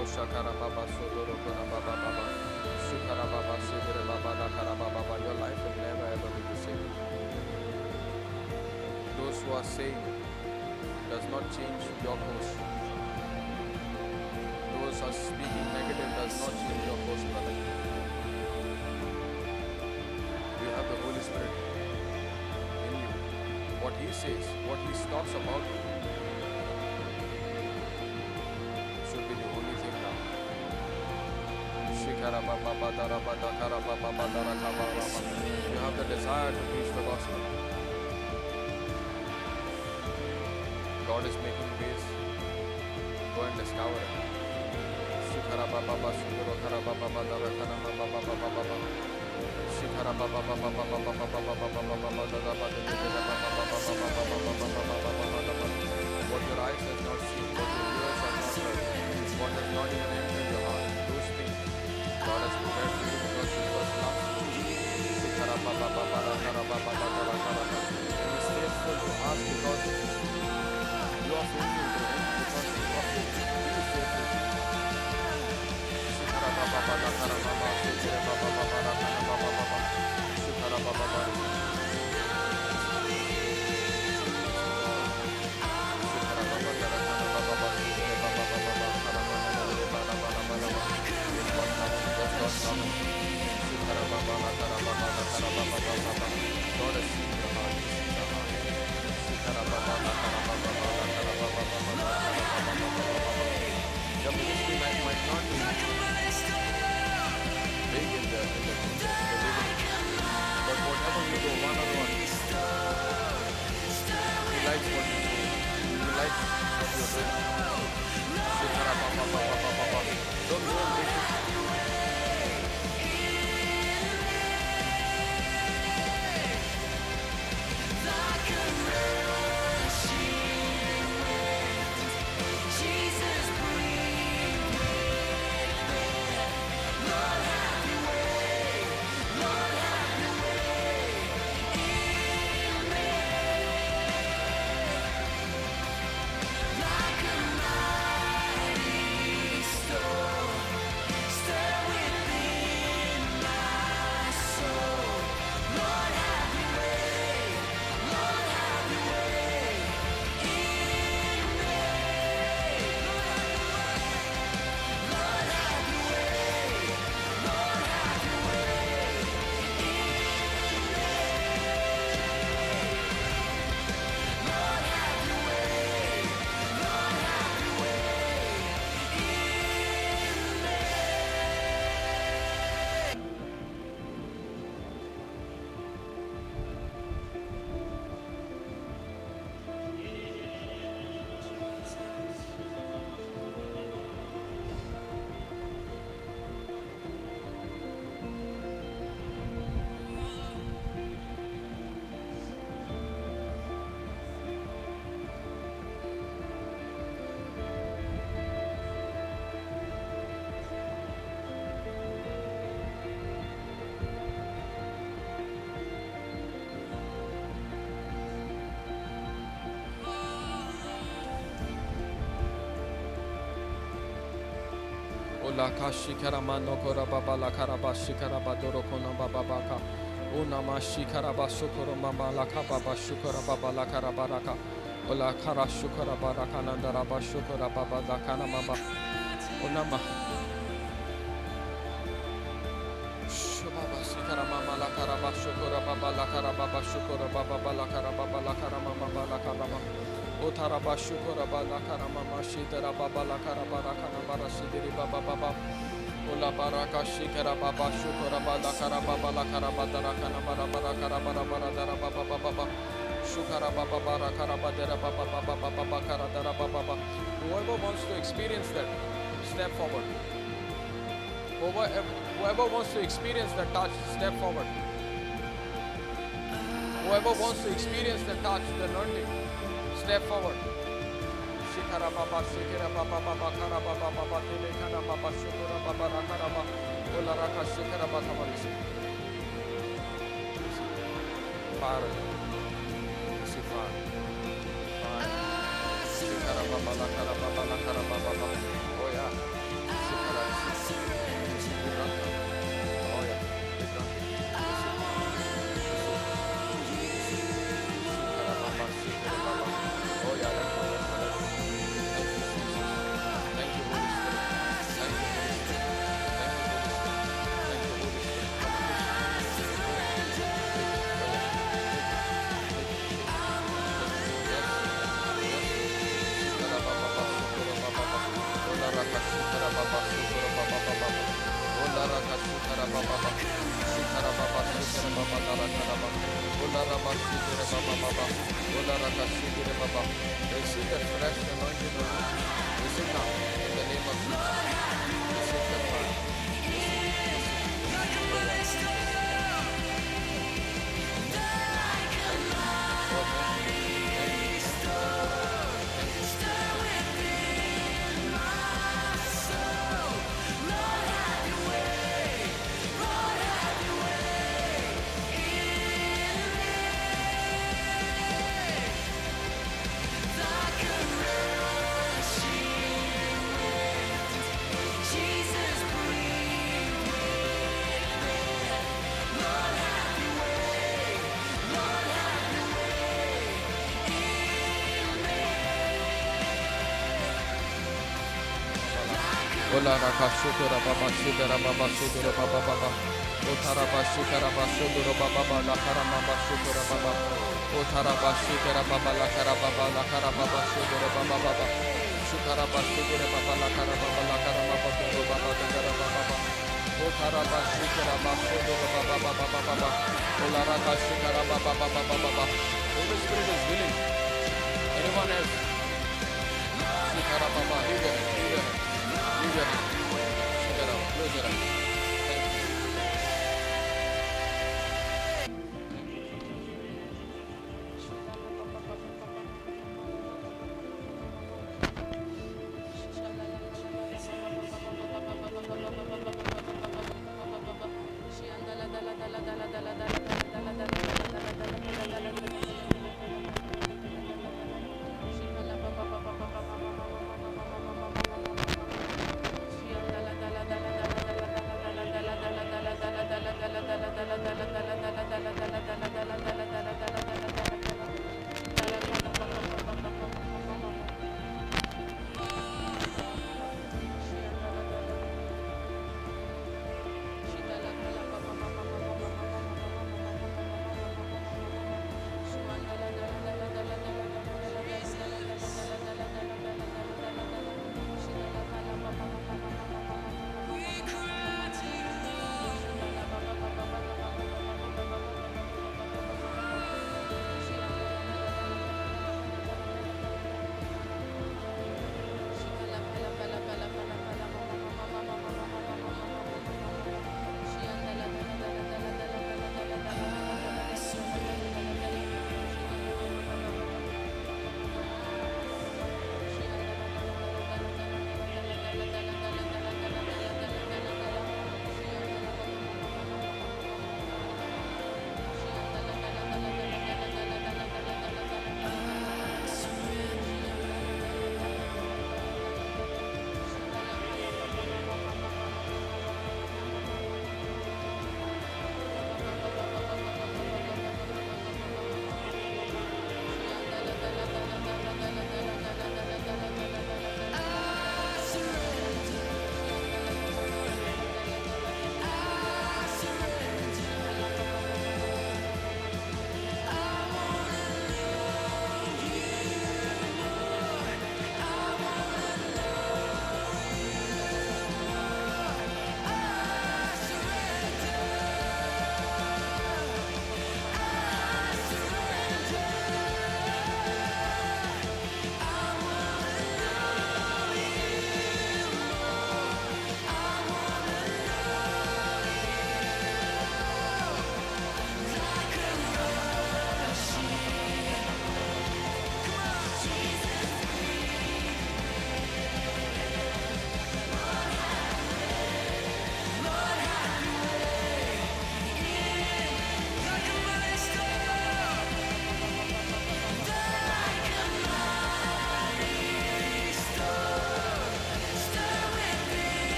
Oshakara Baba, Sodoro Baba. Shukara Baba, Sidere Baba, Nakara Baba, your life will never ever be the same. Those who are saved does not change your course. Those who are speaking negative does not change your course, brother. You have the Holy Spirit in you. What He says, what He talks about should be the only thing now. You have the desire to preach the gospel. God is making ways. Go and discover it. What your eyes has not seen, what your ears have not heard, what has not even entered your heart, those things God has prepared for you because He first loves you. And He's faithful to us because you are faithful to Him, because you are faithful. He is faithful to you. Your ministry might not be big in the beginning, but whatever you do one-on-one, He likes what you do. He likes what you're doing. Don't go and make it. Ola kashikara manokora baba la karaba shikara badoro kona baba baka. Una mashikara basukoro mama la kababa shukara baba la karabaraka. Ola kara shukara baraka nandara bashukara baba la kana mama. Una ma. Shubaba shikara mama la karaba shukara baba la karababa shukara baba la karababa la karamama la karama. Otaraba shukara bala karamama shidara baba la karabara kanabara shidiri baba baba. Ola baraka shikara baba shukara bala karababa la karabadara kanabara bara karabara bara dara baba baba. Shukara baba bara karabadara baba baba baba karadara baba baba. Whoever wants to experience that, step forward. Whoever wants to experience the touch, step forward. Whoever wants to experience the touch, the anointing, step forward. Shikara baba, shikara baba, baba, kara baba, baba, tele kara baba, shukara baba, rakara baba, ola raka shikara baba, kamalisi. Fire. See fire. Fire. Shikara baba, lakara baba, lakara baba, baba. Oh yeah. Shikara. Oh yeah. Shikara baba, shikara baba. Oh yeah. Thank you, Holy Spirit. Thank you, Holy Spirit. Thank you, Holy Spirit. Receive the fresh anointing of God. Receive now in the name of Jesus. Receive the fire. Jesus Ola raka sudara baba sudara baba sudara baba baba. Otara basukara basudara baba baba lakara baba sudara baba. Otara basukara baba lakara baba lakara baba sudara baba baba. Sukara basudara baba lakara baba lakara baba sudara baba lakara baba baba. Otara basukara basudara baba baba baba. Ola raka sukara baba baba baba. Holy Spirit is willing. Anyone else? Sukara baba, leave your hand, leave your hand, leave your hand. Sukara, close your eyes. Thank you.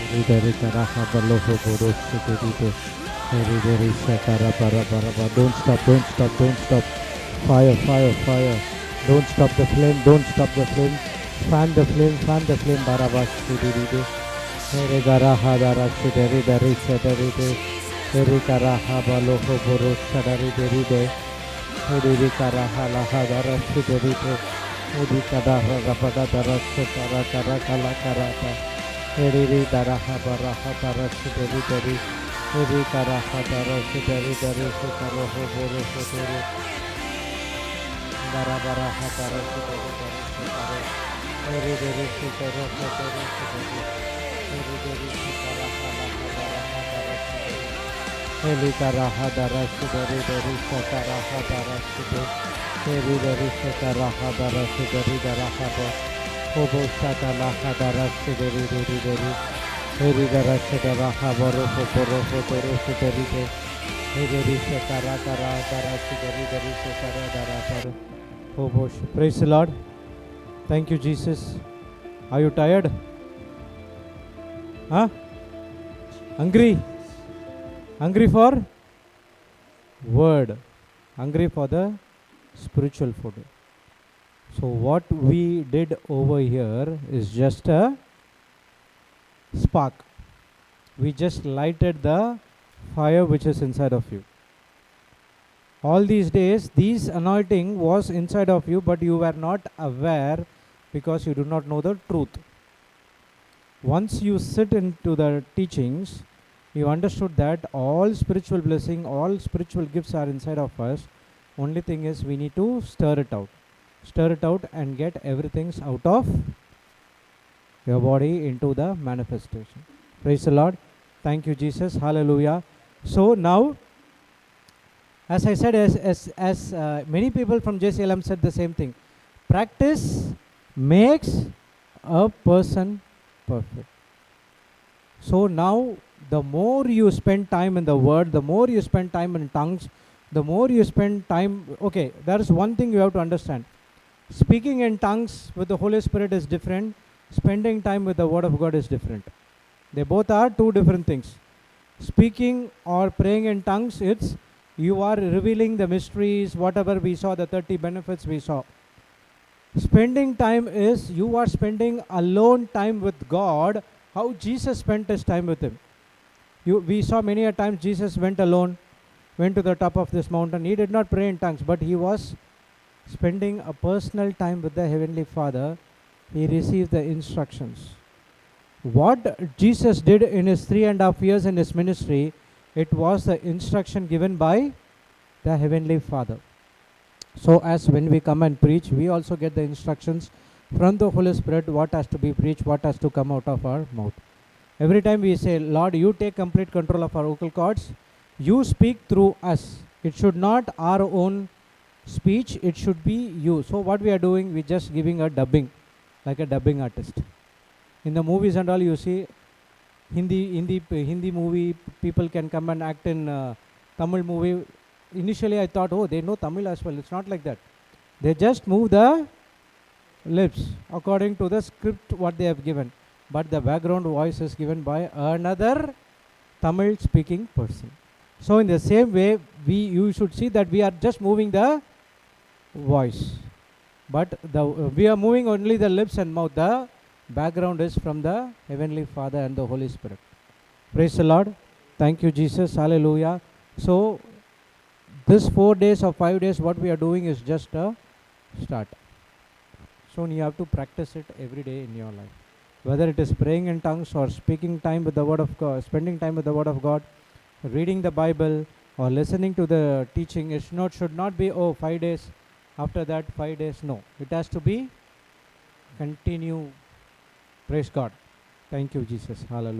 Don't stop, don't stop, don't stop. Fire, fire, fire. Don't stop the flame, don't stop the flame. Fan the flame, Barabbas. Heri Garaha Darashi Deri Dari Sedari De Heri Karaha Baloho Boro Sadari Deri De Heri Karaha Laha Darashi Deri De Heri Karaha Rapada Darashi Kara Kara Kala Karata Heri Daraha Baraha Darashi Deri Deri Heri Karaha Darashi Deri Dari Sekaroho Boro Sodoro Barabaraha Darashi Deri Dari Sekaro Heri Deri Sekaro Sodoro Sodoro Heli Karaha Darashi Dari Dari Sakaraha Darashi Heri Dari Sakaraha Darashi Dari Daraha Hobo Sakalaha Darashi Dari Dari Dari Heri Darashi Daraha Baroho Boroho Doroho Dari Heri Sakara Kara Darashi Dari Dari Sakara Daraha Hobo. Praise the Lord. Thank you, Jesus. Are you tired? Huh? Hungry? Hungry for word. Hungry for the spiritual food. So what we did over here is just a spark. We just lighted the fire which is inside of you. All these days, this anointing was inside of you, but you were not aware because you do not know the truth. Once you sit into the teachings, you understood that all spiritual blessing, all spiritual gifts are inside of us. Only thing is we need to stir it out. Stir it out and get everything out of your body into the manifestation. Praise the Lord. Thank you, Jesus. Hallelujah. So now, as I said, as many people from JCILM said the same thing. Practice makes a person perfect. So now, the more you spend time in the word, the more you spend time in tongues, the more you spend time. Okay, there is one thing you have to understand. Speaking in tongues with the Holy Spirit is different. Spending time with the Word of God is different. They both are two different things. Speaking or praying in tongues, it's you are revealing the mysteries, whatever we saw, the 30 benefits we saw. Spending time is you are spending alone time with God, how Jesus spent his time with him. We saw many a times Jesus went alone, went to the top of this mountain. He did not pray in tongues, but he was spending a personal time with the Heavenly Father. He received the instructions. What Jesus did in his 3.5 years in his ministry, it was the instruction given by the Heavenly Father. So as when we come and preach, we also get the instructions from the Holy Spirit, what has to be preached, what has to come out of our mouth. Every time we say, Lord, you take complete control of our vocal cords, you speak through us. It should not our own speech, it should be you. So what we are doing, we just giving a dubbing, like a dubbing artist. In the movies and all, you see Hindi movie, people can come and act in Tamil movie. Initially I thought, oh, they know Tamil as well. It's not like that. They just move the lips according to the script what they have given. But the background voice is given by another Tamil speaking person. So in the same way, you should see that we are just moving the voice. But we are moving only the lips and mouth. The background is from the Heavenly Father and the Holy Spirit. Praise the Lord. Thank you, Jesus. Hallelujah. So this 4 days or 5 days, what we are doing is just a start. So you have to practice it every day in your life. Whether it is praying in tongues or speaking time with the Word of God, spending time with the Word of God, reading the Bible or listening to the teaching, it should not be, 5 days, after that 5 days. No, it has to be continue. Praise God. Thank you, Jesus. Hallelujah.